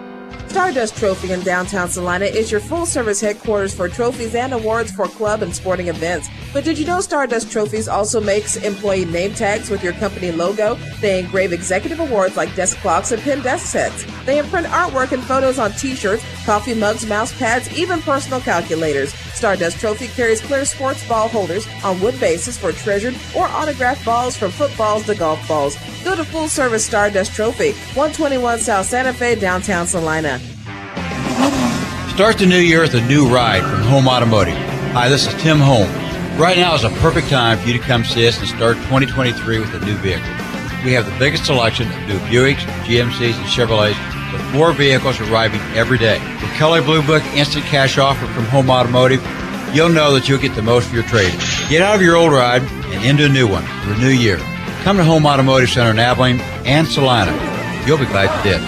Stardust Trophy in downtown Salina is your full-service headquarters for trophies and awards for club and sporting events. But did you know Stardust Trophies also makes employee name tags with your company logo? They engrave executive awards like desk clocks and pen desk sets. They imprint artwork and photos on t-shirts, coffee mugs, mouse pads, even personal calculators. Stardust Trophy carries clear sports ball holders on wood bases for treasured or autographed balls from footballs to golf balls. Go to Full Service Stardust Trophy, 121 South Santa Fe, downtown Salina. Start the new year with a new ride from Home Automotive. Hi, this is Tim Holmes. Right now is a perfect time for you to come see us and start 2023 with a new vehicle. We have the biggest selection of new Buicks, GMCs, and Chevrolets, with more vehicles arriving every day. With Kelly Blue Book Instant Cash Offer from Home Automotive, you'll know that you'll get the most for your trade. Get out of your old ride and into a new one for a new year. Come to Home Automotive Center in Abilene and Salina. You'll be glad you did.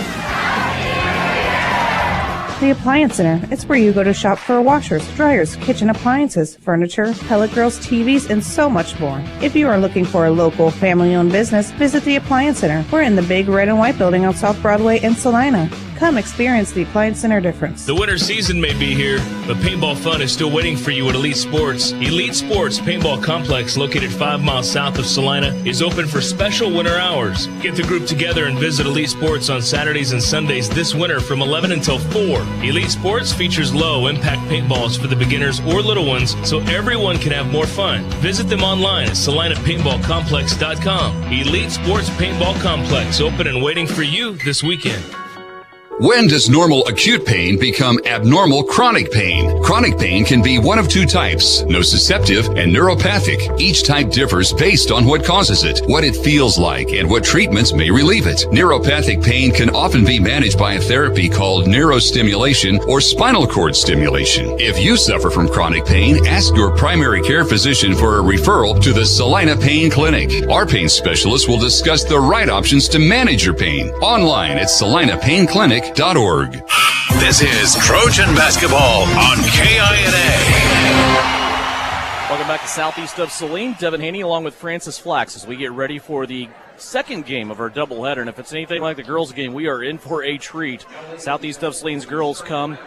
The Appliance Center. It's where you go to shop for washers, dryers, kitchen appliances, furniture, pellet grills, TVs, and so much more. If you are looking for a local, family-owned business, visit the Appliance Center. We're in the big red and white building on South Broadway in Salina. Come experience the Appliance Center difference. The winter season may be here, but paintball fun is still waiting for you at Elite Sports. Elite Sports Paintball Complex, located 5 miles south of Salina, is open for special winter hours. Get the group together and visit Elite Sports on Saturdays and Sundays this winter from 11 until 4. Elite Sports features low-impact paintballs for the beginners or little ones, so everyone can have more fun. Visit them online at salinapaintballcomplex.com. Elite Sports Paintball Complex, open and waiting for you this weekend. When does normal acute pain become abnormal chronic pain? Chronic pain can be one of two types, nociceptive and neuropathic. Each type differs based on what causes it, what it feels like, and what treatments may relieve it. Neuropathic pain can often be managed by a therapy called neurostimulation or spinal cord stimulation. If you suffer from chronic pain, ask your primary care physician for a referral to the Salina Pain Clinic. Our pain specialist will discuss the right options to manage your pain. Online at salinapainclinic.org. This is Trojan basketball on KINA. Welcome back to Southeast of Saline. Devin Haney along with Francis Flax as we get ready for the second game of our doubleheader. And if it's anything like the girls' game, we are in for a treat. Southeast of Saline's girls come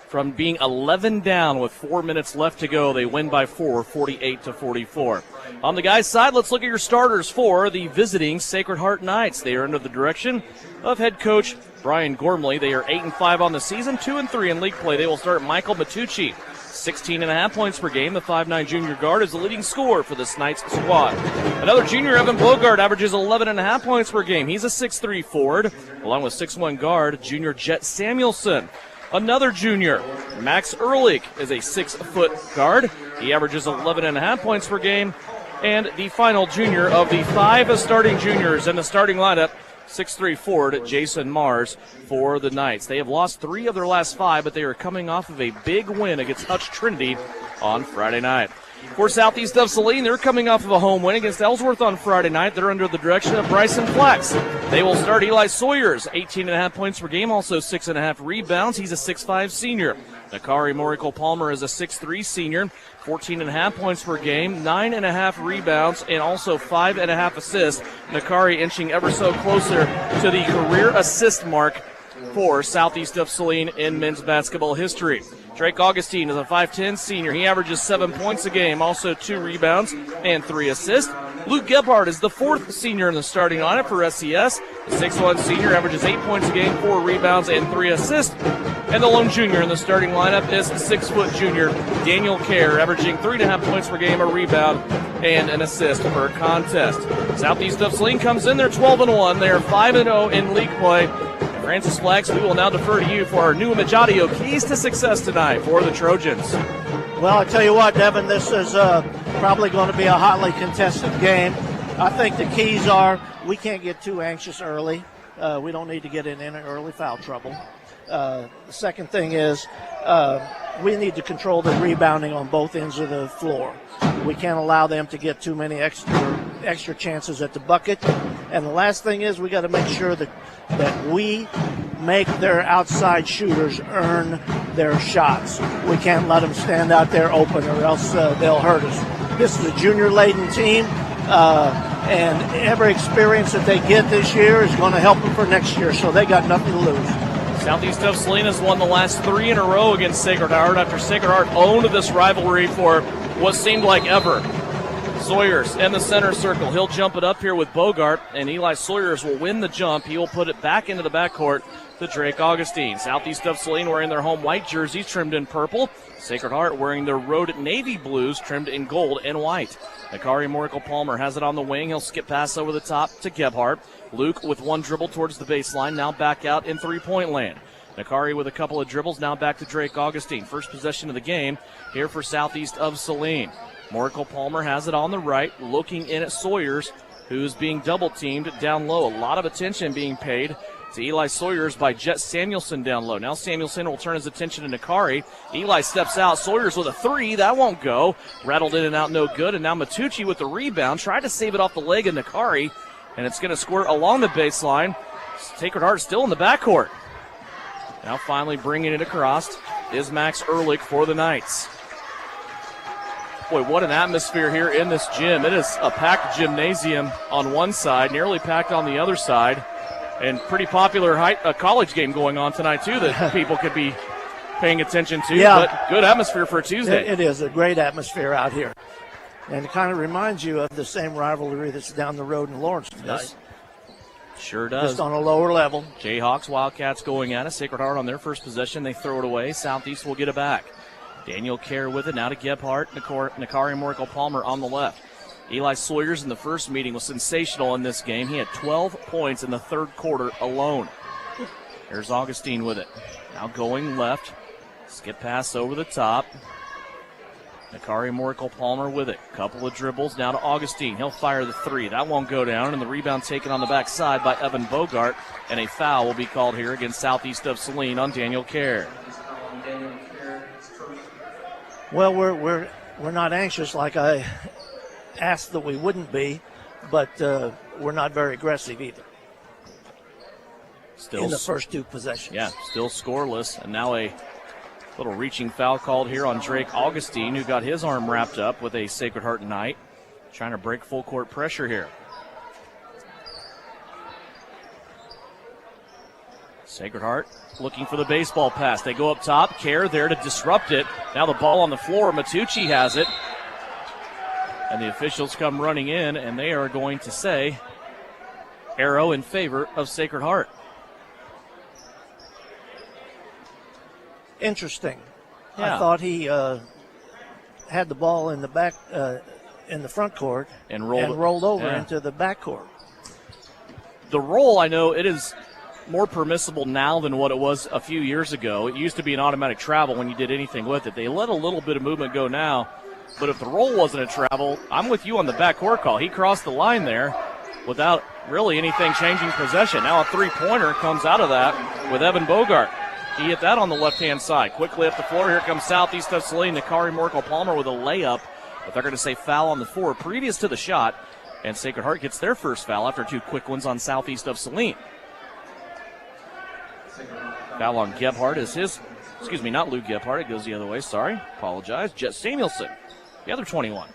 from being 11 down with 4 minutes left to go. They win by 4, 48-44. On the guys' side, let's look at your starters for the visiting Sacred Heart Knights. They are under the direction of head coach Brian Gormley. They are 8-5 on the season, 2-3 in league play. They will start Michael Matucci, 16.5 points per game. The 5'9 junior guard is the leading scorer for this Knights squad. Another junior, Evan Bogart, averages 11.5 points per game. He's a 6'3 forward, along with 6'1 guard, junior Jet Samuelson. Another junior, Max Ehrlich, is a 6-foot guard. He averages 11.5 points per game. And the final junior of the 5 starting juniors in the starting lineup, 6'3 forward, Jason Mars for the Knights. They have lost 3 of their last 5, but they are coming off of a big win against Hutch Trinity on Friday night. For Southeast of Saline, they're coming off of a home win against Ellsworth on Friday night. They're under the direction of Bryson Flex. They will start Eli Sawyers, 18.5 points per game, also 6.5 rebounds. He's a 6'5 senior. Nakari Miracle Palmer is a 6'3 senior, 14.5 points per game, 9.5 rebounds, and also 5.5 assists. Nakari inching ever so closer to the career assist mark for Southeast of Saline in men's basketball history. Drake Augustine is a 5'10 senior. He averages 7 points a game, also 2 rebounds and 3 assists. Luke Gebhardt is the 4th senior in the starting lineup for SES. The 6'1 senior averages 8 points a game, 4 rebounds, and 3 assists. And the lone junior in the starting lineup is 6' junior Daniel Kerr, averaging 3.5 points per game, a rebound, and an assist per contest. Southeast of Saline comes in, they're 12-1. They are 5-0 in league play. Francis Flex, we will now defer to you for our new image audio keys to success tonight for the Trojans. Well, I tell you what, Devin, this is probably going to be a hotly contested game. I think the keys are we can't get too anxious early. We don't need to get in early foul trouble. The second thing is we need to control the rebounding on both ends of the floor. We can't allow them to get too many extra chances at the bucket. And the last thing is we got to make sure that we make their outside shooters earn their shots. We can't let them stand out there open or else they'll hurt us. This is a junior-laden team, and every experience that they get this year is going to help them for next year, so they got nothing to lose. Southeast of Saline has won the last 3 in a row against Sacred Heart after Sacred Heart owned this rivalry for what seemed like ever. Sawyers in the center circle. He'll jump it up here with Bogart, and Eli Sawyers will win the jump. He will put it back into the backcourt to Drake Augustine. Southeast of Saline wearing their home white jerseys trimmed in purple. Sacred Heart wearing their road navy blues trimmed in gold and white. Nakari Miracle Palmer has it on the wing. He'll skip pass over the top to Gebhardt. Luke with one dribble towards the baseline, now back out in three-point land. Nakari with a couple of dribbles, now back to Drake Augustine. First possession of the game here for Southeast of Saline. Miracle Palmer has it on the right, looking in at Sawyers, who's being double-teamed down low. A lot of attention being paid to Eli Sawyers by Jet Samuelson down low. Now Samuelson will turn his attention to Nakari. Eli steps out. Sawyers with a 3. That won't go. Rattled in and out, no good. And now Matucci with the rebound. Tried to save it off the leg of Nakari, and it's going to squirt along the baseline. Sacred Heart still in the backcourt. Now finally bringing it across is Max Ehrlich for the Knights. Boy, what an atmosphere here in this gym. It is a packed gymnasium on one side, nearly packed on the other side, and pretty popular college game going on tonight, too, that people could be paying attention to. Yeah. But good atmosphere for a Tuesday. It is a great atmosphere out here. And it kind of reminds you of the same rivalry that's down the road in Lawrence tonight. Yes. Sure does. Just on a lower level. Jayhawks, Wildcats going at it. Sacred Heart on their first possession. They throw it away. Southeast will get it back. Daniel Kerr with it, now to Gebhardt. Nakari Miracle Palmer on the left. Eli Sawyers in the first meeting was sensational in this game. He had 12 points in the third quarter alone. Here's Augustine with it. Now going left. Skip pass over the top. Nakari Miracle Palmer with it. Couple of dribbles now to Augustine. He'll fire the 3. That won't go down, and the rebound taken on the backside by Evan Bogart. And a foul will be called here against Southeast of Saline on Daniel Kerr. Well, we're not anxious like I asked that we wouldn't be, but we're not very aggressive either. Still in the first 2 possessions. Yeah, still scoreless, and now a little reaching foul called here on Drake Augustine, who got his arm wrapped up with a Sacred Heart Knight, trying to break full court pressure here. Sacred Heart looking for the baseball pass. They go up top. Kerr there to disrupt it. Now the ball on the floor. Matucci has it. And the officials come running in, and they are going to say arrow in favor of Sacred Heart. Interesting. Yeah. I thought he had the ball in the back, in the front court, and rolled over yeah. into the back court. The roll, I know it is more permissible now than what it was a few years ago. It used to be an automatic travel when you did anything with it. They let a little bit of movement go now, but if the roll wasn't a travel, I'm with you on the backcourt call. He crossed the line there without really anything changing possession. Now a three-pointer comes out of that with Evan Bogart. He hit that on the left-hand side. Quickly up the floor, here comes Southeast of Saline. Nakari Miracle Palmer with a layup but they're going to say foul on the four previous to the shot, and Sacred Heart gets their first foul after 2 quick ones on Southeast of Saline. Foul on Gebhardt is his, not Lou Gebhardt, it goes the other way, sorry, apologize, Jet Samuelson, the other 21.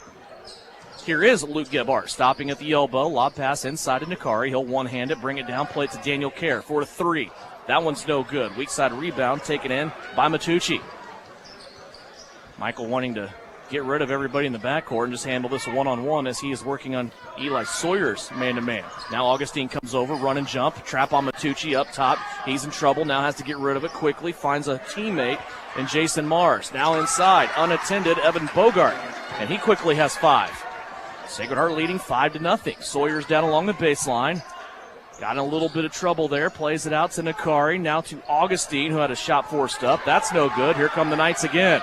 Here is Luke Gebhardt stopping at the elbow, lob pass inside to Nakari, he'll one-hand it, bring it down, play it to Daniel Kerr for 3. That one's no good, weak side rebound taken in by Matucci. Michael wanting to get rid of everybody in the backcourt and just handle this one-on-one as he is working on Eli Sawyer's man-to-man. Now Augustine comes over, run and jump, trap on Matucci up top. He's in trouble, now has to get rid of it quickly, finds a teammate in Jason Mars. Now inside, unattended, Evan Bogart, and he quickly has 5. Sacred Heart leading 5-0. Sawyer's down along the baseline. Got in a little bit of trouble there, plays it out to Nakari, now to Augustine, who had a shot forced up. That's no good, here come the Knights again.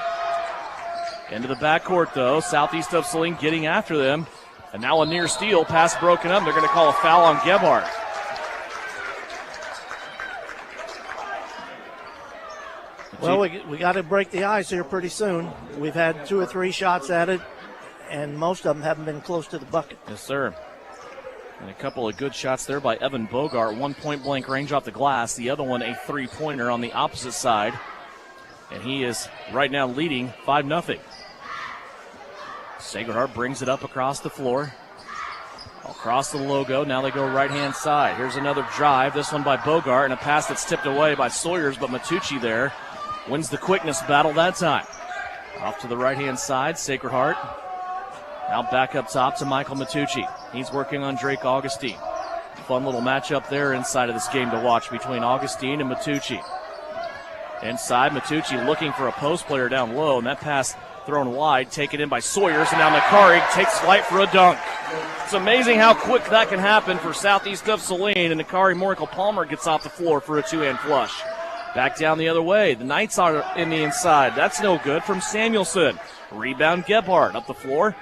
Into the backcourt, though. Southeast of Saline getting after them. And now a near steal. Pass broken up. They're going to call a foul on Gebhardt. Well, we got to break the ice here pretty soon. We've had 2 or 3 shots at it, and most of them haven't been close to the bucket. Yes, sir. And a couple of good shots there by Evan Bogart. 1 point-blank range off the glass. The other one a three-pointer on the opposite side. And he is right now leading 5-0. Sacred Heart brings it up across the floor. Across the logo. Now they go right-hand side. Here's another drive. This one by Bogart and a pass that's tipped away by Sawyers, but Matucci there wins the quickness battle that time. Off to the right-hand side, Sacred Heart. Now back up top to Michael Matucci. He's working on Drake Augustine. Fun little matchup there inside of this game to watch between Augustine and Matucci. Inside, Matucci looking for a post player down low, and that pass thrown wide, taken in by Sawyers, and now Nakari takes flight for a dunk. It's amazing how quick that can happen for Southeast of Saline, and Nakari Morical-Palmer gets off the floor for a 2-hand flush. Back down the other way, the Knights are in the inside. That's no good from Samuelson. Rebound Gebhardt up the floor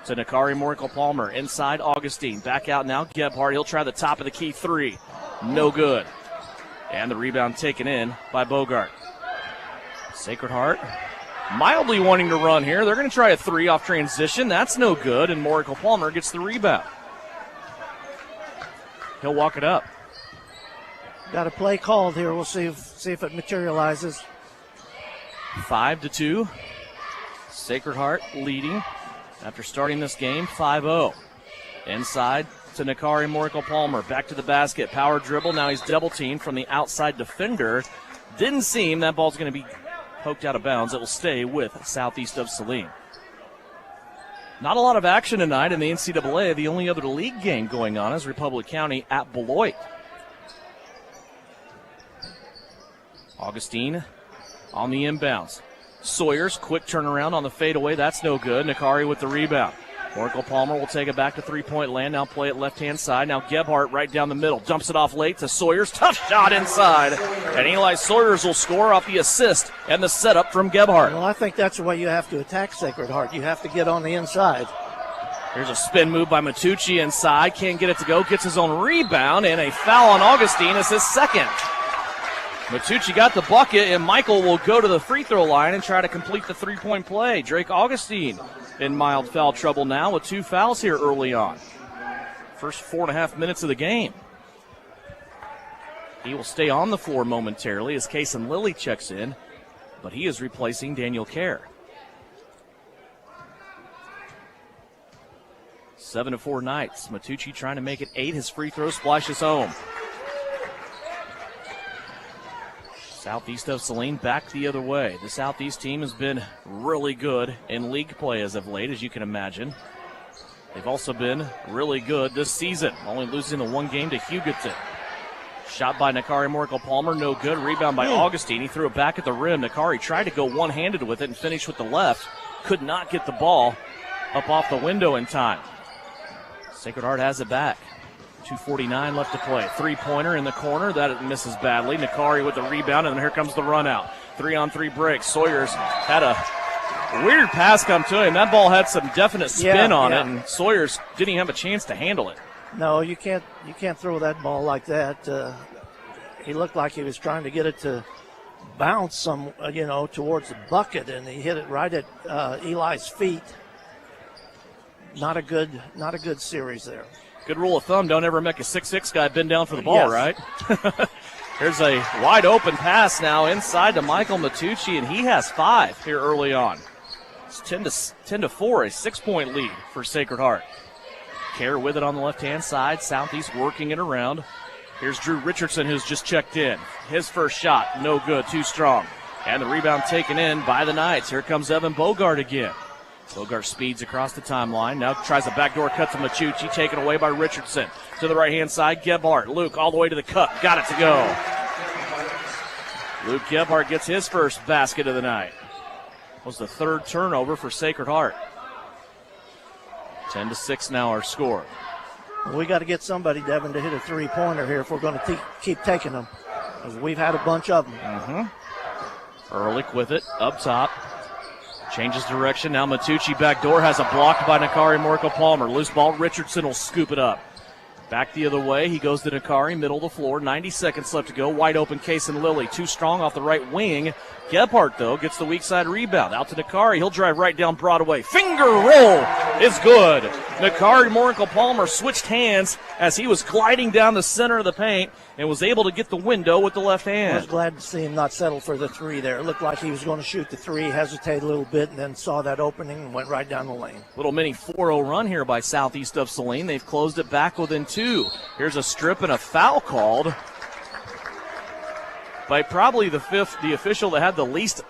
to Nakari Morical-Palmer. Inside Augustine, back out now Gebhardt. He'll try the top of the key 3. No good. And the rebound taken in by Bogart. Sacred Heart mildly wanting to run here. They're going to try a 3 off transition. That's no good, and Morical-Palmer gets the rebound. He'll walk it up. Got a play called here. We'll see if it materializes. 5-2. Sacred Heart leading after starting this game 5-0. Inside to Nakari Morical-Palmer. Back to the basket. Power dribble. Now he's double teamed from the outside defender. Didn't seem that ball's going to be poked out of bounds. It will stay with Southeast of Saline. Not a lot of action tonight in the NCAA. The only other league game going on is Republic County at Beloit. Augustine on the inbounds. Sawyers, quick turnaround on the fadeaway. That's no good. Nakari with the rebound. Morical-Palmer will take it back to three-point land. Now play it left-hand side. Now Gebhardt right down the middle. Dumps it off late to Sawyers. Tough shot inside. And Eli Sawyers will score off the assist and the setup from Gebhardt. Well, I think that's the way you have to attack Sacred Heart. You have to get on the inside. Here's a spin move by Matucci inside. Can't get it to go. Gets his own rebound. And a foul on Augustine is his second. Matucci got the bucket, and Michael will go to the free throw line and try to complete the three-point play. Drake Augustine in mild foul trouble now with 2 fouls here early on. First 4.5 minutes of the game. He will stay on the floor momentarily as Kason Lilly checks in, but he is replacing Daniel Kerr. 7-4 Knights. Matucci trying to make it 8. His free throw splashes home. Southeast of Saline back the other way. The Southeast team has been really good in league play as of late, as you can imagine. They've also been really good this season, only losing the 1 game to Hugoton. Shot by Nakari Morical-Palmer, no good. Rebound by Augustine. He threw it back at the rim. Nakari tried to go one-handed with it and finish with the left. Could not get the ball up off the window in time. Sacred Heart has it back. 2:49 left to play. Three-pointer in the corner. That misses badly. Nakari with the rebound, and here comes the run-out. 3-on-3 break. Sawyers had a weird pass come to him. That ball had some definite spin on it, and Sawyers didn't even have a chance to handle it. No, you can't throw that ball like that. He looked like he was trying to get it to bounce towards the bucket, and he hit it right at Eli's feet. not a good series there. Good rule of thumb, don't ever make a 6'6" guy bend down for the ball, Yes. right? Here's a wide open pass now inside to Michael Matucci, and he has 5 here early on. It's 10 to 4, a 6-point lead for Sacred Heart. Kerr with it on the left-hand side. Southeast working it around. Here's Drew Richardson, who's just checked in. His first shot, no good, too strong. And the rebound taken in by the Knights. Here comes Evan Bogart again. Bogart speeds across the timeline. Now tries a backdoor cut to Matucci, taken away by Richardson. To the right-hand side, Gebhardt. Luke all the way to the cup. Got it to go. Luke Gebhardt gets his first basket of the night. Was the 3rd turnover for Sacred Heart. 10-6 now our score. We got to get somebody, Devin, to hit a three-pointer here if we're going to keep taking them. We've had a bunch of them. Ehrlich with it up top. Changes direction. Now Matucci backdoor has a blocked by Nakari Morco-Palmer. Loose ball. Richardson will scoop it up. Back the other way. He goes to Nakari, middle of the floor. 90 seconds left to go. Wide open case and Lilly. Too strong off the right wing. Gebhardt, though, gets the weak side rebound. Out to Nakari. He'll drive right down Broadway. Finger roll is good. Nakari Morco-Palmer switched hands as he was gliding down the center of the paint and was able to get the window with the left hand. I was glad to see him not settle for the 3 there. It looked like he was going to shoot the 3, hesitated a little bit, and then saw that opening and went right down the lane. Little mini 4-0 run here by Southeast of Saline. They've closed it back within 2. Here's a strip and a foul called by probably the official that had the least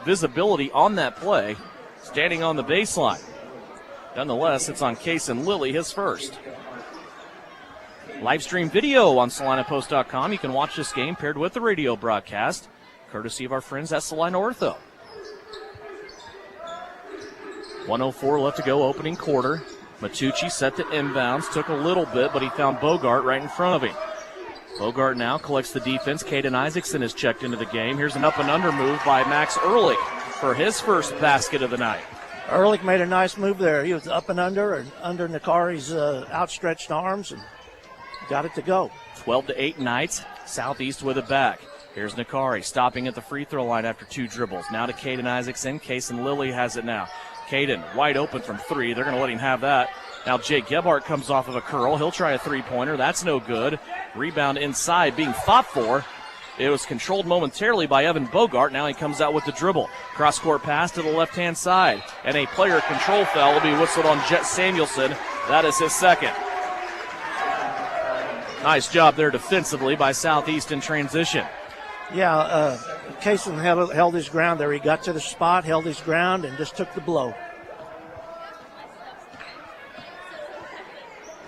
visibility on that play, standing on the baseline. Nonetheless, it's on Case and Lilly, his first. Live stream video on SalinaPost.com. You can watch this game paired with the radio broadcast, courtesy of our friends at Salina Ortho. 1:04 left to go, opening quarter. Matucci set the inbounds, took a little bit, but he found Bogart right in front of him. Bogart now collects the defense. Caden Isaacson is checked into the game. Here's an up and under move by Max Ehrlich for his first basket of the night. Ehrlich made a nice move there. He was up and under Nakari's outstretched arms and got it to go. 12-8 Knights. Southeast with it back. Here's Nakari stopping at the free throw line after 2 dribbles. Now to Caden Isaacson. Case and Lilly has it now. Caden wide open from 3. They're going to let him have that. Now Jake Gebhardt comes off of a curl. He'll try a 3-pointer. That's no good. Rebound inside being fought for. It was controlled momentarily by Evan Bogart. Now he comes out with the dribble. Cross-court pass to the left-hand side. And a player control foul will be whistled on Jet Samuelson. That is his second. Nice job there defensively by Southeast in transition. Yeah, Kaysen held his ground there. He got to the spot, held his ground, and just took the blow.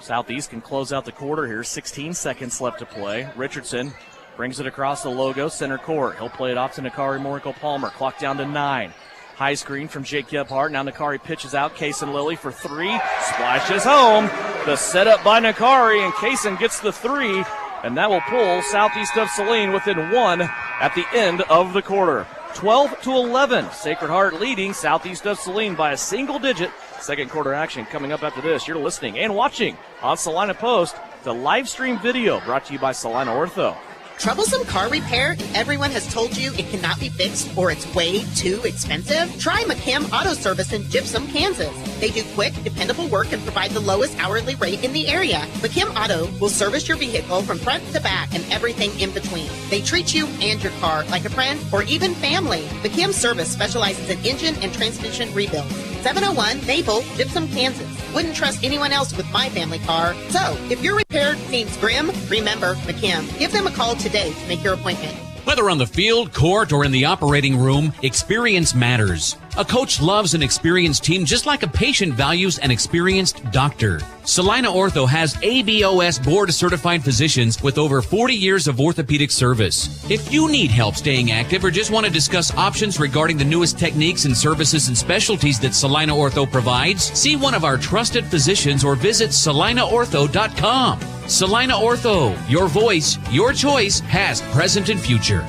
Southeast can close out the quarter here. 16 seconds left to play. Richardson brings it across the logo, center court. He'll play it off to Nakari Morco-Palmer. Clock down to 9. High screen from Jake Gebhardt. Now Nakari pitches out. Kaysen Lilly for 3. Splashes home. The setup by Nakari, and Kaysen gets the 3. And that will pull Southeast of Saline within 1 at the end of the quarter. 12-11. Sacred Heart leading Southeast of Saline by a single digit. Second quarter action coming up after this. You're listening and watching on Salina Post, the live stream video brought to you by Salina Ortho. Troublesome car repair? Everyone has told you it cannot be fixed or it's way too expensive? Try McKim Auto Service in Gypsum, Kansas. They do quick, dependable work and provide the lowest hourly rate in the area. McKim Auto will service your vehicle from front to back and everything in between. They treat you and your car like a friend or even family. McKim Service specializes in engine and transmission rebuilds. 701 Maple, Gypsum, Kansas. Wouldn't trust anyone else with my family car. So, if your repair seems grim, remember McKim. Give them a call today to make your appointment. Whether on the field, court, or in the operating room, experience matters. A coach loves an experienced team just like a patient values an experienced doctor. Salina Ortho has ABOS board-certified physicians with over 40 years of orthopedic service. If you need help staying active or just want to discuss options regarding the newest techniques and services and specialties that Salina Ortho provides, see one of our trusted physicians or visit salinaortho.com. Salina Ortho, your voice, your choice, past, present, and future.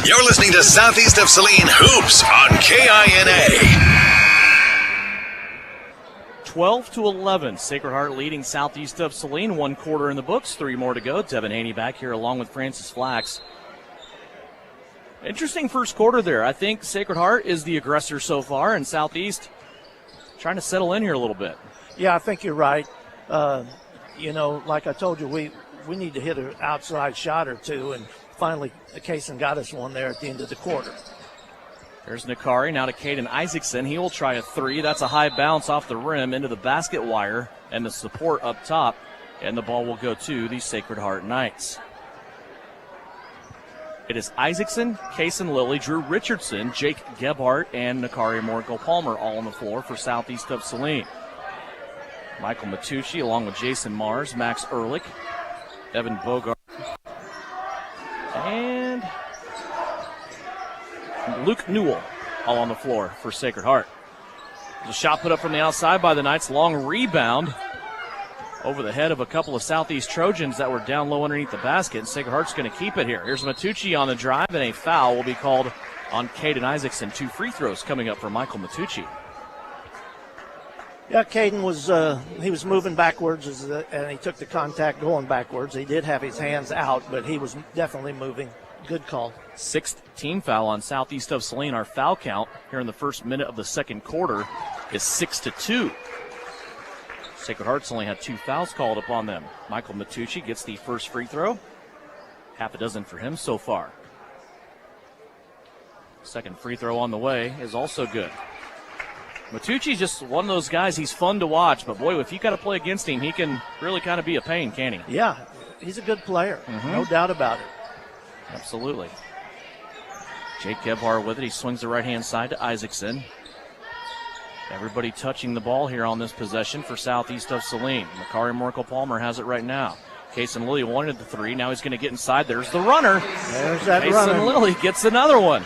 You're listening to Southeast of Saline Hoops on KINA. 12-11. Sacred Heart leading Southeast of Saline. 1 quarter in the books. 3 more to go. Devin Haney back here along with Francis Flax. Interesting first quarter there. I think Sacred Heart is the aggressor so far, and Southeast trying to settle in here a little bit. Yeah, I think you're right. Like I told you, we need to hit an outside shot or two, and finally Kaysen got us one there at the end of the quarter. There's Nakari, now to Caden Isaacson. He will try a three. That's a high bounce off the rim into the basket wire and the support up top, and the ball will go to the Sacred Heart Knights. It is Isaacson, Kaysen Lilly, Drew Richardson, Jake Gebhardt, and Nakari Morkel-Palmer all on the floor for Southeast of Saline. Michael Matucci along with Jason Mars, Max Ehrlich, Evan Bogart, and Luke Newell all on the floor for Sacred Heart. There's a shot put up from the outside by the Knights. Long rebound over the head of a couple of Southeast Trojans that were down low underneath the basket. And Sacred Heart's going to keep it here. Here's Matucci on the drive, and a foul will be called on Caden Isaacson. 2 free throws coming up for Michael Matucci. Yeah, Caden was moving backwards, and he took the contact going backwards. He did have his hands out, but he was definitely moving. Good call. 6th team foul on Southeast of Saline. Our foul count here in the first minute of the second quarter is 6-2. Sacred Heart's only had 2 fouls called upon them. Michael Matucci gets the first free throw. Half a dozen for him so far. Second free throw on the way is also good. Matucci's just one of those guys, he's fun to watch, but boy, if you got to play against him, he can really kind of be a pain, can't he? Yeah, he's a good player, no doubt about it. Absolutely. Jake Gebhardt with it. He swings the right-hand side to Isaacson. Everybody touching the ball here on this possession for Southeast of Saline. Nakari Morkel-Palmer has it right now. Kaysen Lilly wanted the three. Now he's going to get inside. There's the runner. There's that runner. Kaysen Lilly gets another one.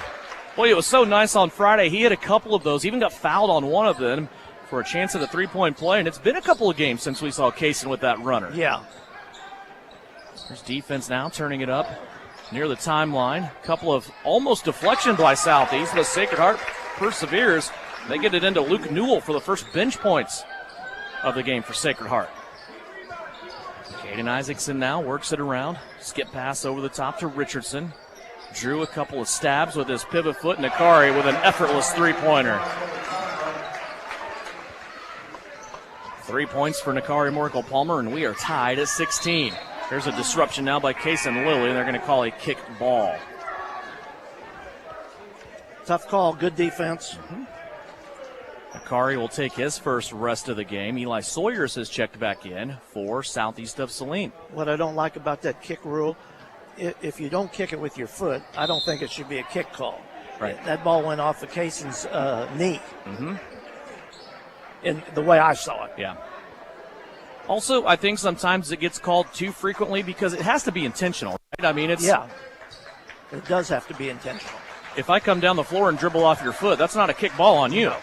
Boy, it was so nice on Friday. He had a couple of those. Even got fouled on one of them for a chance at a three-point play. And it's been a couple of games since we saw Kaysen with that runner. Yeah. There's defense now turning it up near the timeline. A couple of almost deflection by Southeast, but Sacred Heart perseveres. They get it into Luke Newell for the first bench points of the game for Sacred Heart. Caden Isaacson now works it around. Skip pass over the top to Richardson. Drew a couple of stabs with his pivot foot. Nakari with an effortless three-pointer. 3 points for Nakari Morkel-Palmer, and we are tied at 16. There's a disruption now by Kaysen Lilly, and they're going to call a kick ball. Tough call, good defense. Nakari will take his first rest of the game. Eli Sawyers has checked back in for Southeast of Saline. What I don't like about that kick rule, if you don't kick it with your foot, I don't think it should be a kick call. Right. That ball went off of Kaysen's knee. In the way I saw it. Yeah. Also, I think sometimes it gets called too frequently because it has to be intentional, right? I mean, it's... Yeah. It does have to be intentional. If I come down the floor and dribble off your foot, that's not a kick ball on you. No.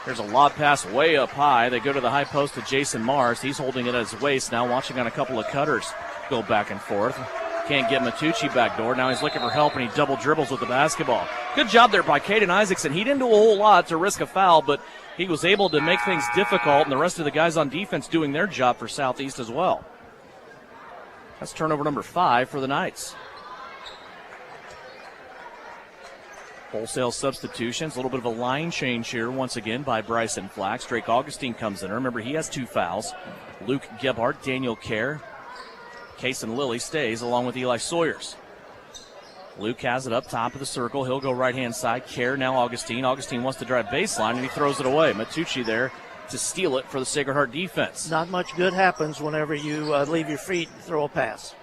There's a lob pass way up high. They go to the high post to Jason Mars. He's holding it at his waist now, watching on a couple of cutters go back and forth. Can't get Matucci backdoor. Now he's looking for help, and he double dribbles with the basketball. Good job there by Caden Isaacson. He didn't do a whole lot to risk a foul, but he was able to make things difficult, and the rest of the guys on defense doing their job for Southeast as well. That's turnover number 5 for the Knights. Wholesale substitutions, a little bit of a line change here once again by Bryson Flax. Drake Augustine comes in. Remember, he has 2 fouls. Luke Gebhardt, Daniel Kerr. Kaysen Lilly stays along with Eli Sawyers. Luke has it up top of the circle. He'll go right-hand side. Kerr, now Augustine. Augustine wants to drive baseline, and he throws it away. Matucci there to steal it for the Sacred Heart defense. Not much good happens whenever you leave your feet and throw a pass.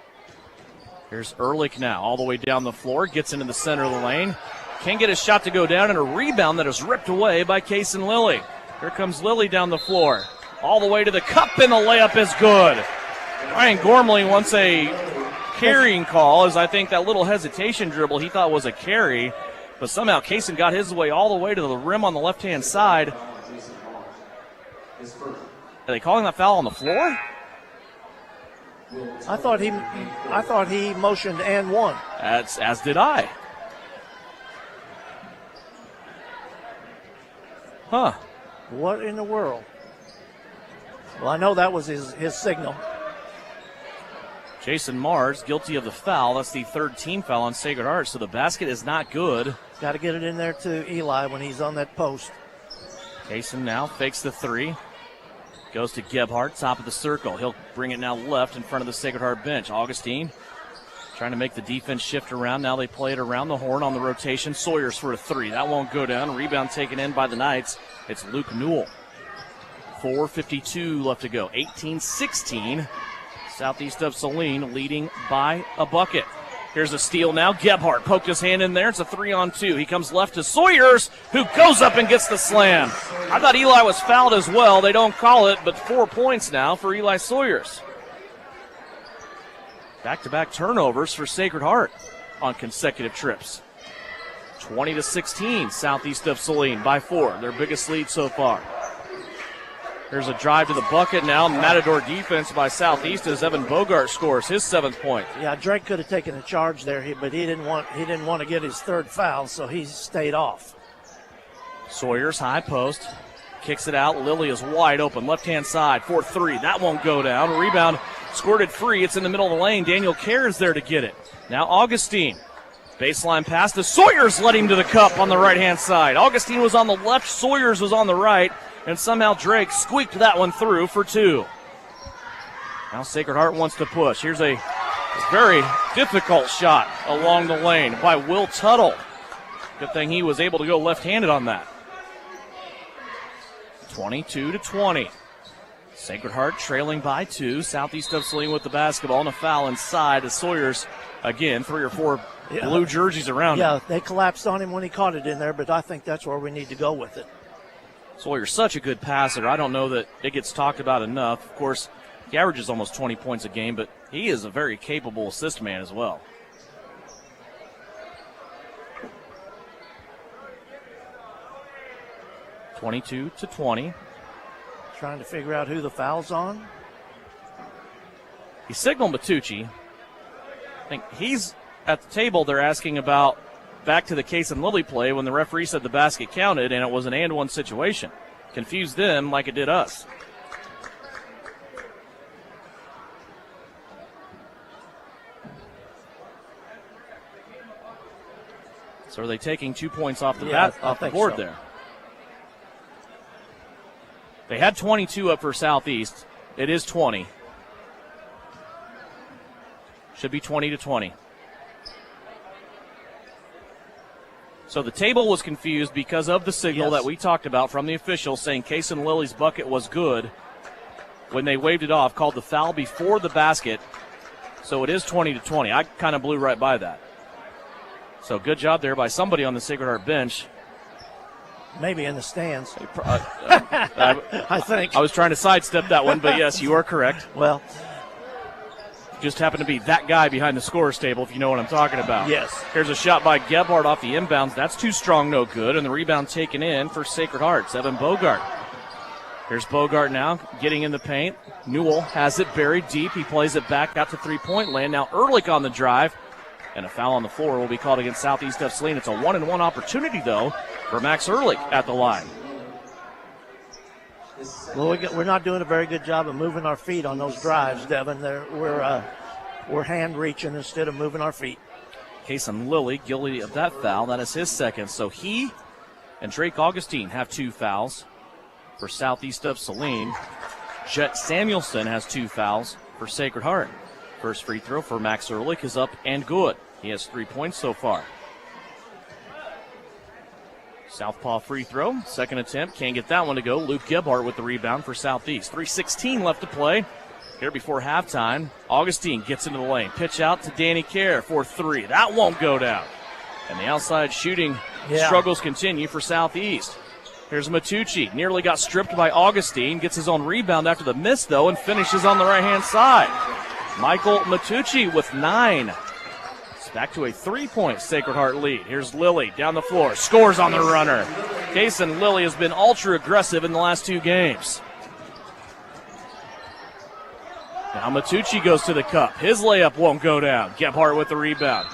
Here's Ehrlich now, all the way down the floor. Gets into the center of the lane. Can't get his shot to go down, and a rebound that is ripped away by Kaysen Lilly. Here comes Lilly down the floor. All the way to the cup, and the layup is good. Ryan Gormley wants a carrying call, as I think that little hesitation dribble he thought was a carry, but somehow Kaysen got his way all the way to the rim on the left-hand side. Are they calling that foul on the floor? I thought he motioned and one. As did I. Huh. What in the world? Well, I know that was his signal. Jason Mars guilty of the foul. That's the 3rd team foul on Sacred Heart, so the basket is not good. Got to get it in there to Eli when he's on that post. Kaysen now fakes the three. Goes to Gebhardt, top of the circle. He'll bring it now left in front of the Sacred Heart bench. Augustine trying to make the defense shift around. Now they play it around the horn on the rotation. Sawyers for a three. That won't go down. Rebound taken in by the Knights. It's Luke Newell. 4:52 left to go. 18-16. Southeast of Saline leading by a bucket. Here's a steal now. Gebhardt poked his hand in there. It's a 3-on-2. He comes left to Sawyers, who goes up and gets the slam. I thought Eli was fouled as well. They don't call it, but 4 points now for Eli Sawyers. Back-to-back turnovers for Sacred Heart on consecutive trips. 20-16, Southeast of Saline by 4. Their biggest lead so far. There's a drive to the bucket now. Matador defense by Southeast as Evan Bogart scores his 7th point. Yeah, Drake could have taken a charge there, but he didn't want to get his 3rd foul, so he stayed off. Sawyers high post, kicks it out. Lilly is wide open, left-hand side for 3. That won't go down. Rebound squirted free. It's in the middle of the lane. Daniel Kerr is there to get it. Now Augustine. Baseline pass to Sawyers, led him to the cup on the right-hand side. Augustine was on the left, Sawyers was on the right. And somehow Drake squeaked that one through for 2. Now Sacred Heart wants to push. Here's a very difficult shot along the lane by Will Tuttle. Good thing he was able to go left-handed on that. 22-20. Sacred Heart trailing by 2. Southeast of Saline with the basketball and a foul inside as Sawyers, again, 3 or 4 blue jerseys around him. Yeah, they collapsed on him when he caught it in there, but I think that's where we need to go with it. Sawyer's such a good passer. I don't know that it gets talked about enough. Of course, he averages almost 20 points a game, but he is a very capable assist man as well. (22-20). Trying to figure out who the foul's on. He signaled Matucci. I think he's at the table. They're asking about back to the Kaysen Lilly play when the referee said the basket counted and it was an and-one situation. Confused them like it did us. So are they taking 2 points off the board there? They had 22 up for Southeast. It is 20. Should be 20-20. So the table was confused because of the signal that we talked about from the officials saying Kaysen Lilly's bucket was good. When they waved it off, called the foul before the basket. So it is 20-20. I kind of blew right by that. So good job there by somebody on the Sacred Heart bench. Maybe in the stands. I think. I was trying to sidestep that one, but yes, you are correct. Well, just happened to be that guy behind the scorer's table, if you know what I'm talking about. Yes. Here's a shot by Gebhardt off the inbounds. That's too strong, no good. And the rebound taken in for Sacred Heart. Evan Bogart. Here's Bogart now getting in the paint. Newell has it buried deep. He plays it back out to three-point land. Now Ehrlich on the drive. And a foul on the floor will be called against Southeast of Saline. It's a 1-and-1 opportunity, though, for Max Ehrlich at the line. Well, we're not doing a very good job of moving our feet on those drives, Devin. We're hand reaching instead of moving our feet. Kaysen Lilly guilty of that foul. That is his second. So he and Drake Augustine have 2 fouls for Southeast of Saline. Jet Samuelson has 2 fouls for Sacred Heart. First free throw for Max Ehrlich is up and good. He has 3 points so far. Southpaw free throw. Second attempt. Can't get that one to go. Luke Gebhardt with the rebound for Southeast. 3:16 left to play. Here before halftime. Augustine gets into the lane. Pitch out to Danny Kerr for 3. That won't go down. And the outside shooting struggles continue for Southeast. Here's Matucci. Nearly got stripped by Augustine. Gets his own rebound after the miss, though, and finishes on the right-hand side. Michael Matucci with 9. It's back to a 3-point Sacred Heart lead. Here's Lilly down the floor. Scores on the runner. Kaysen Lilly has been ultra aggressive in the last 2 games. Now Matucci goes to the cup. His layup won't go down. Gebhardt with the rebound.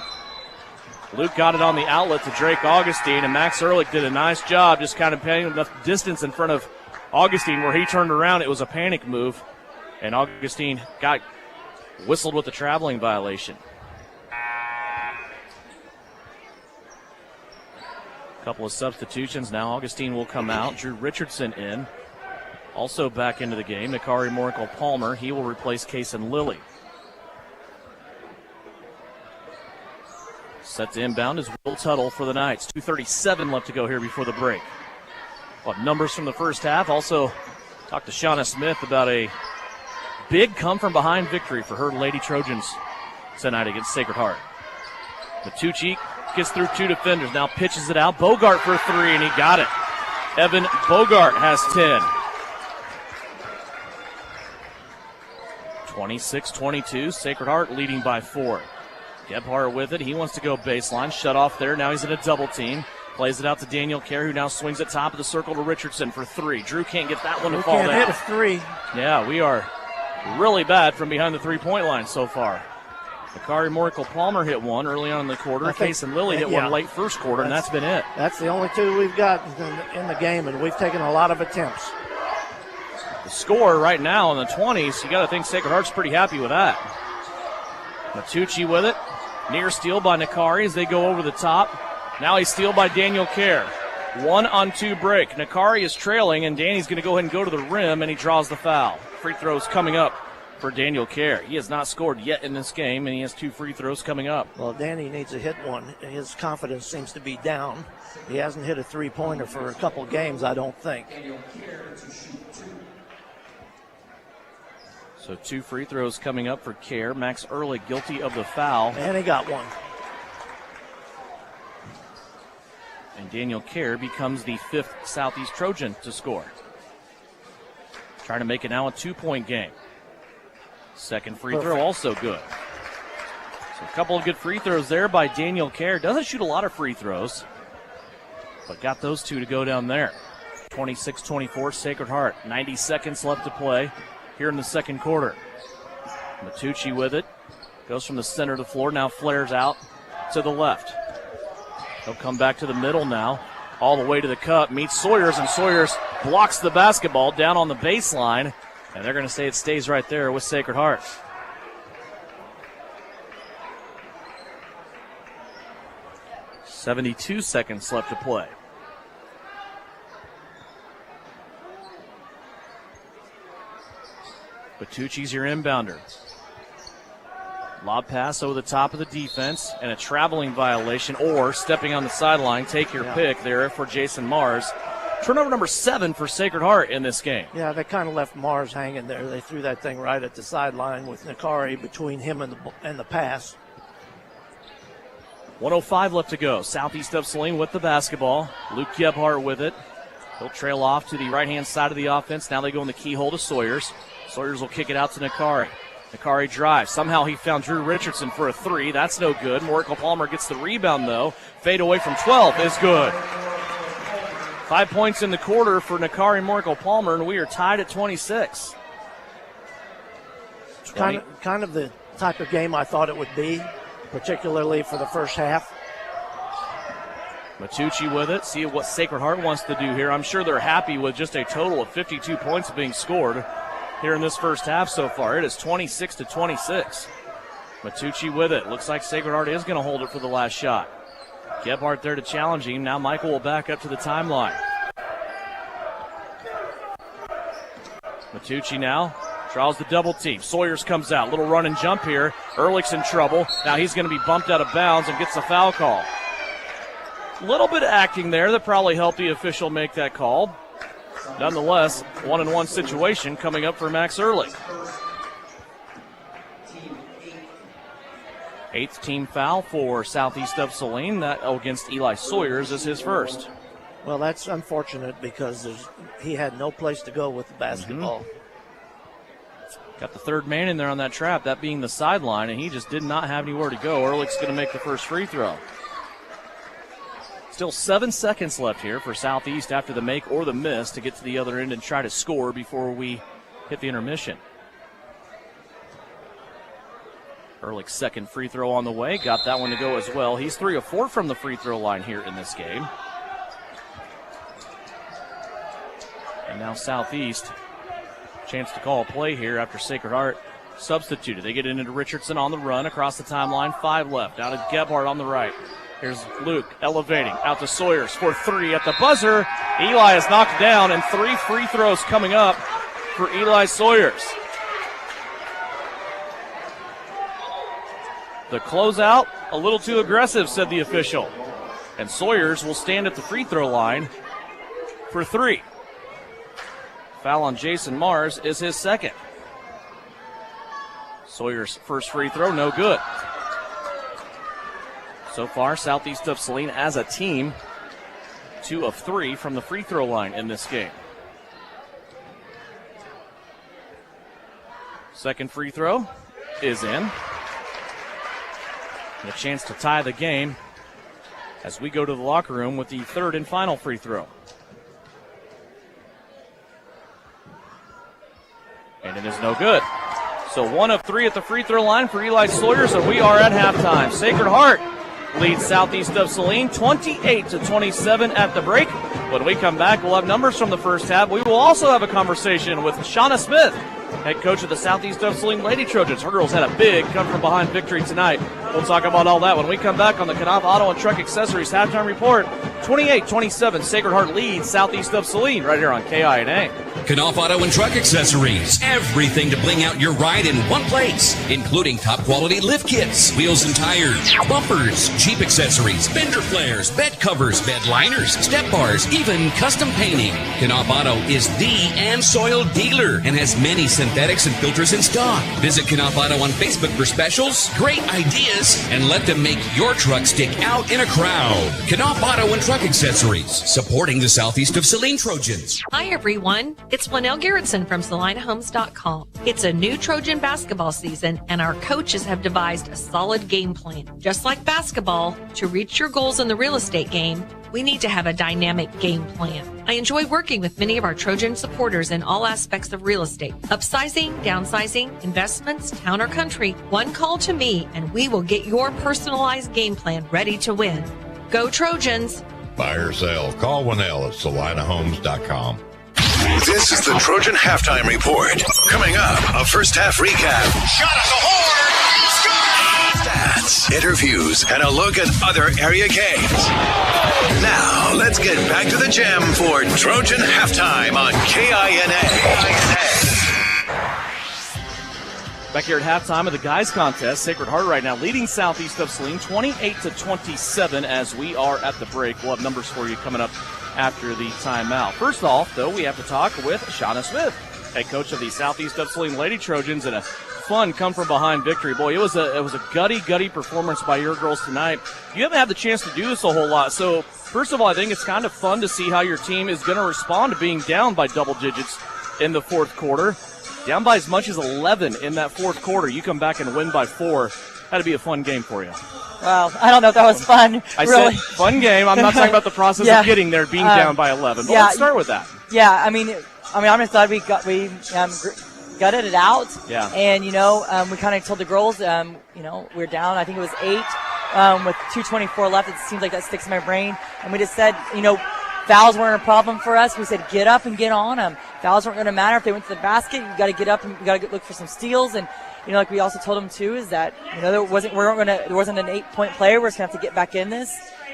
Luke got it on the outlet to Drake Augustine, and Max Ehrlich did a nice job just kind of paying enough distance in front of Augustine where he turned around. It was a panic move, and Augustine got whistled with the traveling violation. Couple of substitutions now. Augustine will come out. Drew Richardson in. Also back into the game, Nakari Morkel-Palmer. He will replace Kason Lilly. Set to inbound is Will Tuttle for the Knights. 2:37 left to go here before the break. Well, numbers from the first half. Also talked to Shauna Smith about a big come-from-behind victory for her Lady Trojans tonight against Sacred Heart. Matucci gets through two defenders, now pitches it out. Bogart for three, and he got it. Evan Bogart has 10. 26-22, Sacred Heart leading by 4. Gebhardt with it. He wants to go baseline. Shut off there. Now he's in a double team. Plays it out to Daniel Kerr, who now swings at top of the circle to Richardson for 3. Drew can't get that one to fall down. Can't hit a 3. Yeah, we are really bad from behind the three-point line so far. Nakari Morkel-Palmer hit one early on in the quarter. Kason Lilly hit one late first quarter, and that's been it. That's the only 2 we've got in the game, and we've taken a lot of attempts. The score right now in the 20s, you got to think Sacred Heart's pretty happy with that. Matucci with it. Near steal by Nakari as they go over the top. Now he's steal by Daniel Kerr. 1-on-2 break. Nakari is trailing, and Danny's going to go ahead and go to the rim, and he draws the foul. Free throws coming up for Daniel Kerr. He has not scored yet in this game, and he has 2 free throws coming up. Well, Danny needs to hit one. His confidence seems to be down. He hasn't hit a three-pointer for a couple games, I don't think. So 2 free throws coming up for Kerr. Max Ehrlich guilty of the foul. And he got one. And Daniel Kerr becomes the 5th Southeast Trojan to score. Trying to make it now a 2-point game. Second free throw also good. So a couple of good free throws there by Daniel Kerr. Doesn't shoot a lot of free throws, but got those 2 to go down there. 26-24 Sacred Heart. 90 seconds left to play here in the second quarter. Matucci with it. Goes from the center of the floor, now flares out to the left. He'll come back to the middle now, all the way to the cup, meets Sawyers, and Sawyers blocks the basketball down on the baseline, and they're going to say it stays right there with Sacred Heart. .72 seconds left to play. Batucci's your inbounder. Lob pass over the top of the defense and a traveling violation or stepping on the sideline. Take your pick there for Jason Mars. Turnover number 7 for Sacred Heart in this game. Yeah, they kind of left Mars hanging there. They threw that thing right at the sideline with Nakari between him and the pass. 1:05 left to go. Southeast of Saline with the basketball. Luke Gebhardt with it. He'll trail off to the right-hand side of the offense. Now they go in the keyhole to Sawyers. Sawyers will kick it out to Nakari. Nakari drives. Somehow he found Drew Richardson for a 3. That's no good. Morkel-Palmer gets the rebound, though. Fade away from 12 is good. 5 points in the quarter for Nakari Morkel-Palmer, and we are tied at 26. Kind of the type of game I thought it would be, particularly for the first half. Matucci with it. See what Sacred Heart wants to do here. I'm sure they're happy with just a total of 52 points being scored here in this first half so far. It is 26-26. Matucci with it. Looks like Sacred Heart is going to hold it for the last shot. Gebhardt there to challenge him. Now Michael will back up to the timeline. Matucci now draws the double team. Sawyers comes out. Little run and jump here. Ehrlich's in trouble. Now he's going to be bumped out of bounds and gets a foul call. Little bit of acting there that probably helped the official make that call. Nonetheless, 1-on-1 situation coming up for Max Ehrlich. 8th team foul for Southeast of Saline. That against Eli Sawyers is his first. Well, that's unfortunate because he had no place to go with the basketball. Got the third man in there on that trap, that being the sideline, and he just did not have anywhere to go. Ehrlich's going to make the first free throw. Still 7 seconds left here for Southeast after the make or the miss to get to the other end and try to score before we hit the intermission. Ehrlich's second free throw on the way. Got that one to go as well. He's 3 of 4 from the free throw line here in this game. And now Southeast, chance to call a play here after Sacred Heart substituted. They get it into Richardson on the run across the timeline. 5 left. Out of Gebhardt on the right. Here's Luke elevating out to Sawyers for 3 at the buzzer. Eli is knocked down, and 3 free throws coming up for Eli Sawyers. The closeout, a little too aggressive, said the official. And Sawyers will stand at the free throw line for 3. Foul on Jason Mars is his second. Sawyers' first free throw, no good. So far, Southeast of Saline as a team, 2 of 3 from the free throw line in this game. Second free throw is in. And a chance to tie the game as we go to the locker room with the third and final free throw. And it is no good. So 1 of 3 at the free throw line for Eli Sawyers, and we are at halftime. Sacred Heart leads Southeast of Saline 28-27 at the break. When we come back, we'll have numbers from the first half. We will also have a conversation with Shauna Smith, head coach of the Southeast of Saline Lady Trojans. Her girls had a big come-from-behind victory tonight. We'll talk about all that when we come back on the Knopf Auto and Truck Accessories halftime report. 28-27, Sacred Heart leads Southeast of Saline right here on KINA. Knopf Auto and Truck Accessories. Everything to bling out your ride in one place, including top quality lift kits, wheels and tires, bumpers, Jeep accessories, fender flares, bed covers, bed liners, step bars, even custom painting. Knopf Auto is the and soil dealer and has many synthetics and filters in stock. Visit Knopf Auto on Facebook for specials, great ideas, and let them make your truck stick out in a crowd. Knopf Auto and Truck Accessories, supporting the Southeast of Saline Trojans. Hi, everyone. It's Flanell Garrettson from SalinaHomes.com. It's a new Trojan basketball season, and our coaches have devised a solid game plan. Just like basketball, to reach your goals in the real estate game, we need to have a dynamic game plan. I enjoy working with many of our Trojan supporters in all aspects of real estate. Upsizing, downsizing, investments, town or country. One call to me, and we will get your personalized game plan ready to win. Go Trojans! Buy or sell, call Winnell at SalinaHomes.com. This is the Trojan Halftime Report. Coming up, a first half recap. Shot at the horn! Stats, interviews, and a look at other area games. Now, let's get back to the gym for Trojan Halftime on KINA. Back here at halftime of the guys contest, Sacred Heart right now leading Southeast of Saline 28-27 as we are at the break. We'll have numbers for you coming up after the timeout. First off, though, we have to talk with Shauna Smith, head coach of the Southeast of Saline Lady Trojans, and a fun come-from-behind victory. Boy, it was a gutty performance by your girls tonight. You haven't had the chance to do this a whole lot, so first of all, I think it's kind of fun to see how your team is going to respond to being down by double digits in the fourth quarter. Down by as much as 11 in that fourth quarter. You come back and win by 4. That'd be a fun game for you. Well, I don't know if that was fun. I really. said fun game. I'm not talking about the process of getting there, being down by 11. But let's start with that. Yeah, I mean, I'm just glad we gutted it out. Yeah. And we kind of told the girls, we're down. I think it was 8 with 2:24 left. It seems like that sticks in my brain. And we just said, fouls weren't a problem for us. We said, get up and get on them. Fouls weren't going to matter if they went to the basket. You got to get up and you got to look for some steals. And like we also told them too, is that there wasn't an 8-point player. We're just gonna have to get back in this,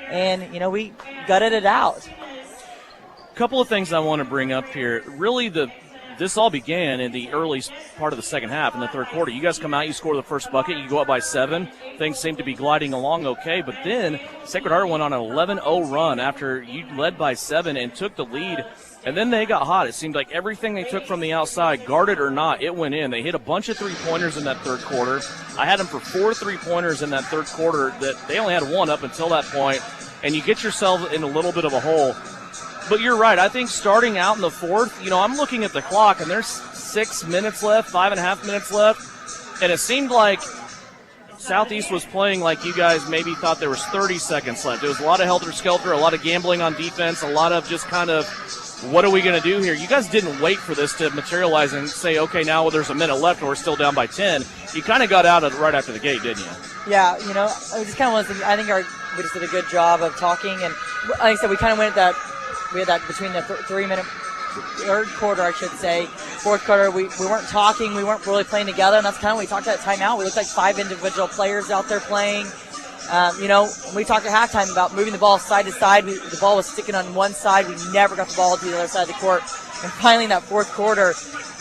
and we gutted it out. A couple of things I want to bring up here. Really, this all began in the early part of the second half in the third quarter. You guys come out, you score the first bucket, you go up by 7. Things seem to be gliding along okay, but then Sacred Heart went on an 11-0 run after you led by 7 and took the lead. And then they got hot. It seemed like everything they took from the outside, guarded or not, it went in. They hit a bunch of three-pointers in that third quarter. I had them for 4 three-pointers in that third quarter. That they only had 1 up until that point, and you get yourself in a little bit of a hole. But you're right. I think starting out in the fourth, I'm looking at the clock, and there's 6 minutes left, 5.5 minutes left, and it seemed like Southeast was playing like you guys maybe thought there was 30 seconds left. There was a lot of helter-skelter, a lot of gambling on defense, a lot of just kind of, what are we going to do here? You guys didn't wait for this to materialize and say, okay, now there's a minute left and we're still down by 10. You kind of got out of right after the gate, didn't you? Yeah, I just kind of want to think, I think we just did a good job of talking. And like I said, we kind of went at that, we had that between the 3-minute third quarter, I should say. Fourth quarter, we weren't talking, we weren't really playing together, and that's kind of when we talked about timeout. We looked like 5 individual players out there playing. We talked at halftime about moving the ball side to side. The ball was sticking on one side. We never got the ball to the other side of the court. And finally in that fourth quarter,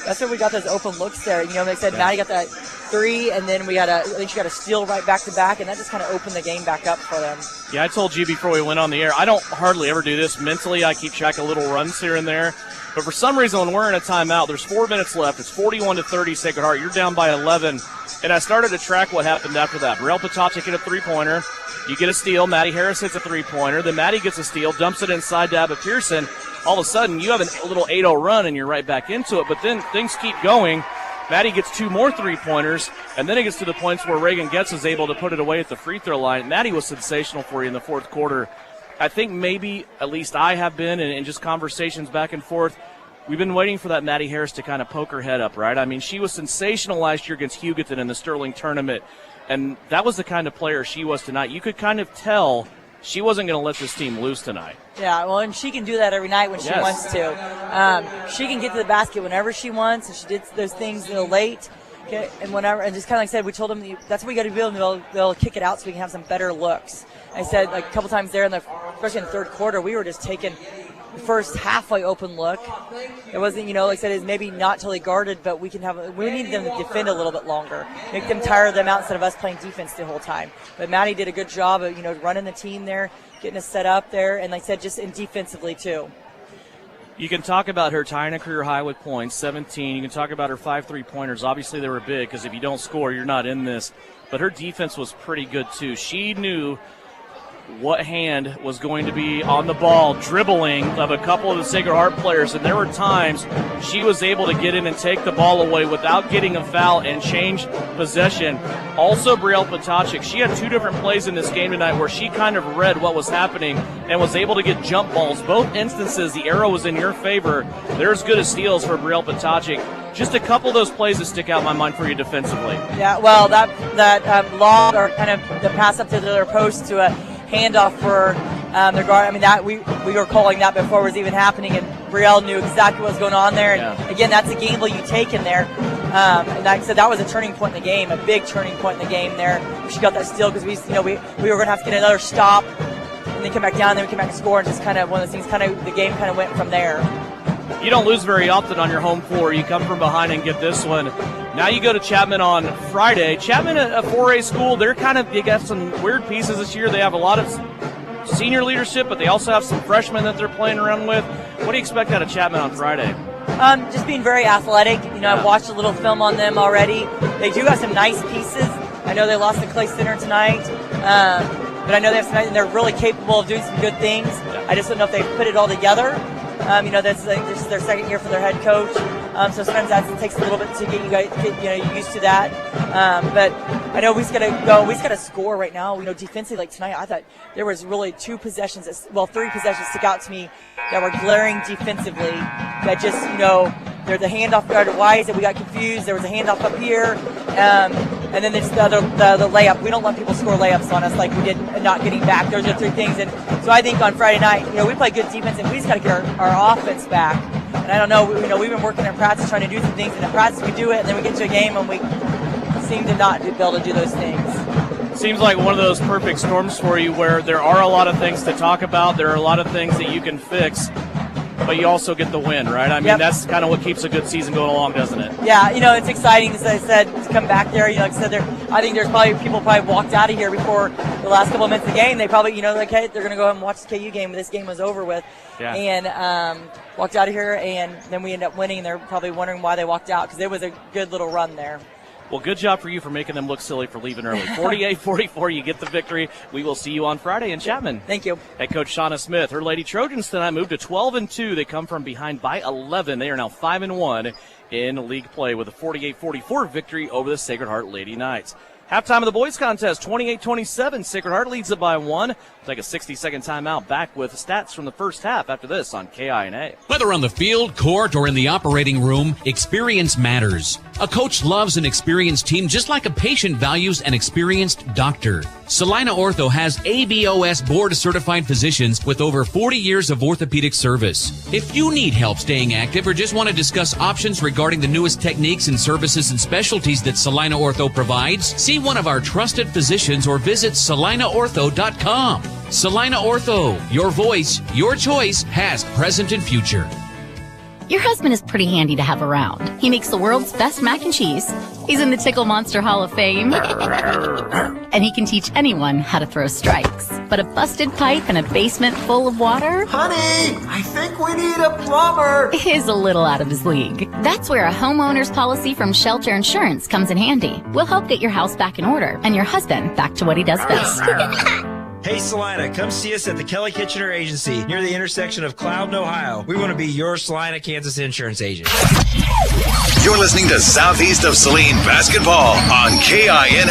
that's where we got those open looks there. They said Maddie got that three, and then I think she got a steal right back to back, and that just kind of opened the game back up for them. Yeah, I told you before we went on the air, I don't hardly ever do this mentally. I keep track of little runs here and there. But for some reason, when we're in a timeout, there's 4 minutes left. It's 41-30 Sacred Heart. You're down by 11. And I started to track what happened after that. Brielle Potocnik hit a three-pointer. You get a steal. Maddie Harris hits a three-pointer. Then Maddie gets a steal, dumps it inside to Abba Pearson. All of a sudden, you have a little 8-0 run, and you're right back into it. But then things keep going. Maddie gets 2 more three-pointers, and then it gets to the points where Reagan Getz is able to put it away at the free-throw line. Maddie was sensational for you in the fourth quarter. I think maybe, at least I have been, and just conversations back and forth, we've been waiting for that Maddie Harris to kind of poke her head up, right? I mean, she was sensational last year against Hugoton in the Sterling tournament, and that was the kind of player she was tonight. You could kind of tell she wasn't going to let this team lose tonight. Yeah, well, and she can do that every night when she wants to. She can get to the basket whenever she wants, and she did those things late. Okay, and whenever, and just kind of like I said, we told them that's what we got to be able to they'll kick it out so we can have some better looks. I said like a couple times there, especially in the third quarter, we were just taking the first halfway open look. It wasn't, like I said, it's maybe not totally guarded, but we need them to defend a little bit longer, make them tire them out instead of us playing defense the whole time. But Maddie did a good job of running the team there, getting us set up there, and like I said, just in defensively too. You can talk about her tying a career high with points, 17. You can talk about her 5 3-pointers. Obviously, they were big because if you don't score, you're not in this. But her defense was pretty good, too. She knew what hand was going to be on the ball, dribbling of a couple of the Sacred Heart players. And there were times she was able to get in and take the ball away without getting a foul and change possession. Also, Brielle Potocnik, she had 2 different plays in this game tonight where she kind of read what was happening and was able to get jump balls. Both instances, the arrow was in your favor. They're as good as steals for Brielle Potocnik. Just a couple of those plays that stick out in my mind for you defensively. Yeah, well, that lob or kind of the pass up to the other post to a handoff for their guard. I mean, that we were calling that before it was even happening, and Brielle knew exactly what was going on there. And again, that's a gamble you take in there. And like I said, that was a turning point in the game, a big turning point in the game there. She got that steal because we were going to have to get another stop, and then come back down, and then we come back and score, and just kind of one of those things. Kind of the game kind of went from there. You don't lose very often on your home floor. You come from behind and get this one. Now you go to Chapman on Friday. Chapman, a 4A school, they got some weird pieces this year. They have a lot of senior leadership, but they also have some freshmen that they're playing around with. What do you expect out of Chapman on Friday? Just being very athletic. I've watched a little film on them already. They do have some nice pieces. I know they lost to Clay Center tonight, but I know they have some, and they're really capable of doing some good things. I just don't know if they put it all together. That's this is their second year for their head coach. So sometimes that takes a little bit to get you guys used to that. But I know we just got to score right now. Defensively, like tonight, I thought there was really 3 possessions stick out to me that were glaring defensively. That just they're the handoff guard wise that we got confused. There was a handoff up here, and then there's the layup. We don't let people score layups on us like we did not getting back. Those are 3 things. And so I think on Friday night, we play good defense, and we just got to get our offense back. And I don't know, we've been working in practice trying to do some things, and in practice we do it, and then we get to a game and we seem to not be able to do those things. Seems like one of those perfect storms for you where there are a lot of things to talk about, there are a lot of things that you can fix, but you also get the win, right? I mean, that's kind of what keeps a good season going along, doesn't it? Yeah, it's exciting, as I said, to come back there. Like I said, I think there's probably people walked out of here before the last couple of minutes of the game. They probably, hey, they're going to go ahead and watch the KU game, but this game was over with. Yeah. And walked out of here, and then we ended up winning, and they're probably wondering why they walked out because it was a good little run there. Well, good job for you for making them look silly for leaving early. 48-44, you get the victory. We will see you on Friday in Chapman. Thank you. Head coach Shauna Smith. Her Lady Trojans tonight moved to 12-2. They come from behind by 11. They are now 5-1 in league play with a 48-44 victory over the Sacred Heart Lady Knights. Halftime of the boys contest, 28-27. Sacred Heart leads it by 1. We'll take a 60-second timeout. Back with stats from the first half after this on KINA. Whether on the field, court, or in the operating room, experience matters. A coach loves an experienced team just like a patient values an experienced doctor. Salina Ortho has ABOS board-certified physicians with over 40 years of orthopedic service. If you need help staying active or just want to discuss options regarding the newest techniques and services and specialties that Salina Ortho provides, see one of our trusted physicians or visit salinaortho.com. Salina Ortho, your voice, your choice, past, present, and future. Your husband is pretty handy to have around. He makes the world's best mac and cheese. He's in the Tickle Monster Hall of Fame. And he can teach anyone how to throw strikes. But a busted pipe in a basement full of water? Honey, I think we need a plumber. Is a little out of his league. That's where a homeowner's policy from Shelter Insurance comes in handy. We'll help get your house back in order and your husband back to what he does best. Hey Salina, come see us at the Kelly Kitchener Agency near the intersection of Cloud and Ohio. We want to be your Salina, Kansas insurance agent. You're listening to Southeast of Saline Basketball on KINA.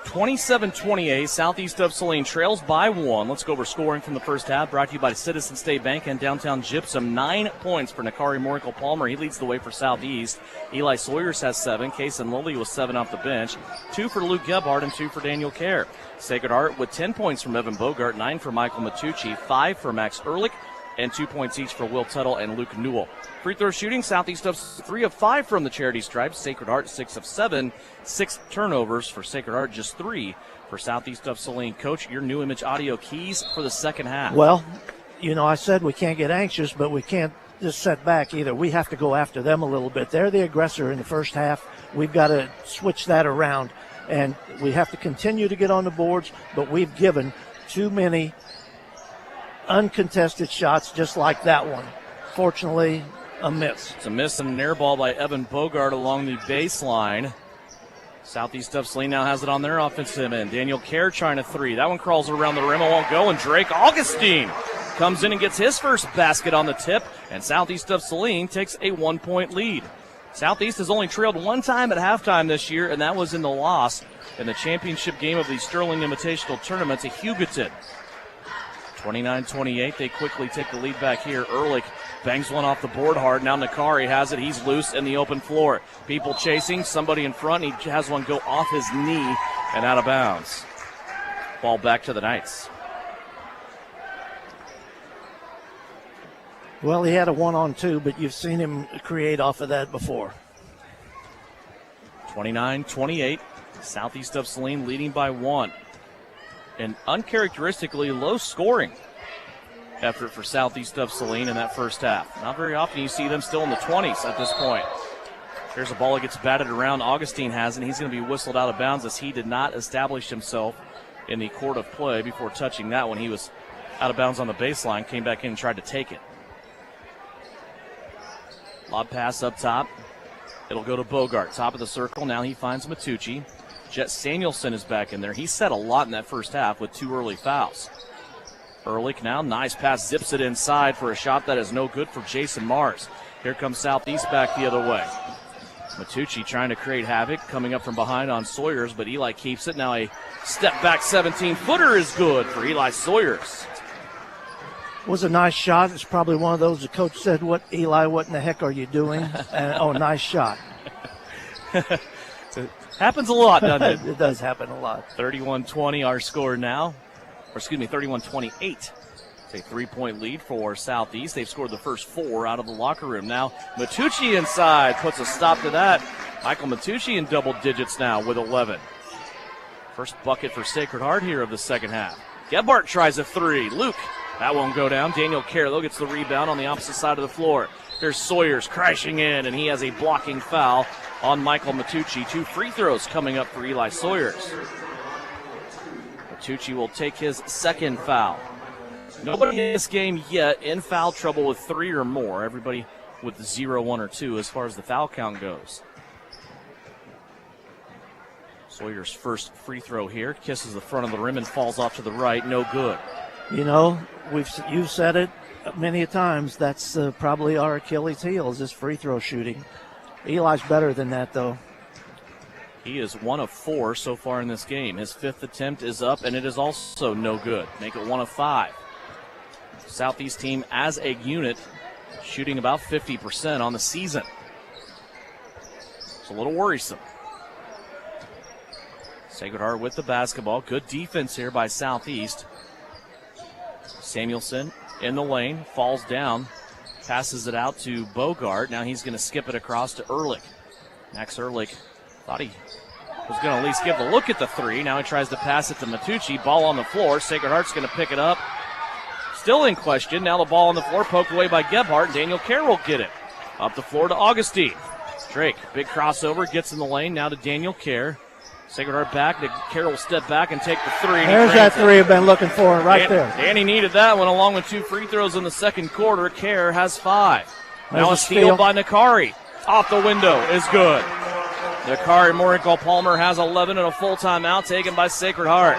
27-28, Southeast of Saline trails by 1. Let's go over scoring from the first half, brought to you by Citizen State Bank and Downtown Gypsum. 9 points for Nakari Morikel-Palmer. He leads the way for Southeast. Eli Sawyers has 7. Kason Lilly with 7 off the bench. 2 for Luke Gebhardt and 2 for Daniel Kerr. Sacred Heart with 10 points from Evan Bogart, 9 for Michael Matucci, 5 for Max Ehrlich, and 2 points each for Will Tuttle and Luke Newell. Free throw shooting, Southeast of 3 of 5 from the charity stripes. Sacred Heart 6 of 7. 6 turnovers for Sacred Heart, just 3 for Southeast of Saline. Coach, your new image audio keys for the second half. Well, you know, I said we can't get anxious, but we can't just set back either. We have to go after them a little bit. They're the aggressor in the first half. We've got to switch that around, and we have to continue to get on the boards, but we've given too many uncontested shots just like that one. Fortunately, a miss. It's a miss and an air ball by Evan Bogart along the baseline. Southeast of Saline now has it on their offensive end. Daniel Kerr trying a 3. That one crawls around the rim. It won't go, and Drake Augustine comes in and gets his first basket on the tip, and Southeast of Saline takes a 1-point lead. Southeast has only trailed one time at halftime this year, and that was in the loss in the championship game of the Sterling Invitational Tournament to Hugoton. 29-28, they quickly take the lead back here. Ehrlich bangs one off the board hard. Now Nakari has it. He's loose in the open floor. People chasing, somebody in front. He has one go off his knee and out of bounds. Ball back to the Knights. Well, he had a 1-on-2, but you've seen him create off of that before. 29-28, Southeast of Saline leading by 1. An uncharacteristically low scoring effort for Southeast of Saline in that first half. Not very often you see them still in the 20s at this point. There's a ball that gets batted around. Augustine has it. He's going to be whistled out of bounds as he did not establish himself in the court of play before touching that one. He was out of bounds on the baseline, came back in and tried to take it. Lob pass up top. It'll go to Bogart, top of the circle. Now he finds Matucci. Jet Samuelson is back in there. He said a lot in that first half with 2 early fouls. Ehrlich now, nice pass, zips it inside for a shot that is no good for Jason Mars. Here comes Southeast back the other way. Matucci trying to create havoc, coming up from behind on Sawyers, but Eli keeps it. Now a step back 17-footer is good for Eli Sawyers. Was a nice shot. It's probably one of those the coach said, "What, Eli, what in the heck are you doing?" And, nice shot. Happens a lot, doesn't it? It does happen a lot. 31-20 our score now. 31-28. It's a 3-point lead for Southeast. They've scored the first 4 out of the locker room. Now Matucci inside puts a stop to that. Michael Matucci in double digits now with 11. First bucket for Sacred Heart here of the second half. Gebhardt tries a 3. Luke, that won't go down. Daniel Kerr, though, gets the rebound on the opposite side of the floor. There's Sawyers crashing in, and he has a blocking foul on Michael Matucci. 2 free throws coming up for Eli Sawyers. Matucci will take his second foul. Nobody in this game yet in foul trouble with 3 or more. Everybody with 0, 1, or 2 as far as the foul count goes. Sawyer's first free throw here. Kisses the front of the rim and falls off to the right. No good. You know, you've said it many a times. That's probably our Achilles heel is this free throw shooting. Eli's better than that, though. He is 1 of 4 so far in this game. His 5th attempt is up, and it is also no good. Make it 1 of 5. Southeast team as a unit shooting about 50% on the season. It's a little worrisome. Sacred Heart with the basketball. Good defense here by Southeast. Samuelson in the lane, falls down, passes it out to Bogart. Now he's going to skip it across to Ehrlich. Max Ehrlich thought he was going to at least give a look at the three. Now he tries to pass it to Matucci. Ball on the floor. Sacred Heart's going to pick it up. Still in question. Now the ball on the floor, poked away by Gebhardt. Daniel Kerr will get it. Up the floor to Augustine. Drake, big crossover, gets in the lane. Now to Daniel Kerr. Sacred Heart back. Kerr will step back and take the three. There's that three I've been looking for right there. Danny needed that one along with 2 free throws in the second quarter. Kerr has 5. Now a steal by Nakari. Off the window is good. Nakari Morinkle-Palmer has 11 and a full timeout taken by Sacred Heart.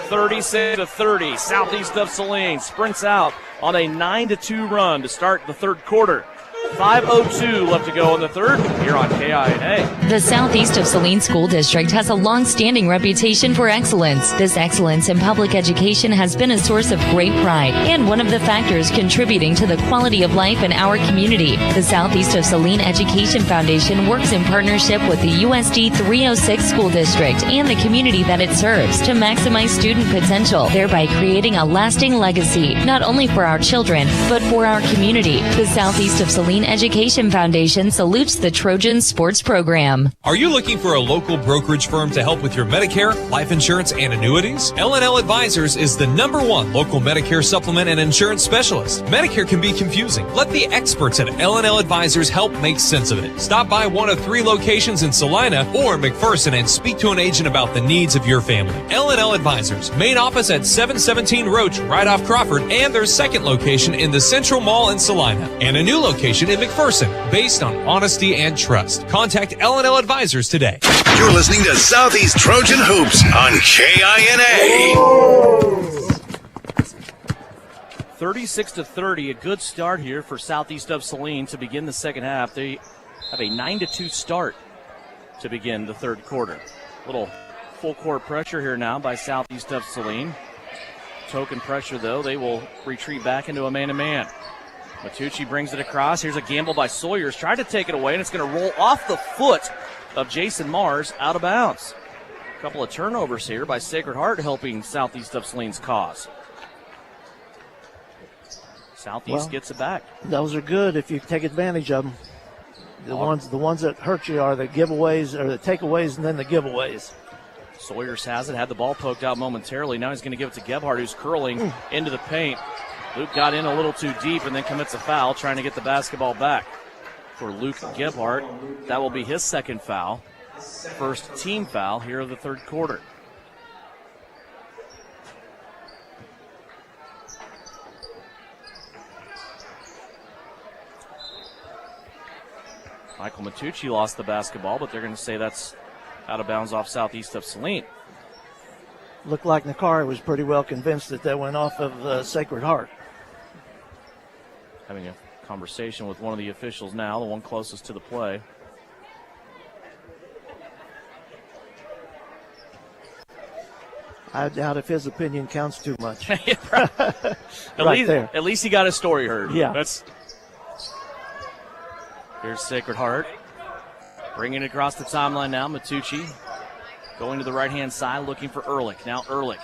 36-30. Southeast of Saline sprints out on a 9-2 run to start the third quarter. 5:02 left to go in the third here on KINA. The Southeast of Saline School District has a long-standing reputation for excellence. This excellence in public education has been a source of great pride and one of the factors contributing to the quality of life in our community. The Southeast of Saline Education Foundation works in partnership with the USD 306 School District and the community that it serves to maximize student potential, thereby creating a lasting legacy, not only for our children, but for our community. The Southeast of Saline Education Foundation salutes the Trojans sports program. Are you looking for a local brokerage firm to help with your Medicare, life insurance, and annuities? L&L Advisors is the #1 local Medicare supplement and insurance specialist. Medicare can be confusing. Let the experts at L&L Advisors help make sense of it. Stop by one of 3 locations in Salina or McPherson and speak to an agent about the needs of your family. L&L Advisors, main office at 717 Roach, right off Crawford, and their second location in the Central Mall in Salina, and a new location in McPherson, based on honesty and trust. Contact L&L Advisors today. You're listening to Southeast Trojan Hoops on KINA. 36-30, a good start here for Southeast of Saline to begin the second half. They have a 9-2 start to begin the third quarter. Little full court pressure here now by Southeast of Saline. Token pressure, though, they will retreat back into a man-to-man. Matucci brings it across. Here's a gamble by Sawyers. Tried to take it away, and it's going to roll off the foot of Jason Mars out of bounds. A couple of turnovers here by Sacred Heart helping Southeast of Saline's cause. Southeast gets it back. Those are good if you take advantage of them. The ones that hurt you are the giveaways or the takeaways and then the giveaways. Sawyers has it, had the ball poked out momentarily. Now he's going to give it to Gebhardt, who's curling into the paint. Luke got in a little too deep and then commits a foul, trying to get the basketball back for Luke Gebhardt. That will be his second foul. First team foul here of the third quarter. Michael Matucci lost the basketball, but they're going to say that's out of bounds off Southeast of Saline. Looked like Nakari was pretty well convinced that went off of Sacred Heart. Having a conversation with one of the officials now, the one closest to the play. I doubt if his opinion counts too much. At least he got his story heard. Yeah. Here's Sacred Heart. Bringing it across the timeline now. Matucci going to the right-hand side, looking for Ehrlich. Now Ehrlich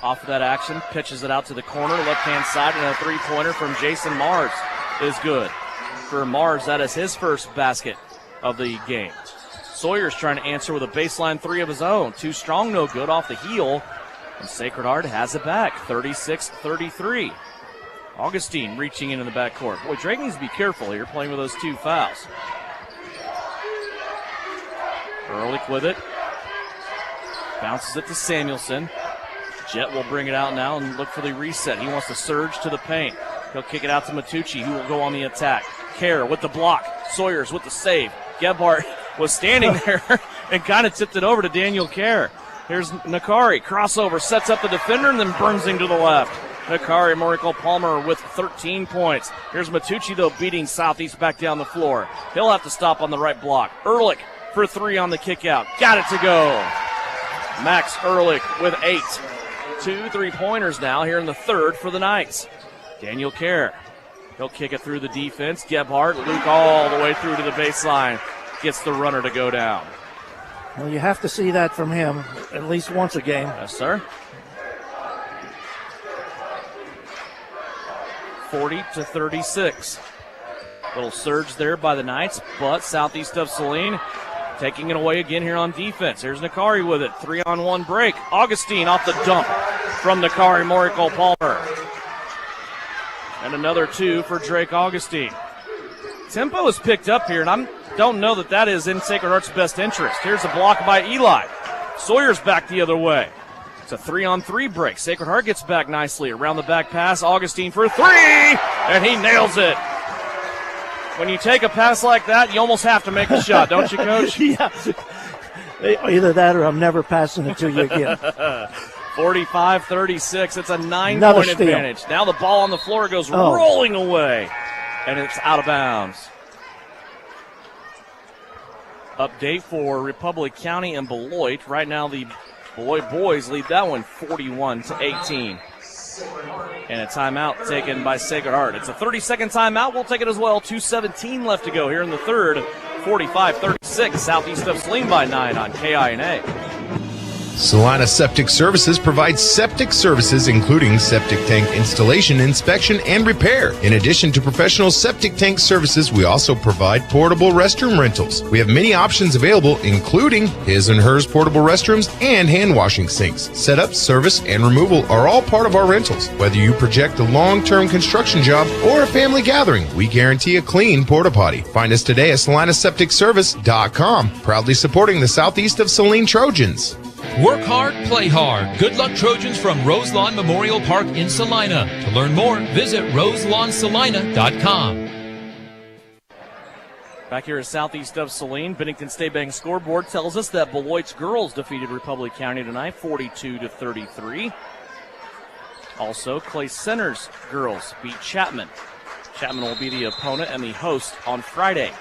off of that action, pitches it out to the corner, left-hand side, and a three-pointer from Jason Mars is good. For Mars, that is his first basket of the game. Sawyer's trying to answer with a baseline three of his own. Too strong, no good, off the heel. And Sacred Heart has it back, 36-33. Augustine reaching into the backcourt. Boy, Drake needs to be careful here, playing with those 2 fouls. Ehrlich with it. Bounces it to Samuelson. Jet will bring it out now and look for the reset. He wants to surge to the paint. He'll kick it out to Matucci, who will go on the attack. Kerr with the block. Sawyers with the save. Gebhardt was standing there and kind of tipped it over to Daniel Kerr. Here's Nakari. Crossover, sets up the defender, and then burns him to the left. Nakari Morinkle-Palmer with 13 points. Here's Matucci, though, beating Southeast back down the floor. He'll have to stop on the right block. Ehrlich for 3 on the kick out. Got it to go. Max Ehrlich with 8. 2 3-pointers now here in the third for the Knights. Daniel Kerr. He'll kick it through the defense. Gebhardt, Luke all the way through to the baseline. Gets the runner to go down. Well, you have to see that from him at least once a game. Yes, sir. 40-36. Little surge there by the Knights, but Southeast of Saline taking it away again here on defense. Here's Nakari with it. 3-on-1 break. Augustine off the dump from Nakari Morical Palmer. And another 2 for Drake Augustine. Tempo is picked up here, and I don't know that is in Sacred Heart's best interest. Here's a block by Eli. Sawyer's back the other way. It's a 3-on-3 break. Sacred Heart gets back nicely. Around the back pass, Augustine for 3, and he nails it. When you take a pass like that, you almost have to make a shot, don't you, Coach? Yeah. Either that or I'm never passing it to you again. 45-36. It's a 9-point advantage. Now the ball on the floor goes rolling away, and it's out of bounds. Update for Republic County and Beloit. Right now the Beloit boys lead that one 41-18. And a timeout taken by Sacred Heart. It's a 30-second timeout. We'll take it as well. 2:17 left to go here in the third. 45-36. Southeast of Saline by 9 on KINA. Salina Septic Services provides septic services including septic tank installation, inspection, and repair. In addition to professional septic tank services, we also provide portable restroom rentals. We have many options available, including his and hers portable restrooms and hand washing sinks. Setup, service, and removal are all part of our rentals. Whether you project a long-term construction job or a family gathering, we guarantee a clean porta potty. Find us today at salinasepticservice.com, proudly supporting the Southeast of Saline Trojans. Work hard, play hard. Good luck, Trojans, from Roselawn Memorial Park in Salina. To learn more, visit roselawnsalina.com. Back here at Southeast of Saline, Bennington State Bank scoreboard tells us that Beloit's girls defeated Republic County tonight, 42-33. Also, Clay Center's girls beat Chapman. Chapman will be the opponent and the host on Friday,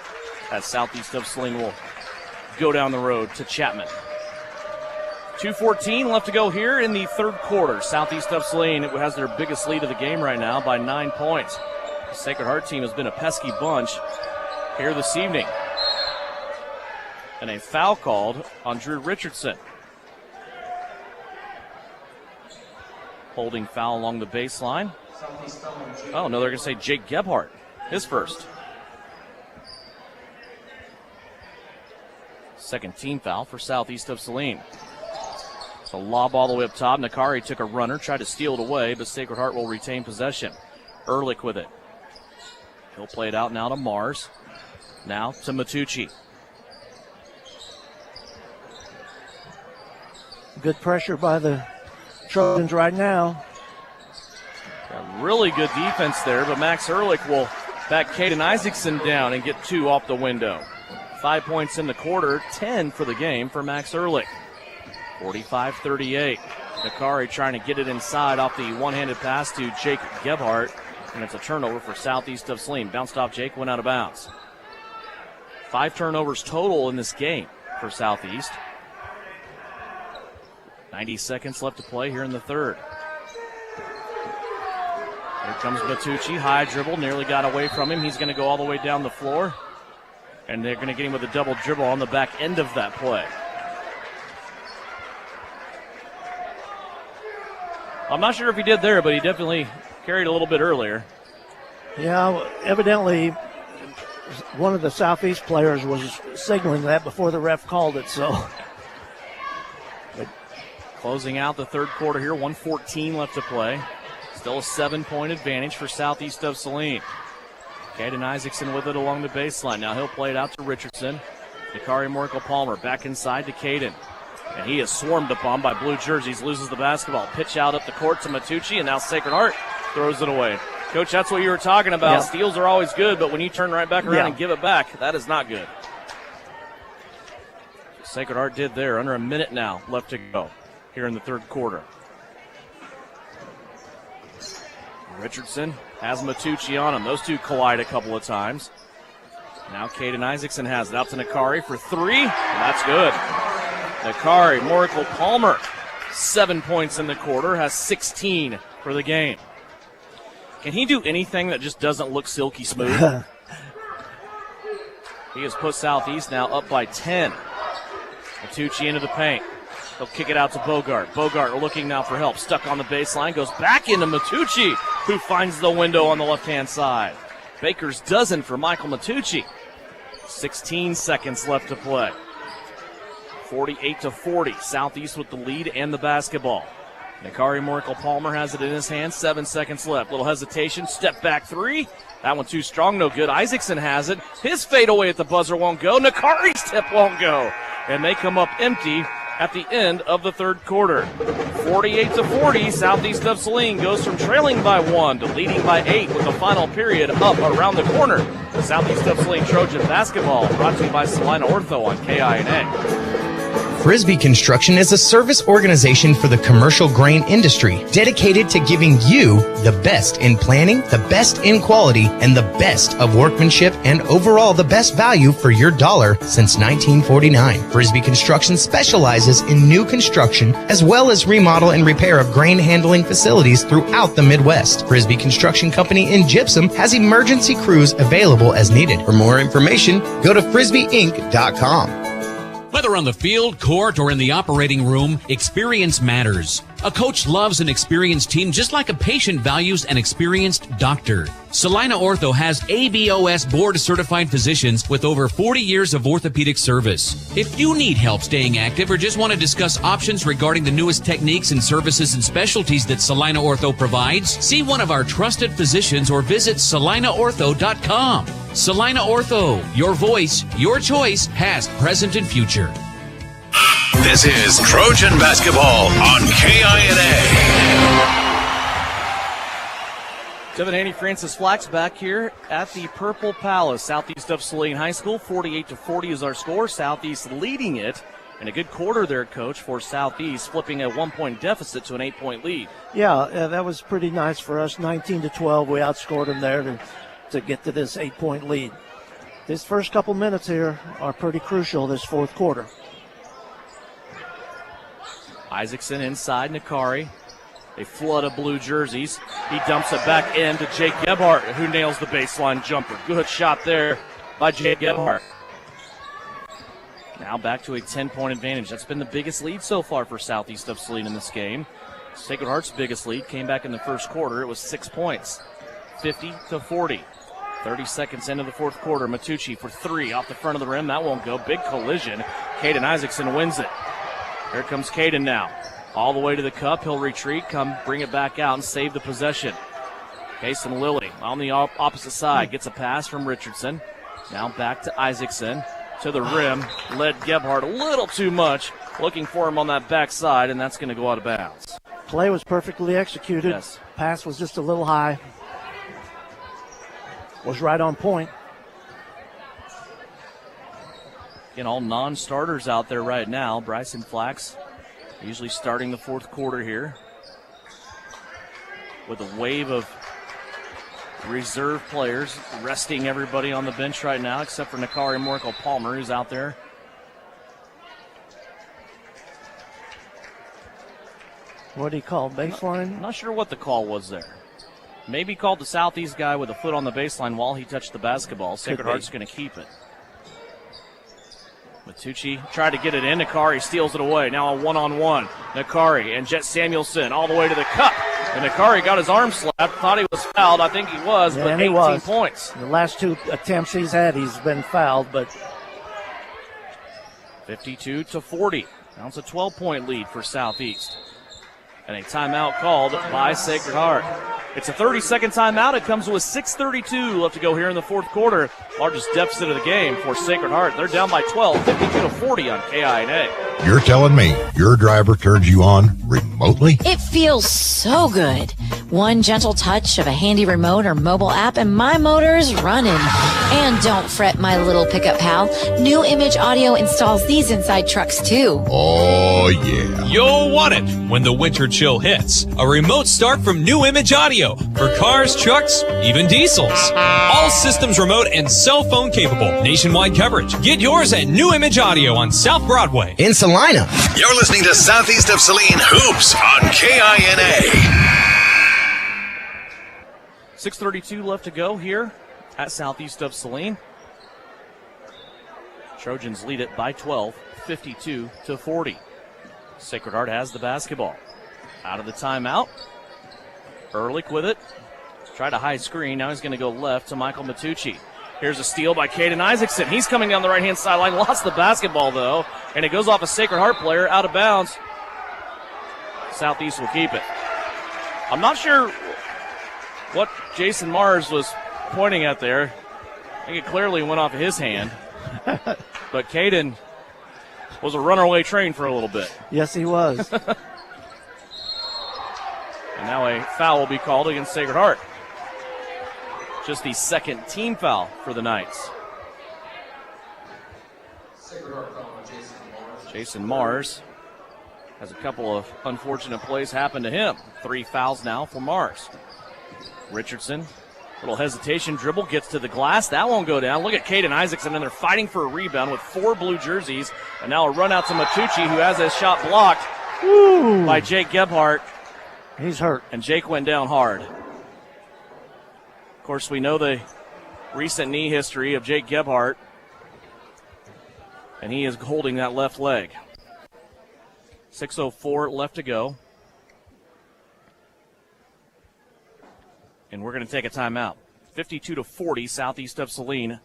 as Southeast of Saline will go down the road to Chapman. 2:14 left to go here in the third quarter. Southeast of Saline has their biggest lead of the game right now by 9 points. The Sacred Heart team has been a pesky bunch here this evening. And a foul called on Drew Richardson. Holding foul along the baseline. Oh, no, they're going to say Jake Gebhardt, his first. Second team foul for Southeast of Saline. A lob all the way up top. Nakari took a runner, tried to steal it away, but Sacred Heart will retain possession. Ehrlich with it. He'll play it out now to Mars. Now to Matucci. Good pressure by the Trojans right now. A really good defense there, but Max Ehrlich will back Caden Isaacson down and get 2 off the window. 5 points in the quarter, 10 for the game for Max Ehrlich. 45-38. Nakari trying to get it inside off the one-handed pass to Jake Gebhardt, and it's a turnover for Southeast of Saline. Bounced off Jake, went out of bounds. 5 turnovers total in this game for Southeast. 90 seconds left to play here in the third. Here comes Matucci, high dribble, nearly got away from him. He's going to go all the way down the floor, and they're going to get him with a double dribble on the back end of that play. I'm not sure if he did there, but he definitely carried a little bit earlier. Yeah, evidently one of the Southeast players was signaling that before the ref called it, so. But closing out the third quarter here, 1:14 left to play. Still a 7-point advantage for Southeast of Saline. Caden Isaacson with it along the baseline. Now he'll play it out to Richardson. Nakari Morical Palmer back inside to Caden. And he is swarmed upon by blue jerseys, loses the basketball. Pitch out up the court to Matucci, and now Sacred Heart throws it away. Coach, that's what you were talking about. Yeah. Steals are always good, but when you turn right back around and give it back, that is not good. Sacred Heart did there. Under a minute now left to go here in the third quarter. Richardson has Matucci on him. Those two collide a couple of times. Now Caden Isaacson has it out to Nakari for 3, and that's good. Nakari Morical Palmer, 7 points in the quarter, has 16 for the game. Can he do anything that just doesn't look silky smooth? He has put Southeast now up by 10. Matucci into the paint. He'll kick it out to Bogart. Bogart looking now for help. Stuck on the baseline. Goes back into Matucci, who finds the window on the left-hand side. Baker's dozen for Michael Matucci. 16 seconds left to play. 48-40. Southeast with the lead and the basketball. Nakari Morkel-Palmer has it in his hand. 7 seconds left. Little hesitation. Step back three. That one too strong. No good. Isaacson has it. His fadeaway at the buzzer won't go. Nakari's tip won't go. And they come up empty at the end of the third quarter. 48-40. Southeast of Saline goes from trailing by 1 to leading by 8 with the final period up around the corner. The Southeast of Saline Trojan basketball brought to you by Salina Ortho on KINA. Frisbee Construction is a service organization for the commercial grain industry dedicated to giving you the best in planning, the best in quality, and the best of workmanship and overall the best value for your dollar since 1949. Frisbee Construction specializes in new construction as well as remodel and repair of grain handling facilities throughout the Midwest. Frisbee Construction Company in Gypsum has emergency crews available as needed. For more information, go to frisbeeinc.com. Whether on the field, court, or in the operating room, experience matters. A coach loves an experienced team just like a patient values an experienced doctor. Salina Ortho has ABOS board-certified physicians with over 40 years of orthopedic service. If you need help staying active or just want to discuss options regarding the newest techniques and services and specialties that Salina Ortho provides, see one of our trusted physicians or visit salinaortho.com. Salina Ortho, your voice, your choice, past, present, and future. This is Trojan basketball on KINA. Devin Haney, Francis Flax back here at the Purple Palace, southeast of Saline High School. 48-40 is our score. Southeast leading it. And a good quarter there, Coach, for Southeast, flipping a 1-point deficit to an 8-point lead. Yeah, that was pretty nice for us. 19-12, we outscored them there to get to this 8-point lead. This first couple minutes here are pretty crucial this fourth quarter. Isaacson inside Nakari. A flood of blue jerseys. He dumps it back in to Jake Gebhardt, who nails the baseline jumper. Good shot there by Jake Gebhardt. Now back to a 10-point advantage. That's been the biggest lead so far for Southeast of Saline in this game. Sacred Heart's biggest lead came back in the first quarter. It was 6 points. 50-40. 30 seconds into the fourth quarter. Matucci for three off the front of the rim. That won't go. Big collision. Caden Isaacson wins it. Here comes Caden now. All the way to the cup. He'll retreat, come bring it back out and save the possession. Kason Lilly on the opposite side. Gets a pass from Richardson. Now back to Isaacson. To the rim. Led Gebhardt a little too much. Looking for him on that backside, and that's going to go out of bounds. Play was perfectly executed. Yes. Pass was just a little high. Was right on point. Again, all non-starters out there right now. Bryson Flax usually starting the fourth quarter here with a wave of reserve players resting everybody on the bench right now except for Nakari Morkel-Palmer, who's out there. What did he call? Baseline? Not sure what the call was there. Maybe called the Southeast guy with a foot on the baseline while he touched the basketball. Sacred Heart's going to keep it. Matucci tried to get it in. Nakari steals it away. Now a one-on-one. Nakari and Jet Samuelson all the way to the cup. And Nakari got his arm slapped. Thought he was fouled. I think he was, but 18 points. The last two attempts he's had, he's been fouled, but 52-40. Now it's a 12-point lead for Southeast. And a timeout called by Sacred Heart. It's a 30-second timeout. It comes with 6:32 left to go here in the fourth quarter. Largest deficit of the game for Sacred Heart. They're down by 12, 52-40 on KINA. You're telling me your driver turns you on remotely? It feels so good. One gentle touch of a handy remote or mobile app and my motor's running. And don't fret, my little pickup pal. New Image Audio installs these inside trucks too. Oh, yeah. You'll want it when the winter chill hits. A remote start from New Image Audio for cars, trucks, even diesels. All systems remote and cell phone capable. Nationwide coverage. Get yours at New Image Audio on South Broadway. In Salina. You're listening to Southeast of Saline Hoops on KINA. 6:32 left to go here at Southeast of Saline. Trojans lead it by 12, 52-40. Sacred Heart has the basketball. Out of the timeout. Ehrlich with it. Tried a high screen. Now he's going to go left to Michael Matucci. Here's a steal by Caden Isaacson. He's coming down the right-hand sideline. Lost the basketball, though, and it goes off a Sacred Heart player out of bounds. Southeast will keep it. I'm not sure what Jason Mars was pointing at there. I think it clearly went off of his hand. But Caden was a runaway train for a little bit. Yes, he was. And now a foul will be called against Sacred Heart. Just the second team foul for the Knights. Jason Mars has a couple of unfortunate plays happen to him. 3 fouls now for Mars. Richardson, little hesitation dribble, gets to the glass. That won't go down. Look at Caden Isaacson, and they're fighting for a rebound with 4 blue jerseys. And now a run out to Matucci, who has his shot blocked by Jake Gebhardt. He's hurt. And Jake went down hard. Of course, we know the recent knee history of Jake Gebhardt, and he is holding that left leg. 6:04 left to go. And we're going to take a timeout. 52-40, Southeast of Saline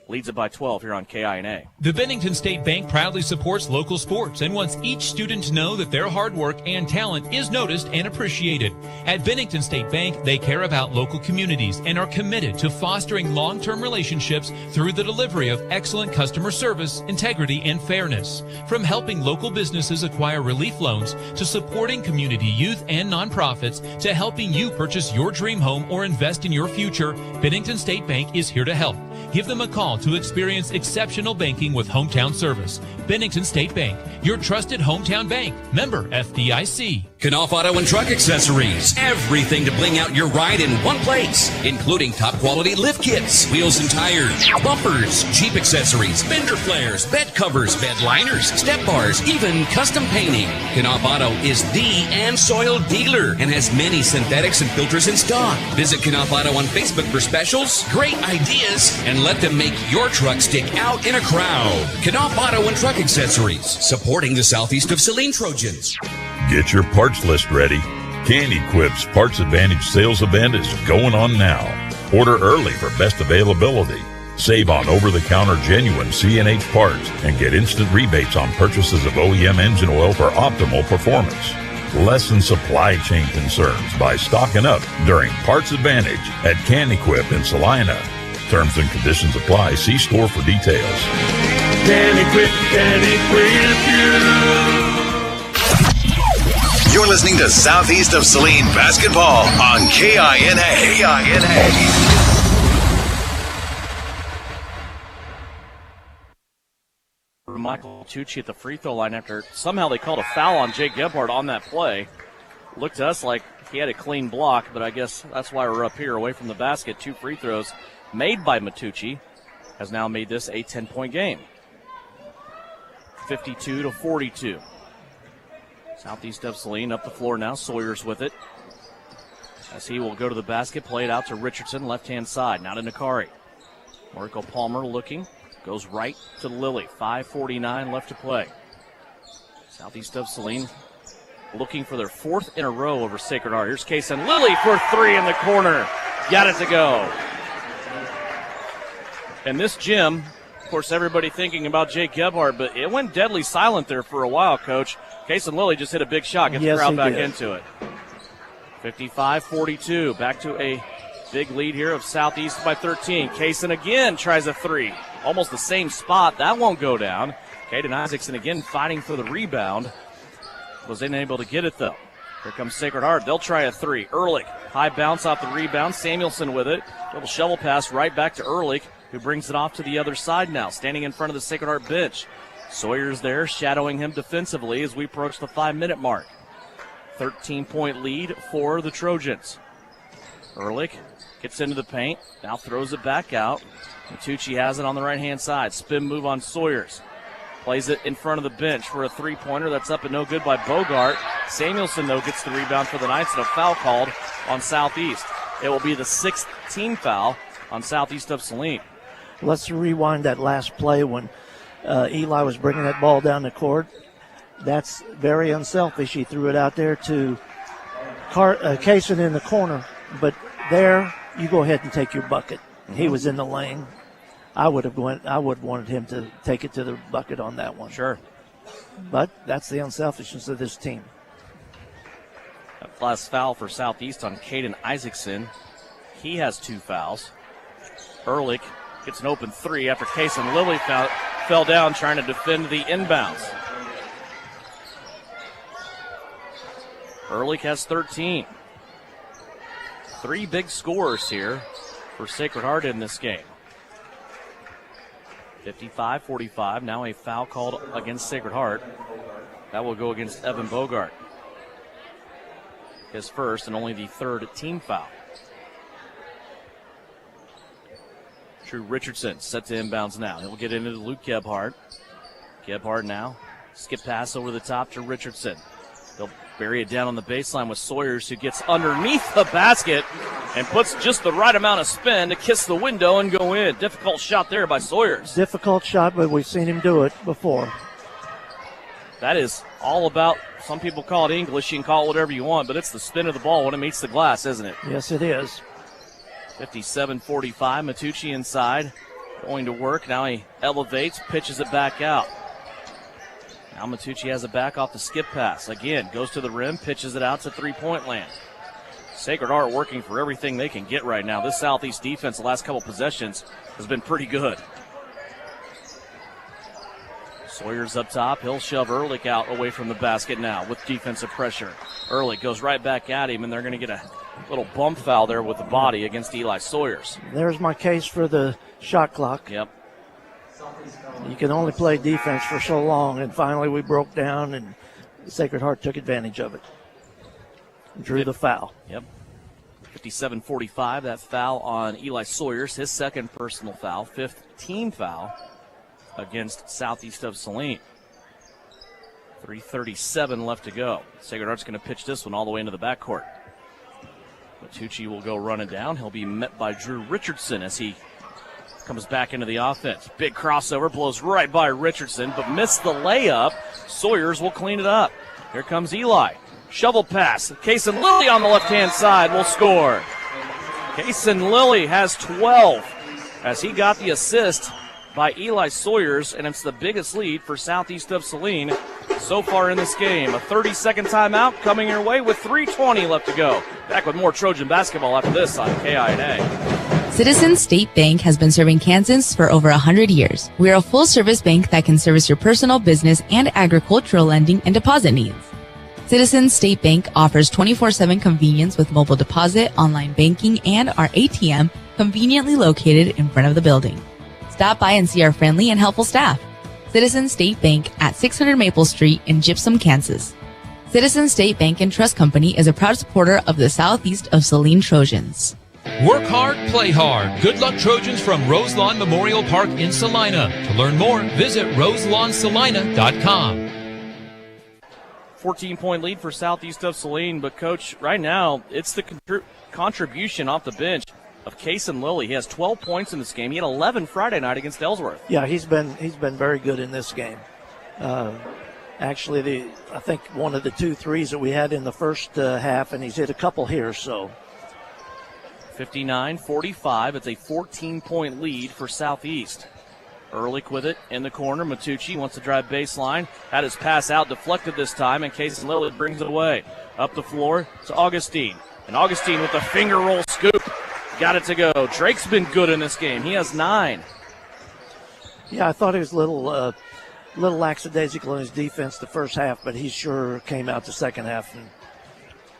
leads it by 12 here on KINA. The Bennington State Bank proudly supports local sports and wants each student to know that their hard work and talent is noticed and appreciated. At Bennington State Bank, they care about local communities and are committed to fostering long-term relationships through the delivery of excellent customer service, integrity, and fairness. From helping local businesses acquire relief loans to supporting community youth and nonprofits to helping you purchase your dream home or invest in your future, Bennington State Bank is here to help. Give them a call to experience exceptional banking with hometown service. Bennington State Bank, your trusted hometown bank. Member FDIC. Knauf Auto and Truck Accessories. Everything to bling out your ride in one place, including top quality lift kits, wheels and tires, bumpers, Jeep accessories, fender flares, bed covers, bed liners, step bars, even custom painting. Knauf Auto is the and soil dealer and has many synthetics and filters in stock. Visit Knauf Auto on Facebook for specials, great ideas, and let them make your truck stick out in a crowd. Knauf Auto and Truck Accessories, supporting the Southeast of Saline Trojans. Get your parts list ready. Candy Quip's Parts Advantage sales event is going on now. Order early for best availability. Save on over-the-counter genuine CNH parts and get instant rebates on purchases of OEM engine oil for optimal performance. Lessen supply chain concerns by stocking up during Parts Advantage at Candy Quip in Salina. Terms and conditions apply. See store for details. Candy Quip, You're listening to Southeast of Saline basketball on KINA. Michael Tucci at the free throw line after somehow they called a foul on Jake Gebhardt on that play. Looked to us like he had a clean block, but I guess that's why we're up here away from the basket. 2 free throws made by Matucci has now made this a 10-point game. 52-42. Southeast of Saline up the floor now. Sawyer's with it as he will go to the basket, play it out to Richardson, left-hand side. Now to Nakari. Marco Palmer looking. Goes right to Lilly. 5:49 left to play. Southeast of Saline looking for their 4th in a row over Sacred Heart. Here's Kaysen Lilly for 3 in the corner. Got it to go. And this gym, of course, everybody thinking about Jake Gebhardt, but it went deadly silent there for a while, Coach. Kaysen Lilly just hit a big shot, gets the crowd back into it. 55-42, back to a big lead here of Southeast by 13. Kaysen again tries a 3. Almost the same spot. That won't go down. Caden Isaacson again fighting for the rebound. Was unable to get it, though. Here comes Sacred Heart. They'll try a 3. Ehrlich, high bounce off the rebound. Samuelson with it. Little shovel pass right back to Ehrlich, who brings it off to the other side now, standing in front of the Sacred Heart bench. Sawyer's there, shadowing him defensively as we approach the 5-minute mark. 13-point lead for the Trojans. Ehrlich gets into the paint, now throws it back out. Matucci has it on the right-hand side. Spin move on Sawyers. Plays it in front of the bench for a 3-pointer. That's up and no good by Bogart. Samuelson, though, gets the rebound for the Knights and a foul called on Southeast. It will be the 6th team foul on Southeast of Saline. Let's rewind that last play when Eli was bringing that ball down the court. That's very unselfish. He threw it out there to Kaysen in the corner. But there, you go ahead and take your bucket. He was in the lane. I would wanted him to take it to the bucket on that one. Sure. But that's the unselfishness of this team. That last foul for Southeast on Caden Isaacson. He has 2 fouls. Ehrlich gets an open 3 after Kaysen Lilly fell down trying to defend the inbounds. Ehrlich has 13. 3 big scores here for Sacred Heart in this game. 55-45. Now a foul called against Sacred Heart. That will go against Evan Bogart. His first and only the 3rd team foul. Drew Richardson set to inbounds now. He'll get into Luke Gebhardt. Gebhardt now. Skip pass over the top to Richardson. They'll bury it down on the baseline with Sawyers, who gets underneath the basket and puts just the right amount of spin to kiss the window and go in. Difficult shot there by Sawyers. Difficult shot, but we've seen him do it before. That is all about, some people call it English, you can call it whatever you want, but it's the spin of the ball when it meets the glass, isn't it? Yes, it is. 57-45, Matucci inside, going to work. Now he elevates, pitches it back out. Now Matucci has it back off the skip pass. Again, goes to the rim, pitches it out to three-point land. Sacred Heart working for everything they can get right now. This Southeast defense the last couple possessions has been pretty good. Sawyers up top. He'll shove Ehrlich out away from the basket now with defensive pressure. Ehrlich goes right back at him, and they're going to get a little bump foul there with the body against Eli Sawyers. There's my case for the shot clock. Yep. You can only play defense for so long, and finally we broke down, and Sacred Heart took advantage of it. Drew the foul. Yep. 57-45, that foul on Eli Sawyers, his second personal foul, 5th team foul against Southeast of Saline. 3:37 left to go. Sacred Heart's going to pitch this one all the way into the backcourt. Matucci will go running down. He'll be met by Drew Richardson as he comes back into the offense. Big crossover, blows right by Richardson, but missed the layup. Sawyers will clean it up. Here comes Eli. Shovel pass. Kaysen Lilly on the left-hand side will score. Kaysen Lilly has 12 as he got the assist by Eli Sawyers, and it's the biggest lead for Southeast of Saline so far in this game. A 30-second timeout coming your way with 3:20 left to go. Back with more Trojan basketball after this on KINA. Citizens State Bank has been serving Kansans for over 100 years. We are a full-service bank that can service your personal, business, and agricultural lending and deposit needs. Citizens State Bank offers 24/7 convenience with mobile deposit, online banking, and our ATM conveniently located in front of the building. Stop by and see our friendly and helpful staff. Citizens State Bank at 600 Maple Street in Gypsum, Kansas. Citizens State Bank and Trust Company is a proud supporter of the Southeast of Saline Trojans. Work hard, play hard. Good luck, Trojans, from Roselawn Memorial Park in Salina. To learn more, visit roselawnsalina.com. 14-point lead for Southeast of Saline, but Coach, right now it's the contribution off the bench of Kaysen Lilly. He has 12 points in this game. He had 11 Friday night against Ellsworth. Yeah, he's been very good in this game. Actually, I think one of the 2 threes that we had in the first half, and he's hit a couple here. So 59-45. It's a 14-point lead for Southeast. Ehrlich with it in the corner. Matucci wants to drive baseline. Had his pass out, deflected this time, and Kaysen Lilly brings it away. Up the floor to Augustine. And Augustine with the finger roll scoop. Got it to go. Drake's been good in this game. He has 9. Yeah, I thought he was a little lackadaisical in his defense the first half, but he sure came out the second half and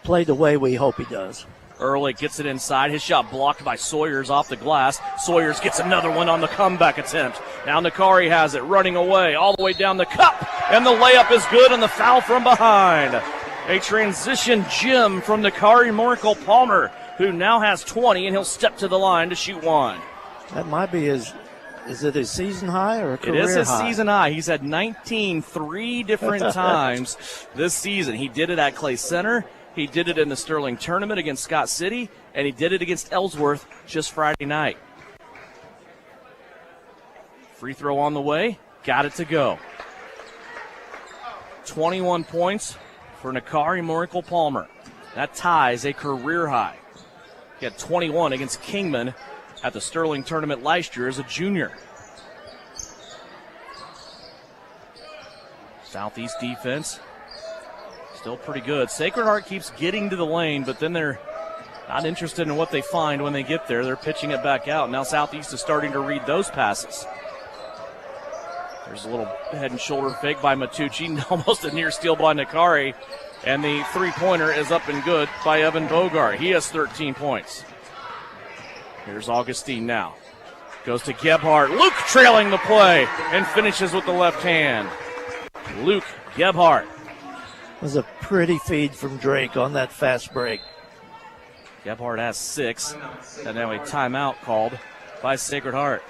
played the way we hope he does. Ehrlich gets it inside. His shot blocked by Sawyers off the glass. Sawyers gets another one on the comeback attempt. Now Nakari has it, running away all the way down the cup. And the layup is good, and the foul from behind. A transition gem from Nakari Morkel-Palmer, who now has 20, and he'll step to the line to shoot 1. That might be is it his season high or a career high? It is his season high. He's had 19 3 different times this season. He did it at Clay Center. He did it in the Sterling tournament against Scott City, and he did it against Ellsworth just Friday night. Free throw on the way. Got it to go. 21 points for Nakari Morinkle-Palmer. That ties a career high. He had 21 against Kingman at the Sterling tournament last year as a junior. Southeast defense still pretty good. Sacred Heart keeps getting to the lane, but then they're not interested in what they find when they get there. They're pitching it back out. Now Southeast is starting to read those passes. There's a little head and shoulder fake by Matucci, almost a near steal by Nakari, and the three-pointer is up and good by Evan Bogart. He has 13 points. Here's Augustine now. Goes to Gebhardt. Luke trailing the play and finishes with the left hand. Luke Gebhardt. Was a pretty feed from Drake on that fast break. Gebhardt has 6, and now a timeout called by Sacred Heart.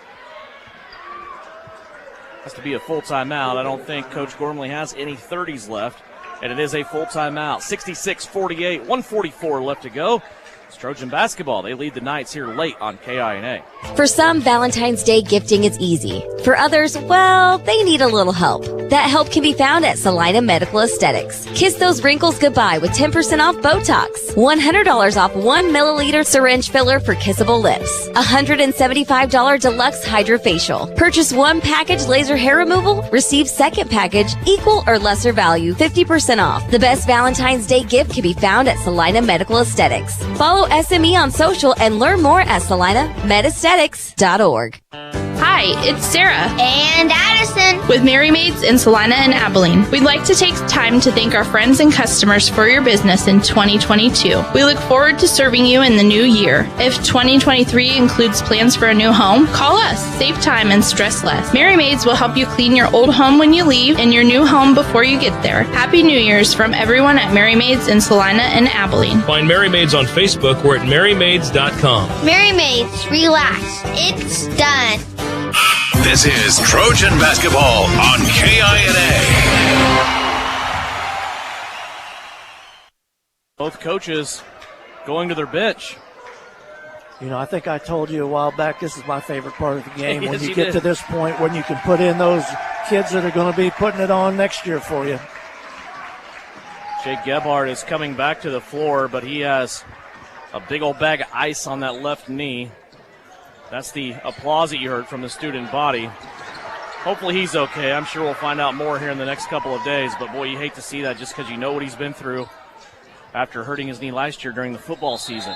Has to be a full timeout. I don't think Coach Gormley has any 30s left, and it is a full timeout. 66-48, 144 left to go. It's Trojan basketball. They lead the Knights here late on KINA. For some, Valentine's Day gifting is easy. For others, well, they need a little help. That help can be found at Salina Medical Aesthetics. Kiss those wrinkles goodbye with 10% off Botox, $100 off 1 milliliter syringe filler for kissable lips, $175 deluxe hydrofacial. Purchase one package laser hair removal, receive second package, equal or lesser value, 50% off. The best Valentine's Day gift can be found at Salina Medical Aesthetics. Follow SME on social and learn more at salinamedesthetics.org. Hi, it's Sarah and Addison with Merry Maids in Salina and Abilene. We'd like to take time to thank our friends and customers for your business in 2022. We look forward to serving you in the new year. If 2023 includes plans for a new home, call us. Save time and stress less. Merry Maids will help you clean your old home when you leave and your new home before you get there. Happy New Year's from everyone at Merry Maids in Salina and Abilene. Find Merry Maids on Facebook or at merrymaids.com. Merry Maids, relax. It's done. This is Trojan basketball on KINA. Both coaches going to their bench. You know, I think I told you a while back, this is my favorite part of the game. Yes, when you did. get to this point, when you can put in those kids that are going to be putting it on next year for you. Jake Gebhardt is coming back to the floor, but he has a big old bag of ice on that left knee. That's the applause that you heard from the student body. Hopefully he's okay. I'm sure we'll find out more here in the next couple of days, but boy, you hate to see that just because you know what he's been through after hurting his knee last year during the football season.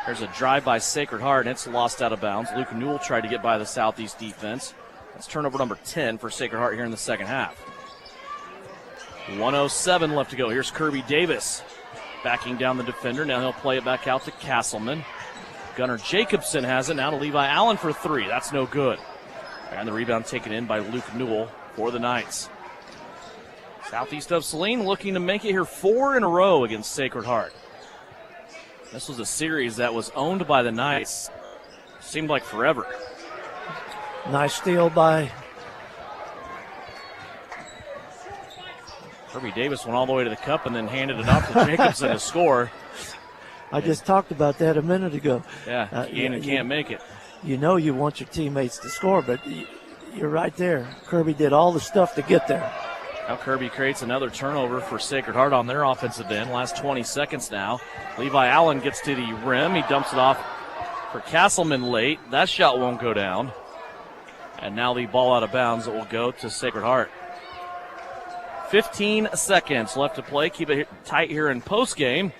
There's a drive by Sacred Heart, and it's lost out of bounds. Luke Newell tried to get by the Southeast defense. That's turnover number 10 for Sacred Heart here in the second half. 1:07 left to go. Here's Kirby Davis backing down the defender. Now he'll play it back out to Castleman. Gunnar Jacobson has it now to Levi Allen for 3. That's no good. And the rebound taken in by Luke Newell for the Knights. Southeast of Saline looking to make it here 4 in a row against Sacred Heart. This was a series that was owned by the Knights. Seemed like forever. Nice steal by Kirby Davis went all the way to the cup and then handed it off to Jacobson to score. I just talked about that a minute ago. Yeah, you can't make it. You know you want your teammates to score, but you're right there. Kirby did all the stuff to get there. Now Kirby creates another turnover for Sacred Heart on their offensive end. Last 20 seconds now. Levi Allen gets to the rim. He dumps it off for Castleman late. That shot won't go down. And now the ball out of bounds. It will go to Sacred Heart. 15 seconds left to play. Keep it tight here in postgame.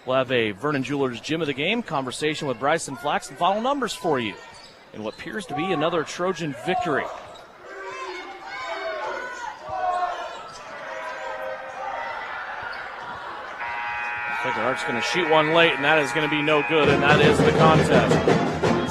We'll have a Vernon Jewelers Gym of the Game conversation with Bryson Flax and final numbers for you in what appears to be another Trojan victory. Sacred Heart's going to shoot one late, and that is going to be no good, and that is the contest.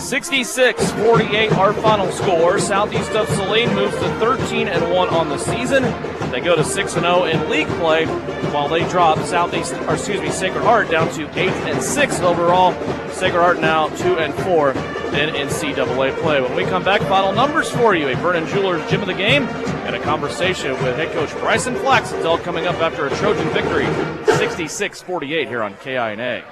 66-48 our final score. Southeast of Saline moves to 13-1 on the season. They go to 6-0 in league play, while they drop Sacred Heart down to 8-6 overall. Sacred Heart now 2-4 in NCAA play. When we come back, final numbers for you: a Vernon Jewelers Gym of the Game and a conversation with head coach Bryson Flax. It's all coming up after a Trojan victory, 66-48 here on KINA.